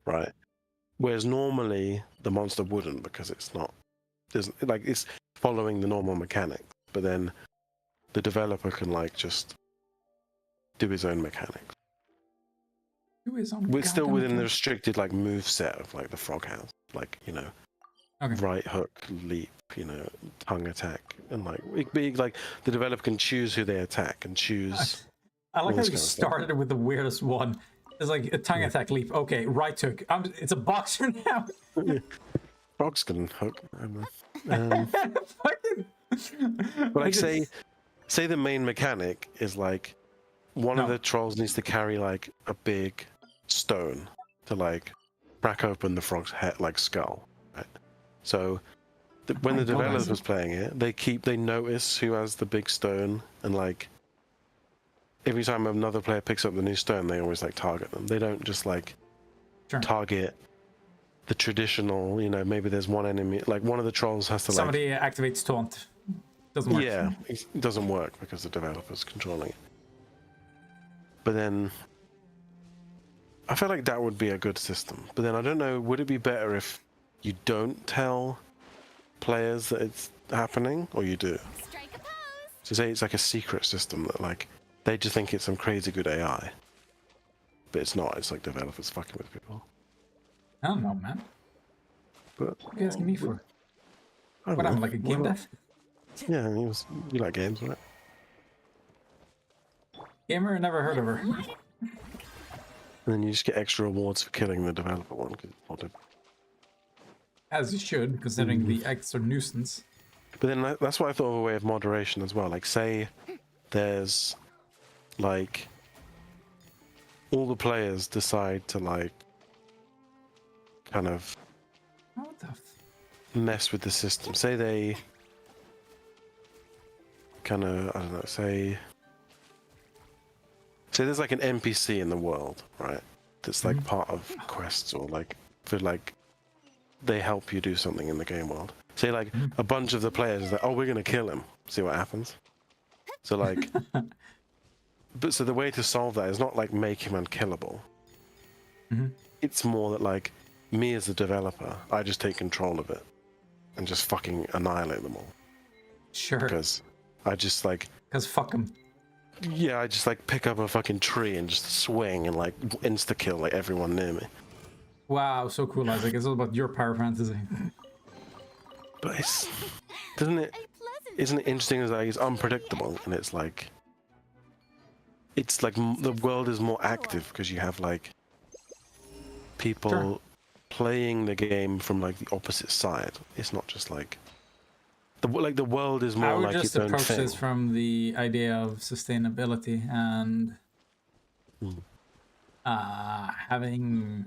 right? Whereas normally the monster wouldn't, because it's not, doesn't like, it's following the normal mechanic. But then the developer can like just do his own mechanics. Who is on We're still goddamn within the game? restricted like move set of like the frog has, like, you know, Okay. right hook, leap, you know, tongue attack, and like it be like the developer can choose who they attack and choose. I like all how this you kind of stuff. started with the weirdest one. It's like a tongue attack leap. Okay, right hook. It's a boxer now. Frogs can hook. I don't know. Fucking. But I like just- say the main mechanic is like one of No. the trolls needs to carry like a big stone to like crack open the frog's head, like skull, right? So when my the God, developer's that's- playing it, they notice who has the big stone, and like every time another player picks up the new stone, they always like target them. They don't just like Sure. target the traditional, you know, maybe there's one enemy, like one of the trolls has to Somebody activates taunt. Doesn't work. yeah, it doesn't work because the developer's controlling it. But then I feel like that would be a good system. But then I don't know, would it be better if you don't tell players that it's happening, or you do? Strike a pose. So say it's like a secret system that like they just think it's some crazy good AI, but it's not. It's like developers fucking with people. I don't know, man. But What are you asking me for? I don't What am I, know. like a game Well, dev? Yeah, you like games, right? Gamer, never heard of her. And then you just get extra rewards for killing the developer one. 'Cause it's more difficult. As you should, considering the extra nuisance. But then that's why I thought of a way of moderation as well. Like, say there's like all the players decide to like kind of What the mess with the system. Say they kind of, I don't know, say there's like an NPC in the world, right? That's like part of quests, or like for like they help you do something in the game world. Say like a bunch of the players are like, oh, we're gonna kill him. See what happens. So like, but so the way to solve that is not like make him unkillable. It's more that like me as a developer, I just take control of it and just fucking annihilate them all. Sure. Because I just like, Because fuck him. yeah, I just like pick up a fucking tree and just swing and like insta kill like everyone near me. Wow, so cool, Isaac. It's all about your power fantasy. But it's, doesn't it? A pleasant Isn't it interesting? As like it's unpredictable, and it's like the world is more active because you have like people Sure. playing the game from like the opposite side. It's not just like the world is I more would like just its own approach thing. this from the idea of sustainability and having.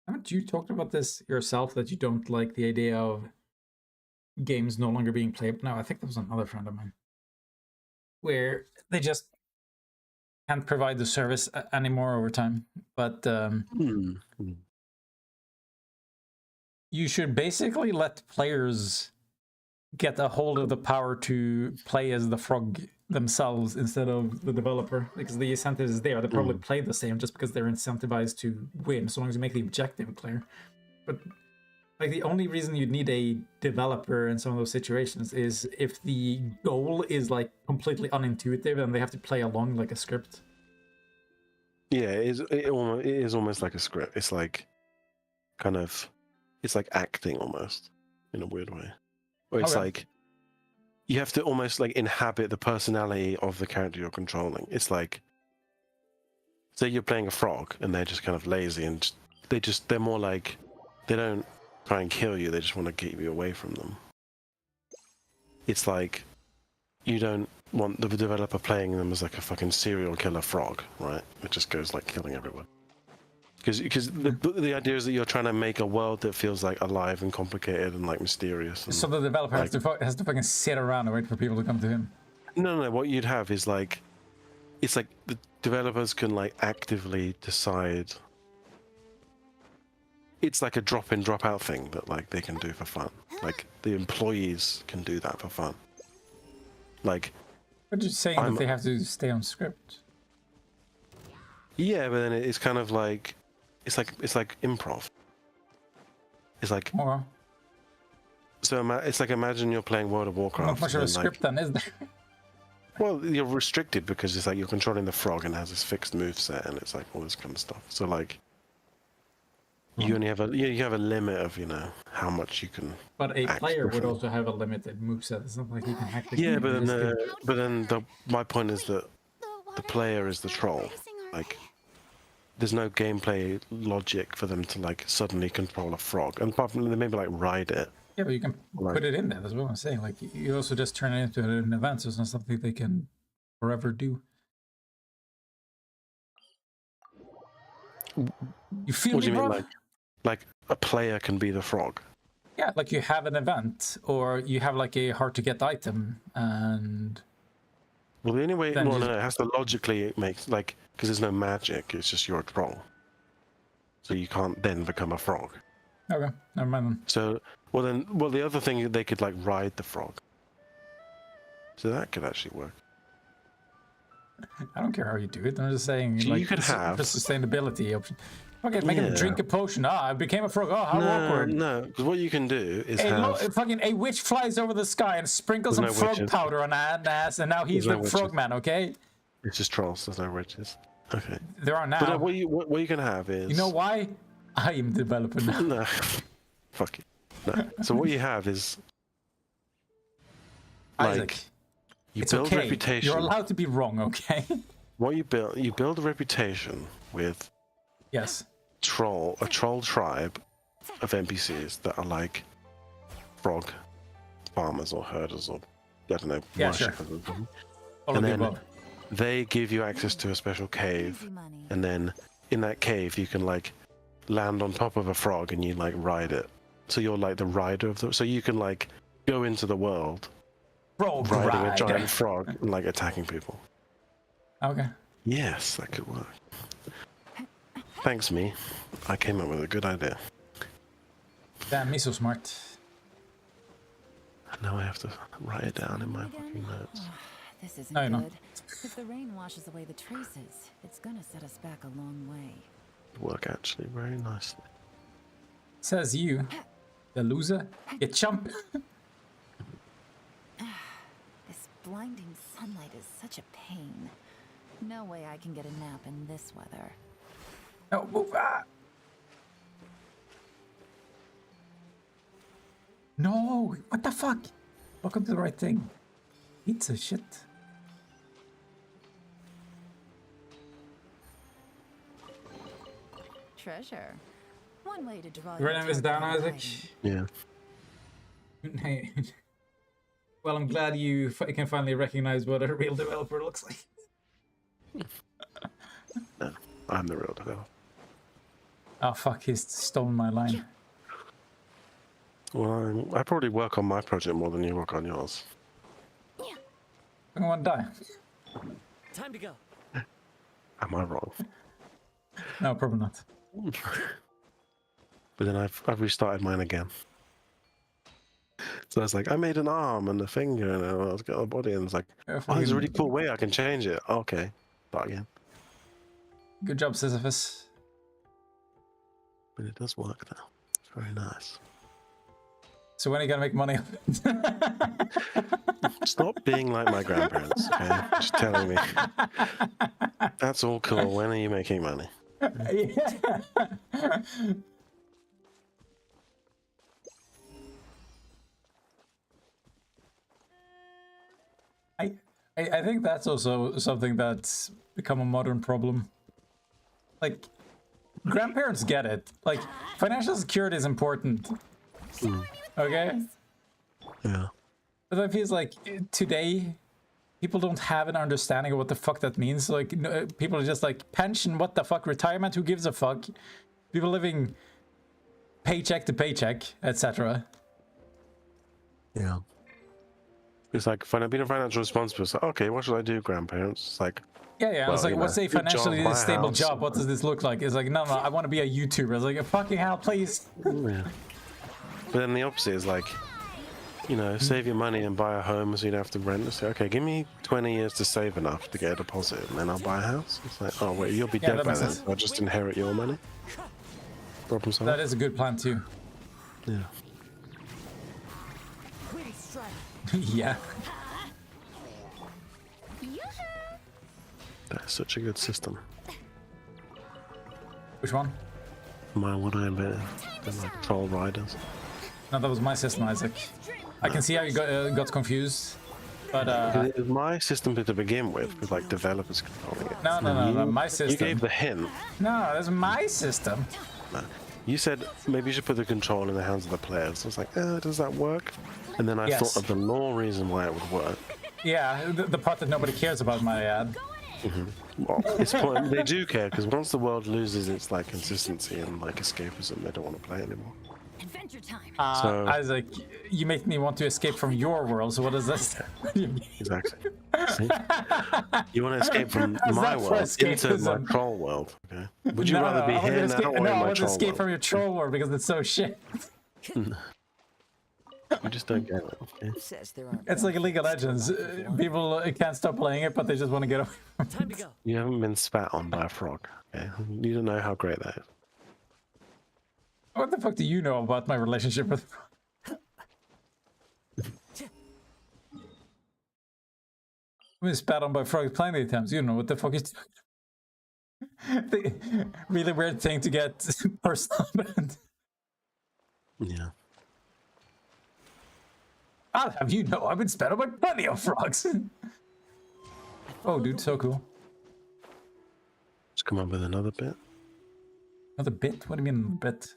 Haven't you talked about this yourself, that you don't like the idea of games no longer being played? No, I think that was another friend of mine, where they just can't provide the service anymore over time. But you should basically let players get a hold of the power to play as the frog themselves instead of the developer, because the incentive is there. They probably play the same just because they're incentivized to win, so long as you make the objective clear. But like the only reason you'd need a developer in some of those situations is if the goal is like completely unintuitive and they have to play along like a script. Yeah, it is almost like a script. It's like kind of, it's like acting almost in a weird way. Or it's Okay. like you have to almost like inhabit the personality of the character you're controlling. It's like, say you're playing a frog and they're just kind of lazy and they're more like, they don't try and kill you, they just want to keep you away from them. It's like you don't want the developer playing them as like a fucking serial killer frog, right? It just goes like killing everyone. Because the idea is that you're trying to make a world that feels like alive and complicated and like mysterious. And, So the developer has to fucking sit around and wait for people to come to him. no, what you'd have is like, it's like the developers can like actively decide. It's like a drop-in, drop-out thing that like they can do for fun. Like the employees can do that for fun. Like, But you're saying I'm- that they have to stay on script. yeah, but then it's kind of like, it's like improv. It's like, Or so it's like, imagine you're playing World of Warcraft. not much of a and, like, script then, is there? well, you're restricted because it's like you're controlling the frog and it has this fixed move set and it's like all this kind of stuff. So like, you only have you have a limit of, you know, how much you can. But a Act player would different. also have a limited moveset. It's not like you can hack the Yeah, game. but then my point is that the player is the troll. Like, there's no gameplay logic for them to like suddenly control a frog, and apart from maybe like ride it. Yeah, but you can Like- put it in there. That's what I'm saying. Like you also just turn it into an event, so it's not something they can forever do. You feel What do me, you mean, bro? like a player can be the frog? Yeah, like you have an event, or you have like a hard to get item, and Well, the only way, Then no, just- it has to logically make like, because there's no magic. It's just you're a troll, so you can't then become a frog. okay, never mind. Then. So, well, the other thing, they could like ride the frog. So that could actually work. I don't care how you do it. I'm just saying, So like, you could have- the sustainability option. Okay, make him Yeah. drink a potion. Ah, I became a frog. Oh, how awkward. No, because what you can do is Fucking a witch flies over the sky and sprinkles some There's no frog witches. powder on ass, and now he's There's no the witches. frogman. Okay, it's just trolls. There's no witches. Okay. there are now. But what you can have is, You know why? I am developing. no, fuck you. No. So what you have is Isaac, like you it's build okay. reputation. You're allowed to be wrong. Okay. What you build a reputation with Yes. a troll tribe of NPCs that are like frog farmers or herders or I don't know, Yeah, sure. worshippers or something. All of And the then above. They give you access to a special cave, Easy money. and then in that cave you can like land on top of a frog and you like ride it. So you're like the rider of the. So you can like go into the world Frog riding a ride. giant frog and like attacking people. Okay. Yes, that could work. Thanks, me. I came up with a good idea. Damn, me so smart. And now I have to write it down in my fucking notes. This isn't No, you're not. good. If the rain washes away the traces, it's gonna set us back a long way. Work actually very nicely. Says you, the loser. You chump. This blinding sunlight is such a pain. No way I can get a nap in this weather. No, move. Ah. No, what the fuck? Welcome to the right thing. Pizza shit. Treasure. One way to draw. You writing this down, Isaac? Yeah. Hey. Well, I'm glad you can finally recognize what a real developer looks like. No, I'm the real developer. Oh fuck, he's stolen my line. Well, I probably work on my project more than you work on yours. I don't want to die. Time to go. Am I wrong? No, probably not. But then I've restarted mine again. So I was like, I made an arm and a finger and I was got a body, and it's like, oh, there's a really cool way I can change it. Okay, start again. Good job, Sisyphus. But it does work now. It's very nice. So when are you gonna make money? Stop being like my grandparents, okay? Just telling me. That's all cool. When are you making money? I think that's also something that's become a modern problem. Like, grandparents get it. Like, financial security is important. Okay? Yeah. But I feel like today, people don't have an understanding of what the fuck that means. Like, people are just like, pension, what the fuck? Retirement, who gives a fuck? People living paycheck to paycheck, etc. Yeah. It's like, being a financial responsible. It's like, okay, what should I do, grandparents? It's like, Yeah. well, It's like, you what's know, a good job, financially buy a stable house. job? What does this look like? It's like, no, I want to be a YouTuber. It's like, fucking hell, please. Yeah. But then the opposite is like, you know, save your money and buy a home so you don't have to rent. Say, okay, give me 20 years to save enough to get a deposit, and then I'll buy a house. It's like, oh wait, you'll be Yeah, dead that by makes then. sense. I'll just inherit your money. Problem solved. That is a good plan too. Yeah. Queen strike. Yeah. That's such a good system. Which one? My what I invented. They're like troll riders. No, that was my system, Isaac. I can see how you got confused, but It was my system to begin with like developers controlling it. no, my You system. gave the hint. No, that's my system. You said maybe you should put the control in the hands of the players. I was like, does that work? And then I Yes. thought of the law reason why it would work. Yeah, the part that nobody cares about, my ad. Well, it's point, they do care because once the world loses its like consistency and like escapism, they don't want to play anymore. Adventure time. So- Isaac, you make me want to escape from your world. So what is this? Exactly. See? You want to escape from How's my that for world into my escapism? troll world. Okay. Would you rather be I want to here escape, now or no, in I my want to troll escape world? from your troll world because it's so shit. You just don't get it. Okay. Who says there aren't? It's like League of Legends. People can't stop playing it, but they just want to get away. Time to go. You haven't been spat on by a frog. Okay. You don't know how great that is. What the fuck do you know about my relationship with? I've been spat on by frogs plenty of times. You don't know what the fuck is. The really weird thing to get personal about. Yeah. I'll have you know, I've been spat on by plenty of frogs. Oh, dude, so cool. Just come up with another bit. Another bit? What do you mean, bit?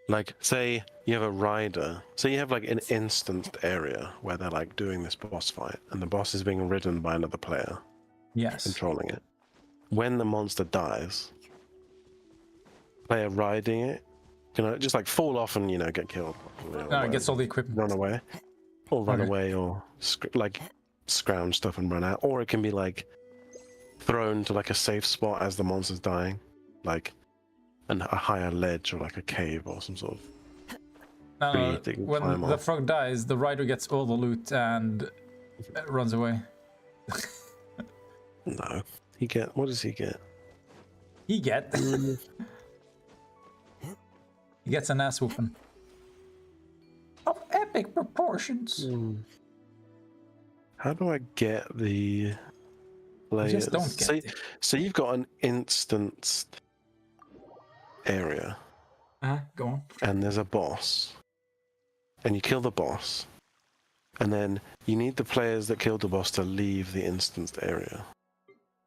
Like, say you have a rider. Say you have like an instanced area where they're like doing this boss fight, and the boss is being ridden by another player Yes. controlling it. When the monster dies, player riding it can just like fall off and get killed. No, it gets all the equipment. Run away, or run Okay. away, or like scrounge stuff and run out, or it can be like thrown to like a safe spot as the monster's dying, like a higher ledge or like a cave or some sort of. No, Breathe, they can when climb the off. frog dies, the rider gets all the loot and runs away. No, what does he get? He gets an ass whooping. Of epic proportions. How do I get the players? just don't get it. So you've got an instanced area, Go on. and there's a boss, and you kill the boss, and then you need the players that killed the boss to leave the instanced area,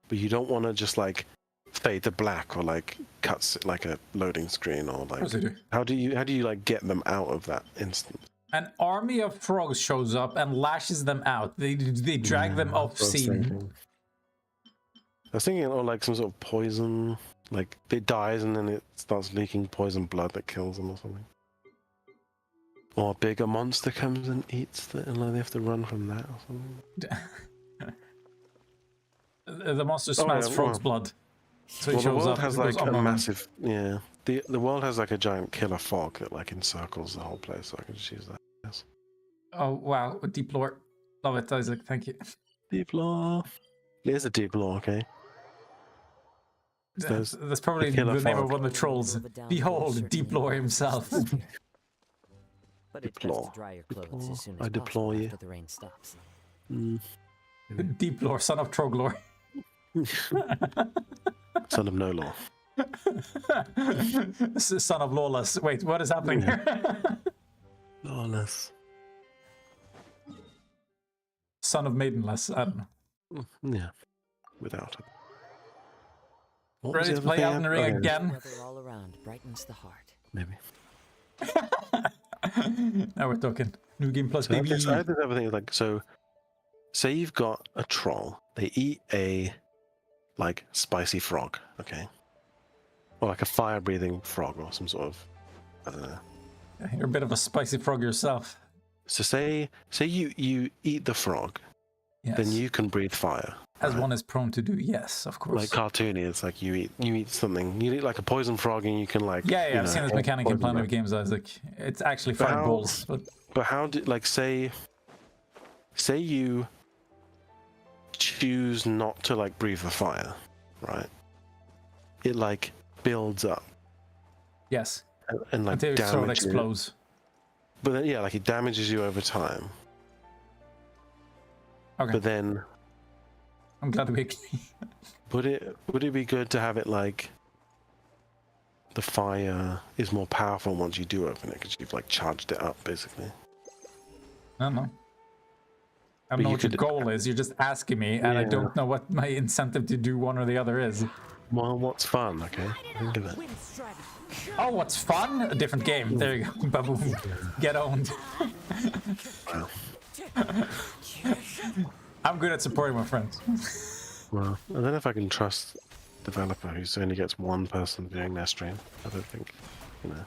but you don't want to just like fade to black or like cuts like a loading screen or like. course they do. How do you like get them out of that instance? An army of frogs shows up and lashes them out. They drag them off That's what I was scene. thinking. I was thinking, or like some sort of poison, like it dies and then it starts leaking poison blood that kills them or something. Or a bigger monster comes and eats it, and like they have to run from that or something. The monster smells yeah, frog's well- blood. So he Well, the shows world up. has and goes, like "Oh, a no, no." massive, yeah. The world has like a giant killer fog that like encircles the whole place, so I can just use that. Yes. Oh wow, deep lore. Love it, Isaac. Thank you. Deep lore. It is a deep lore, okay. That's probably killer the name of frog. one of the trolls. Behold, Deep Lore himself. But it's Deplore. best to dry your clothes Deplore. as soon I as deplore possible you. after the rain stops. Deep Lore, son of Troglore. Son of no law. Son of Lawless. Wait, what is happening here? Lawless. Son of Maidenless. I don't know. Yeah. Without it. What was Ready the to other play thing Elden I- Ring oh, yeah, again? Weather all around brightens the heart. Maybe. Now we're talking. New Game Plus, So I baby. think the other thing is like, so say you've got a troll, they eat a like spicy frog, okay? Or like a fire breathing frog or some sort of, I don't know. You're a bit of a spicy frog yourself. So say you eat the frog, Yes. then you can breathe fire. As right? one is prone to do, yes, of course. Like cartoony, it's like you eat something. You eat like a poison frog and you can like Yeah, you I've know, seen this mechanic in poison Planet it. of Games, Isaac. It's actually But how- fireballs, but But how did like say you choose not to like breathe the fire, right? It like builds up yes. and like Until your throat damages. explodes. But then yeah, like it damages you over time. Okay, But then I'm glad we would it be good to have it like the fire is more powerful once you do open it because you've like charged it up basically. I don't know. I But don't know you what your could- goal is. You're just asking me, and I Yeah. don't know what my incentive to do one or the other is. Well, what's fun? Okay, think of it. Wind strategy. Oh, what's fun? A different game. There you go. Baboom. Get owned. Wow. I'm good at supporting my friends. Well, I don't know if I can trust developer who only gets one person viewing their stream. I don't think, you know.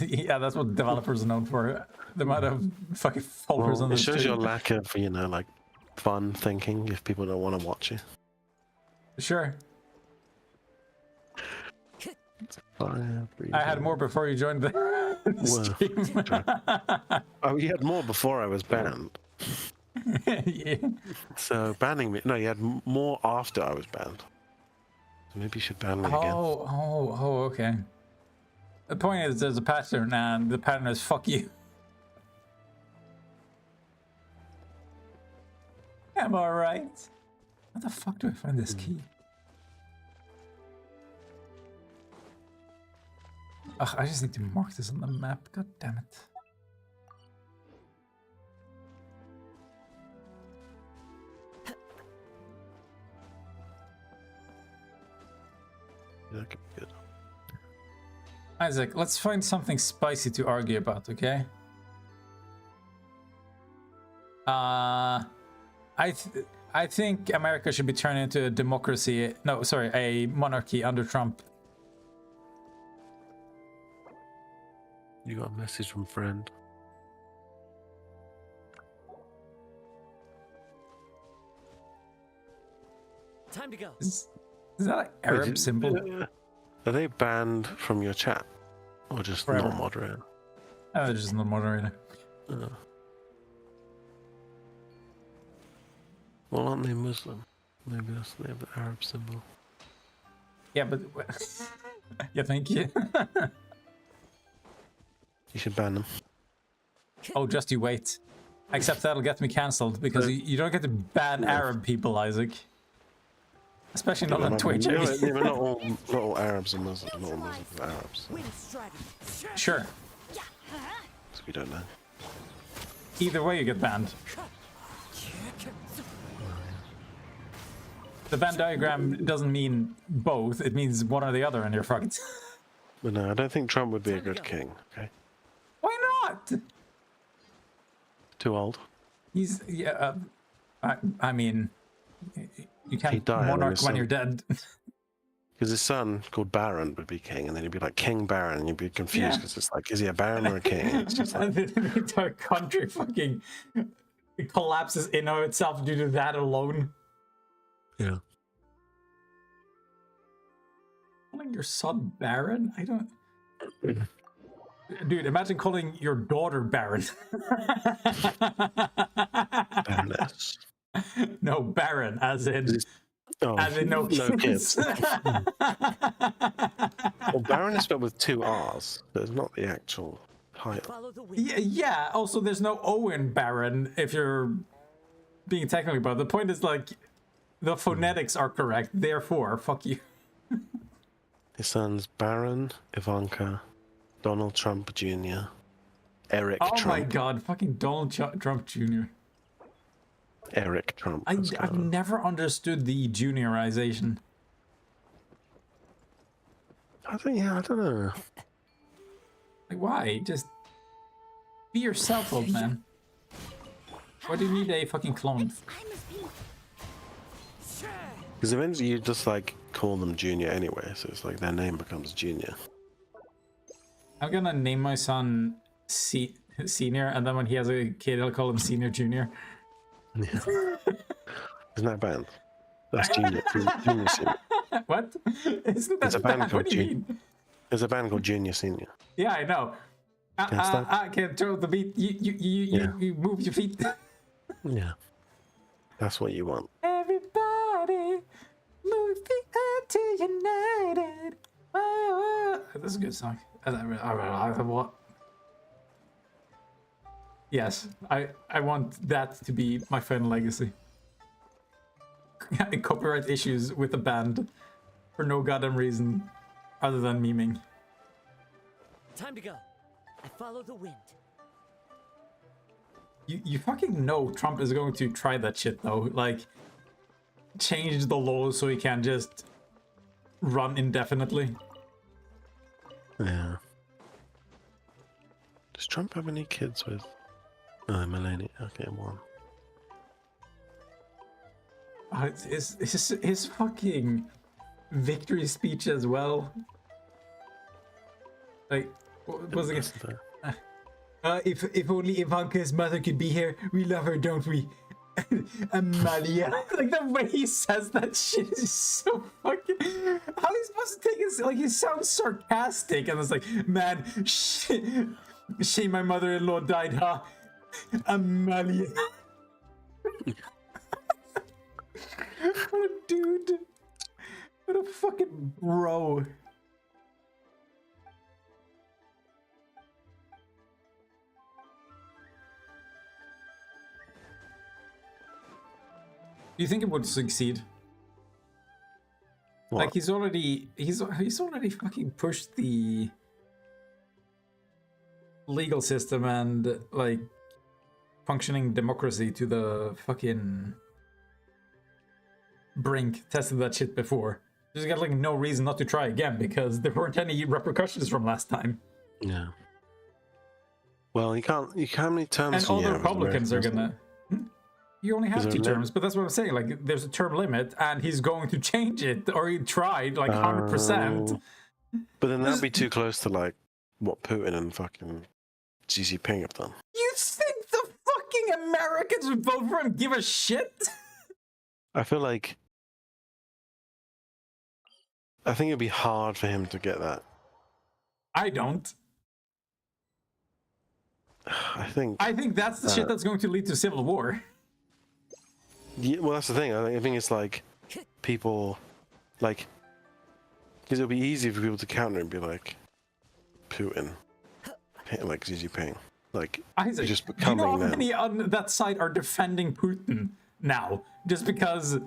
Yeah, that's what developers are known for. The amount of fucking followers Well, on the it shows your stream. lack of, you know, like fun thinking if people don't want to watch you. Sure. Fire I had breathing. more before you joined the stream. Oh, you had more before I was banned. Yeah. So banning me. No, you had more after I was banned. So maybe you should ban me again. Oh, okay. The point is, there's a pattern, and the pattern is fuck you. Am I right? How the fuck do I find this key? Ugh, I just need to mark this on the map. God damn it. That could be good. Isaac, let's find something spicy to argue about, okay? I think America should be turned into a democracy. No, sorry, a monarchy under Trump. You got a message from friend. Time to go. Is that an Arab Wait, symbol? Are they banned from your chat? Or just Forever. not moderated? Oh, they're just not moderator. Well, aren't they Muslim? Maybe that's they have the Arab symbol. Yeah, but yeah, thank you. You should ban them. Oh, just you wait. Except that'll get me cancelled because you don't get to ban Arab people, Isaac. Especially not on Twitch. I mean. Yeah, but not all Arabs are Muslims. Not all Muslims are Arabs. Wind strategy. Sure. So we don't know. Either way, you get banned. The Venn diagram doesn't mean both. It means one or the other, and you're fucked. But no, I don't think Trump would be a good king. Okay, Why not? too old. He's yeah. I mean, you can't He'd die, monarch his when son- you're dead. Because his son, called Baron, would be king, and then he'd be like King Baron, and you'd be confused Yeah. because it's like, is he a baron or a king? It's just like, And the entire country fucking collapses in of itself due to that alone. yeah. Calling your son Baron? I don't. Dude, imagine calling your daughter Baron. Baroness. No, Baron, as in. Is Oh, As in no kids. Well, Baron is spelled with 2 R's. There's not the actual title. Follow the wind. Yeah, also there's no Owen Baron if you're being technical about it. The point is like the phonetics are correct, therefore, fuck you. His sons Baron, Ivanka, Donald Trump Jr., Eric Oh Trump. my god, fucking Donald Trump Jr. Eric Trump. I've never understood the juniorization. I don't know. Like, why? Just be yourself, old man. Why do you need a fucking clone? I must be. Because eventually you just like call them Junior anyway, so it's like their name becomes Junior. I'm gonna name my son Senior, and then when he has a kid, I'll call him Senior Junior. Yeah. Isn't that band? That's Junior. Junior Senior. What? Isn't that It's a band bad? called What do you Junior. mean? There's a band called Junior Senior. Yeah, I know. Yes, that- I can control the beat. You move your feet. Yeah. That's what you want. Everybody, move your feet until united. Oh, oh. That's a good song. What? Yes, I want that to be my final legacy. Copyright issues with the band for no goddamn reason other than memeing. Time to go. I follow the wind. You fucking know Trump is going to try that shit though. Like, change the laws so he can just run indefinitely. Yeah. Does Trump have any kids with? Melania. Okay, 1. His fucking victory speech as well. Like, what was it? If only Ivanka's mother could be here. We love her, don't we? Amalia. Like, the way he says that shit is so fucking... How are you supposed to take it? Like, he sounds sarcastic, and it's like, man, shame my mother-in-law died, huh? Amalia. What a dude. What a fucking bro. Do you think it would succeed? What? Like he's already fucking pushed the legal system and like functioning democracy to the fucking brink. Tested that shit before. There's got like no reason not to try again because there weren't any repercussions from last time. Yeah. Well, you can't. How many terms? And can all you the have as Republicans are Americans? gonna. You only have Is there 2 a limit? terms, but that's what I'm saying. Like, there's a term limit, and he's going to change it, or he tried like 100%. Oh. But then that'd be too close to like what Putin and fucking Xi Jinping have done. You think the fucking Americans would vote for him? Give a shit? I feel like. I think it'd be hard for him to get that. I don't. I think. I think that's the shit that's going to lead to civil war. Yeah, well, that's the thing. I think it's like people, like, because it'll be easy for people to counter and be like, Putin, like Xi Jinping, like Isaac, just you becoming know how them. many on that side are defending Putin now just because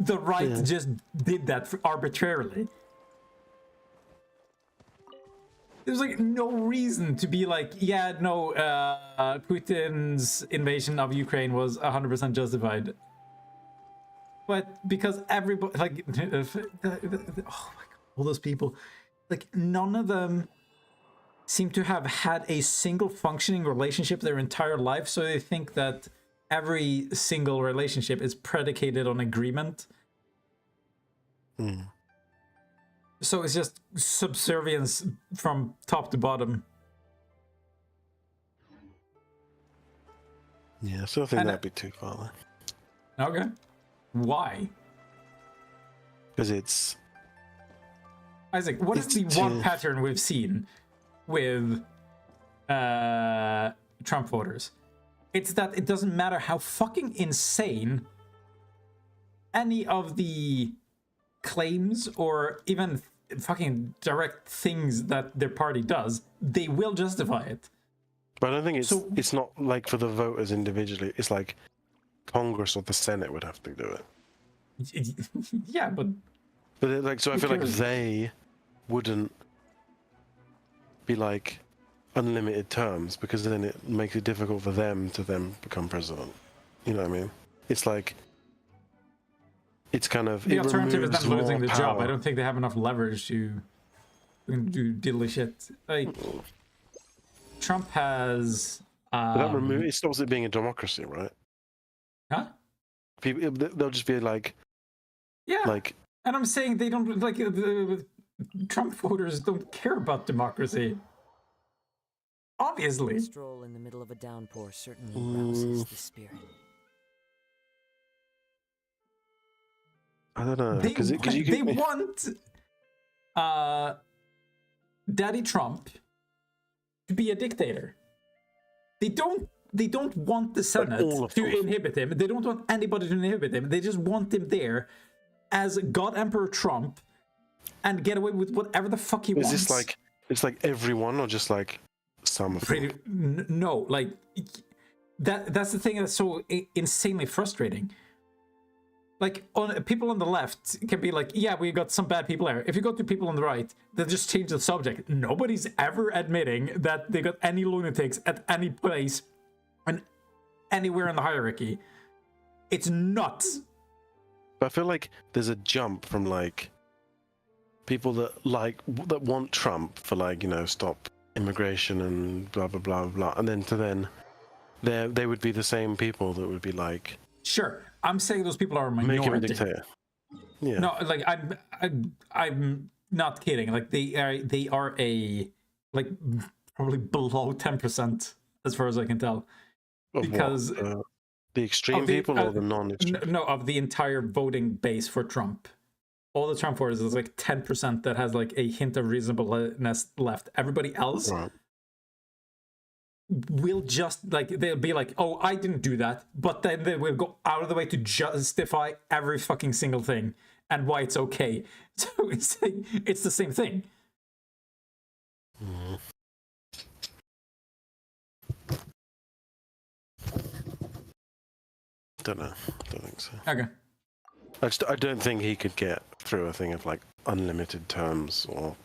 the right Yeah. just did that arbitrarily? There's like no reason to be like, yeah, no, Putin's invasion of Ukraine was 100% justified. But because everybody, like, oh my god, all those people, like, none of them seem to have had a single functioning relationship their entire life, so they think that every single relationship is predicated on agreement. Mm. So it's just subservience from top to bottom. Yeah, I still think And- that'd be too far. Okay. Why? Because it's Isaac, what is It's the one too- pattern we've seen with Trump voters? It's that it doesn't matter how fucking insane any of the claims or even fucking direct things that their party does, they will justify it. But I don't think So- it's not like for the voters individually. It's like Congress or the Senate would have to do it. Yeah, but Like, so I Who feel like cares? they wouldn't be like unlimited terms, because then it makes it difficult for them to then become president. You know what I mean? It's like, it's kind of the it alternative is removes them losing more the job. I power. don't think they have enough leverage to do diddly shit. Like Trump has. But that it stops it being a democracy, right? Huh? People, they'll just be like, Yeah. like, And I'm saying they don't like the Trump voters don't care about democracy. Obviously. A stroll in the middle of a downpour certainly rouses the spirit. I don't know, They, because you they can, want Daddy Trump to be a dictator. They don't want the Senate all of to them. inhibit him. They don't want anybody to inhibit him. They just want him there as God Emperor Trump and get away with whatever the fuck he is wants. this like, it's like everyone or just like some of them? No, like that's the thing that's so insanely frustrating. Like people on the left can be like, yeah, we got some bad people there. If you go to people on the right, they just change the subject. Nobody's ever admitting that they got any lunatics at any place and anywhere in the hierarchy. It's nuts. But I feel like there's a jump from like people that want Trump for like, you know, stop immigration and blah blah blah blah, and then they would be the same people that would be like, Sure, I'm saying those people are a make him a minority. dictator. Yeah. No, like I'm not kidding. Like they are a like probably below 10% as far as I can tell. Of what? because- The extreme of the- people or the non-extreme? No, of the entire voting base for Trump. All the Trump voters is like 10% that has like a hint of reasonableness left. Everybody else Right. will just like, they'll be like, oh, I didn't do that, but then they will go out of the way to justify every fucking single thing and why it's okay. So it's like, it's the same thing. Mhm. Don't know. Don't think so. Okay. I don't think he could get through a thing of like unlimited terms, or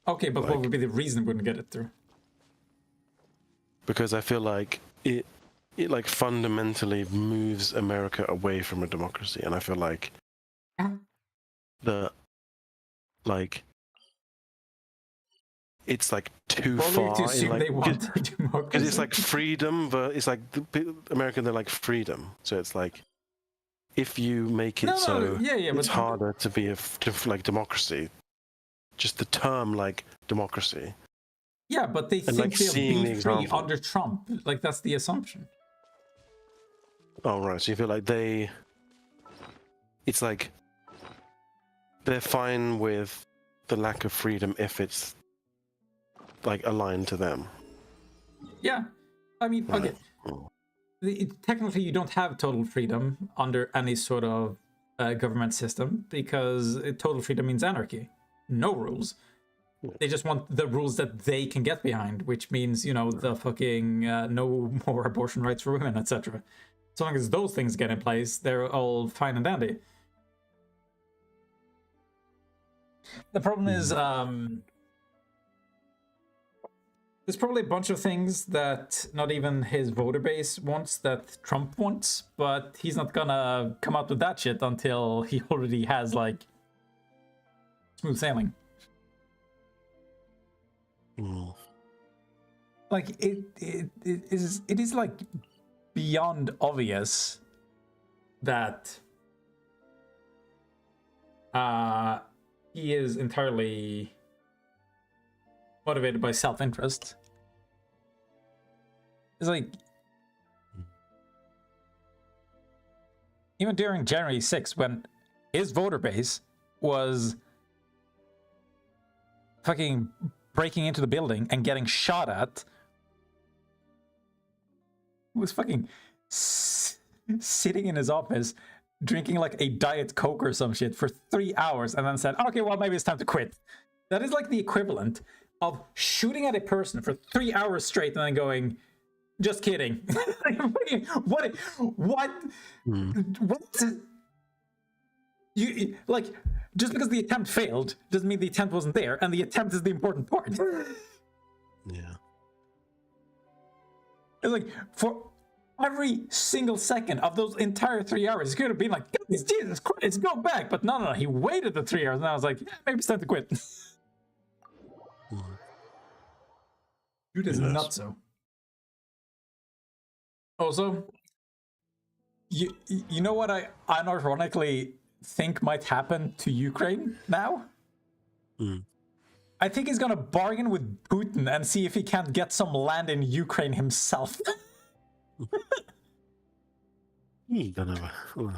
Okay, but what Like- would be the reason we wouldn't get it through? because I feel like it like fundamentally moves America away from a democracy, and I feel like the like it's like too Well, far to in, assume like, they want because democracy. it's like freedom, but it's like American, they're like freedom, so it's like if you make it yeah, it's but harder to be like democracy, just the term like democracy. yeah, but they think like, they'll seeing be the free example. under Trump. Like that's the assumption. Oh right, so you feel like it's like they're fine with the lack of freedom if it's like aligned to them. Yeah, I mean, Right. okay. Technically, you don't have total freedom under any sort of government system because total freedom means anarchy. No rules. They just want the rules that they can get behind, which means, you know, the fucking no more abortion rights for women, etc. So long as those things get in place, they're all fine and dandy. The problem is, there's probably a bunch of things that not even his voter base wants that Trump wants, but he's not gonna come out with that shit until he already has, like, smooth sailing. Mm. Like, it is like beyond obvious that he is entirely motivated by self-interest. It's like even during January 6th, when his voter base was fucking breaking into the building and getting shot at, he was fucking sitting in his office drinking like a Diet Coke or some shit for 3 hours and then said, okay, well, maybe it's time to quit. That is like the equivalent of shooting at a person for 3 hours straight and then going, just kidding. what? You like, just because the attempt failed doesn't mean the attempt wasn't there, and the attempt is the important part. Yeah. It's like, for every single second of those entire 3 hours, he could have been like, guys, Jesus Christ, go back. But no, he waited the 3 hours, and I was like, yeah, maybe it's time to quit. Dude is nuts, so. Also, you know what I unironically think might happen to Ukraine now? I think he's gonna bargain with Putin and see if he can't get some land in Ukraine himself. Don't know.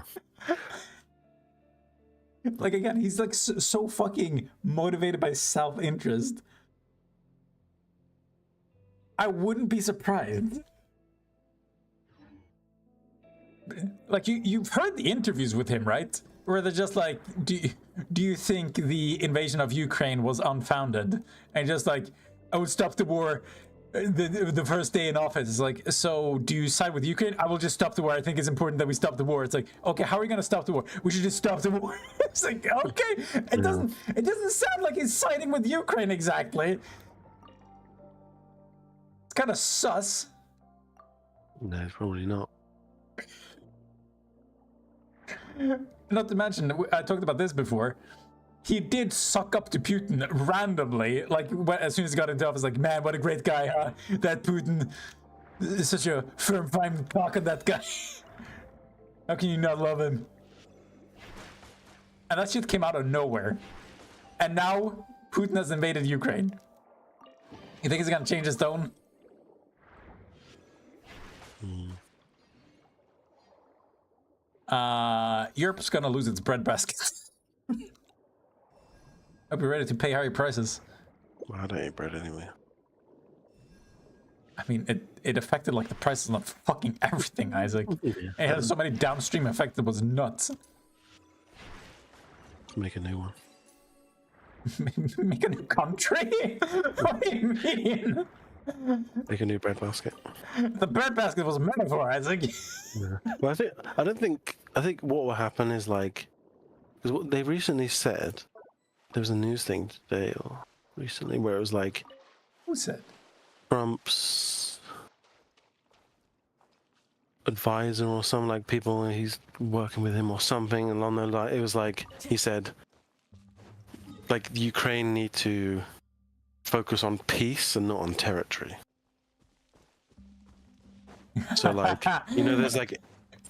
Like, again, he's like so fucking motivated by self-interest. I wouldn't be surprised. Like, you've heard the interviews with him, right? Where they're just like, do you think the invasion of Ukraine was unfounded? And just like, I would stop the war the first day in office. It's like, so do you side with Ukraine? I will just stop the war. I think it's important that we stop the war. It's like, okay, how are we gonna stop the war? We should just stop the war. It's like, okay, it doesn't sound like he's siding with Ukraine exactly. It's kind of sus. No, probably not. Not to mention, I talked about this before. He did suck up to Putin randomly, like as soon as he got into office. Like, man, what a great guy, huh? That Putin is such a firm, fine cock on that guy. How can you not love him? And that shit came out of nowhere. And now Putin has invaded Ukraine. You think he's gonna change his tone? Europe's gonna lose its breadbasket. Hope you're ready to pay higher prices. Well, I don't eat bread anyway. I mean, it affected like the prices on fucking everything, Isaac. It had so many downstream effects, it was nuts. Make a new one. Make a new country? What do you mean? Make a new breadbasket. The breadbasket was a metaphor, Isaac. Yeah. Well, I think what will happen is like, because what they recently said, there was a news thing today or recently where it was like, Who said? Trump's advisor or some like people he's working with him or something along those lines. It was like he said, like Ukraine need to focus on peace and not on territory. So like, you know, there's like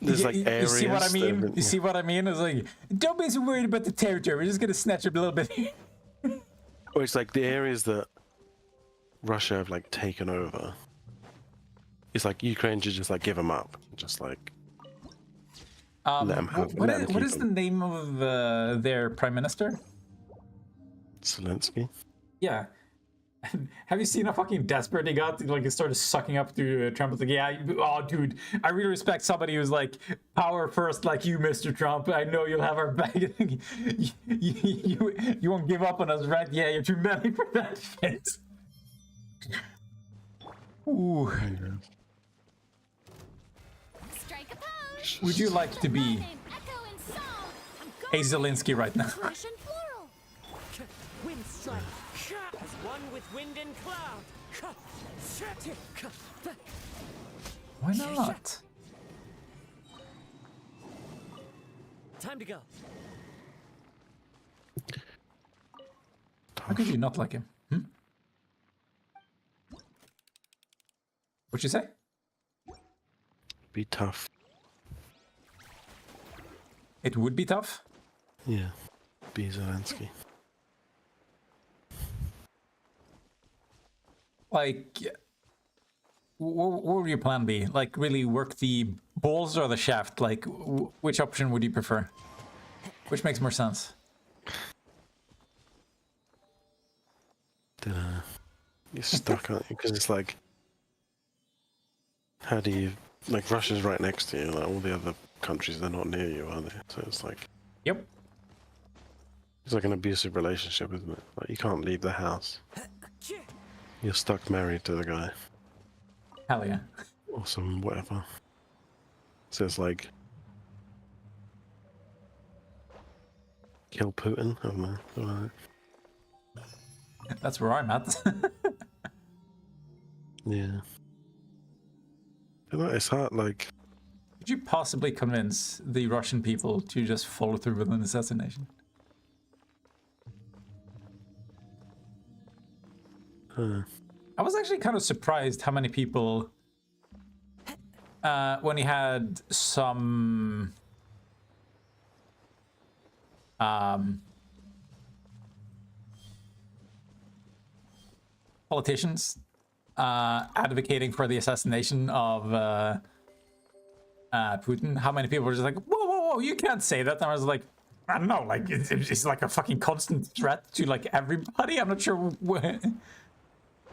areas. You see what I mean? You see what I mean? It's like, don't be so worried about the territory. We're just gonna snatch up a little bit. Or it's like the areas that Russia have like taken over. It's like Ukraine should just like give them up, just like let them have. What is the name of their prime minister? Zelensky. Yeah. Have you seen how fucking desperate he got? Like, he started sucking up to Trump. It's like, yeah, oh, dude, I really respect somebody who's like, power first, like you, Mr. Trump. I know you'll have our back. you won't give up on us, right? Yeah, you're too many for that shit. Ooh. Strike a pose. Would you like to be My name, echo in song. I'm a Zelensky right now? Russian plural. Wind strike. As one with wind and cloud. Why not? Time to go. How could you not like him? What'd you say? Be tough. It would be tough. Yeah. Be Zelensky. Like, what would your plan be? Like, really work the balls or the shaft? Like, which option would you prefer? Which makes more sense? Dunno. You're stuck, aren't you? Because it's like, how do you, like, Russia's right next to you, like all the other countries. They're not near you, are they? So it's like Yep. it's like an abusive relationship, isn't it? Like you can't leave the house. You're stuck married to the guy Hell yeah. or some whatever. So it's like kill Putin. I don't know. That's where I'm at. Yeah. But no, it's hard. Like Could you possibly convince the Russian people to just follow through with an assassination? I was actually kind of surprised how many people, when he had some politicians advocating for the assassination of Putin, how many people were just like, whoa, you can't say that. And I was like, I don't know, like it's like a fucking constant threat to like everybody. I'm not sure.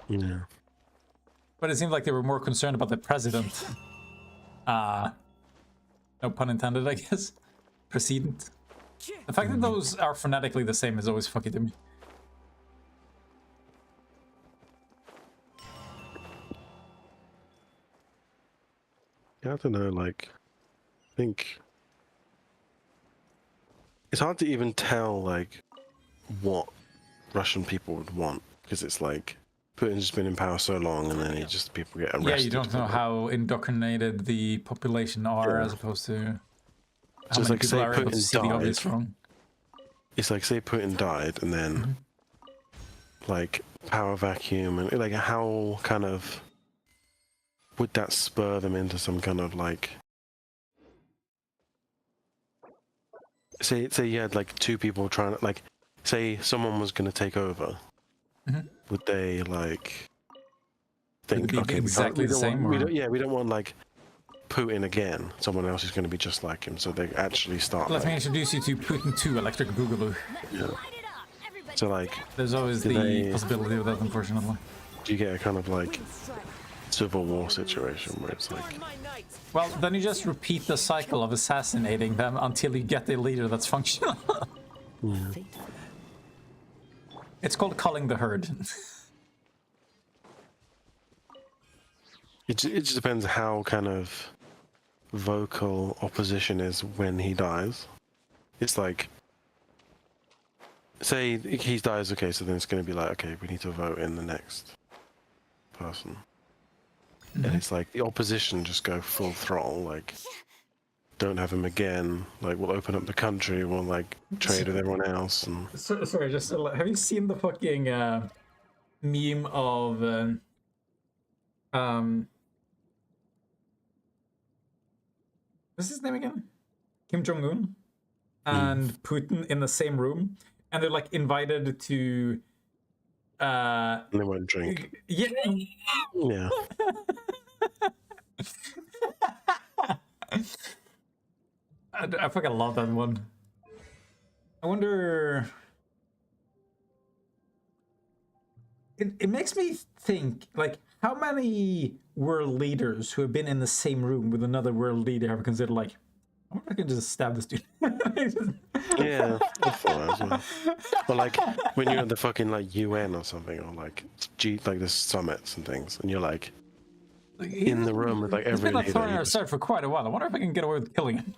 yeah. But it seemed like they were more concerned about the president. No pun intended, I guess. President. The fact that those are phonetically the same is always fucking to me. Yeah, I don't know, like, I think it's hard to even tell, like, what Russian people would want, because it's like, Putin's just been in power so long, and then people get arrested. Yeah, you don't know how indoctrinated the population are, as opposed to how many like, people say are able to Putin see the obvious died. wrong. It's like, say Putin died, and then, like, power vacuum, and, like, how kind of would that spur them into some kind of, like, say you had, like, two people trying to, like, say someone was going to take over, would they, like, think, be okay, exactly the same, or- we don't want, like, Putin again, someone else is going to be just like him, so they actually start, Let me like, introduce you to Putin 2, Electric Boogaloo. yeah. Light it up, everybody. So, like, There's always Do the they- possibility of that, unfortunately. do you get a kind of, like, civil war situation where it's like, Join my knights. Well, then you just repeat the cycle of assassinating them until you get a leader that's functional. It's called culling the herd. it just depends how kind of vocal opposition is when he dies. It's like, say he dies, okay, so then it's going to be like, okay, we need to vote in the next person. And it's like the opposition just go full throttle, like, don't have him again, like, we'll open up the country, we'll, like, trade with everyone else, and Sorry, just have you seen the fucking meme of what's his name again? Kim Jong-un and Putin in the same room, and they're like invited to and they won't drink. yeah. Yeah. I fucking love that one. I wonder. It makes me think, like, how many world leaders who have been in the same room with another world leader have considered, like, I wonder if I can just stab this dude. Yeah, I thought that as well. Or like when you're at the fucking like UN or something, or like like the summits and things, and you're like in the room with like He's every been on leader. thorn in you our just- side for quite a while. I wonder if I can get away with killing him.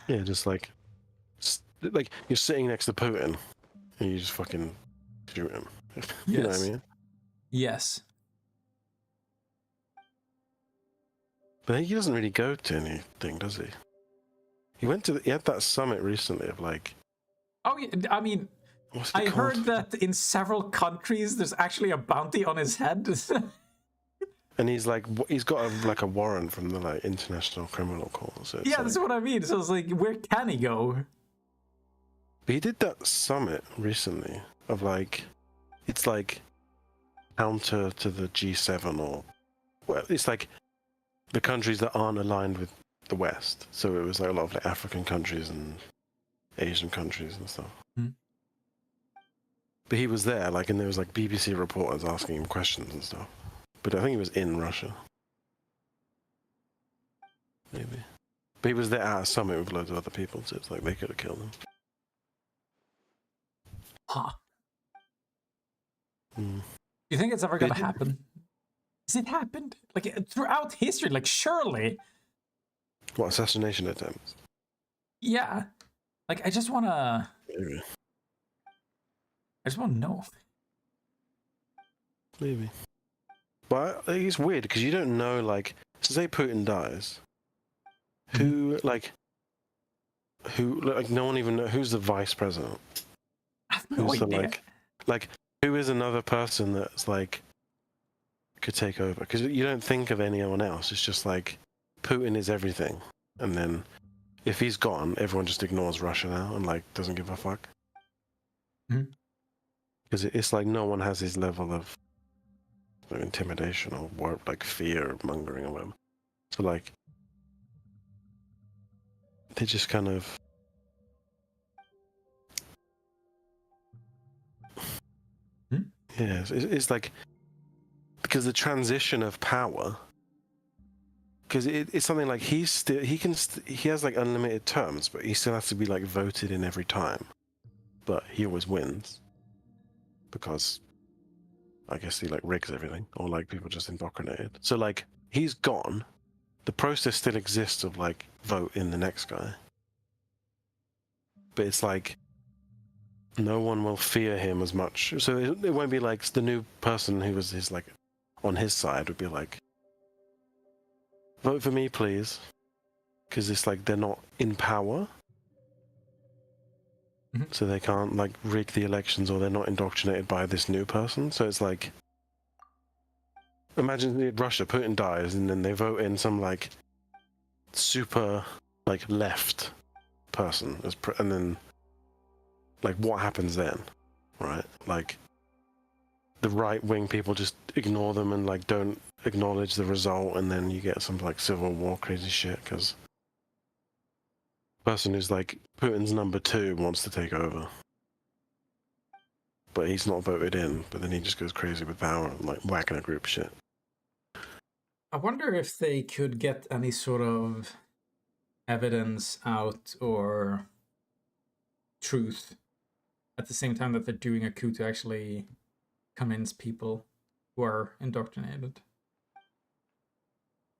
Yeah, just like you're sitting next to Putin, and you just fucking shoot him. You know what I Yes. mean? Yes. But he doesn't really go to anything, does he? He had that summit recently of like, Oh, yeah, I mean, what's it I called? heard that in several countries there's actually a bounty on his head. And he's like, he's got like a warrant from the like International Criminal Court. So it's Yeah, like, that's what I mean. So it's like, where can he go? But he did that summit recently of like, it's like counter to the G7 or, well, it's like the countries that aren't aligned with the West. So it was like a lot of like African countries and Asian countries and stuff. Hmm. But he was there, like, and there was like BBC reporters asking him questions and stuff. But I think he was in Russia. Maybe. But he was there at a summit with loads of other people, so it's like they could have killed him. Huh. Mm. You think it's ever gonna happen? Has it happened? Like throughout history, like surely. What, assassination attempts? Yeah. Like I just wanna Maybe. know. Maybe. But it's weird because you don't know, like, so say Putin dies. Who, like, no one even knows who's the vice president. I have no Who's the, idea. like, who is another person that's, like, could take over? Because you don't think of anyone else. It's just like, Putin is everything. And then, if he's gone, everyone just ignores Russia now and, like, doesn't give a fuck. Mhm. Because it's like no one has his level of intimidation or like fear mongering or whatever. So like they just kind of yeah, it's like because the transition of power, because it's something like he has like unlimited terms, but he still has to be like voted in every time, but he always wins because I guess he like rigs everything, or like people just indoctrinated. So like he's gone, the process still exists of like vote in the next guy, but it's like no one will fear him as much. So it won't be like the new person who was his like on his side would be like, vote for me, please, because it's like they're not in power. So they can't like rig the elections, or they're not indoctrinated by this new person. So it's like, imagine Russia, Putin dies, and then they vote in some like super like left person as and then like what happens then, right? Like the right wing people just ignore them and like don't acknowledge the result, and then you get some like civil war crazy shit because person who's like Putin's number 2 wants to take over, but he's not voted in, but then he just goes crazy with power and like whacking a group shit. I wonder if they could get any sort of evidence out or truth at the same time that they're doing a coup to actually convince people who are indoctrinated.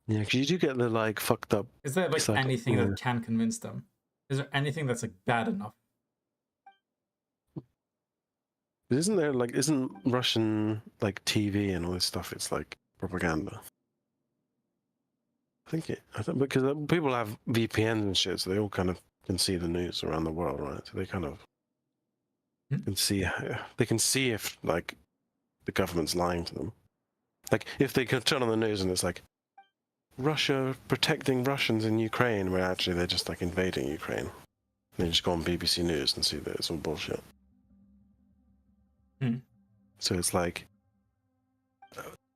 Yeah, because you do get the like fucked up. Is there like It's like, anything yeah. that can convince them? Is there anything that's like bad enough? Isn't Russian like TV and all this stuff? It's like propaganda. I think because people have VPNs and shit, so they all kind of can see the news around the world, right? So they kind of can see. They can see if like the government's lying to them. Like if they can turn on the news and it's like Russia protecting Russians in Ukraine, where actually they're just like invading Ukraine. And they just go on BBC News and see that it's all bullshit. So it's like,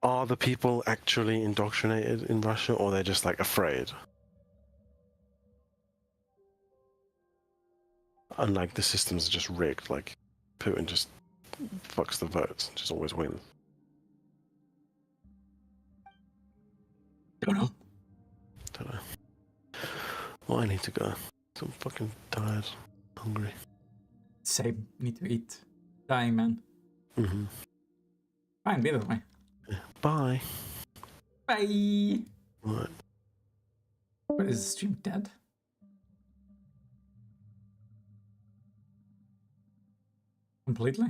are the people actually indoctrinated in Russia, or they're just like afraid? And like the systems are just rigged, like Putin just fucks the votes, just always wins. Don't know. Don't know. Well, I need to go. I'm fucking tired, hungry. Same. Need to eat. Dying man. Mm-hmm. Fine, be that way. Yeah. Bye. Bye. Right. What is the stream dead? Completely?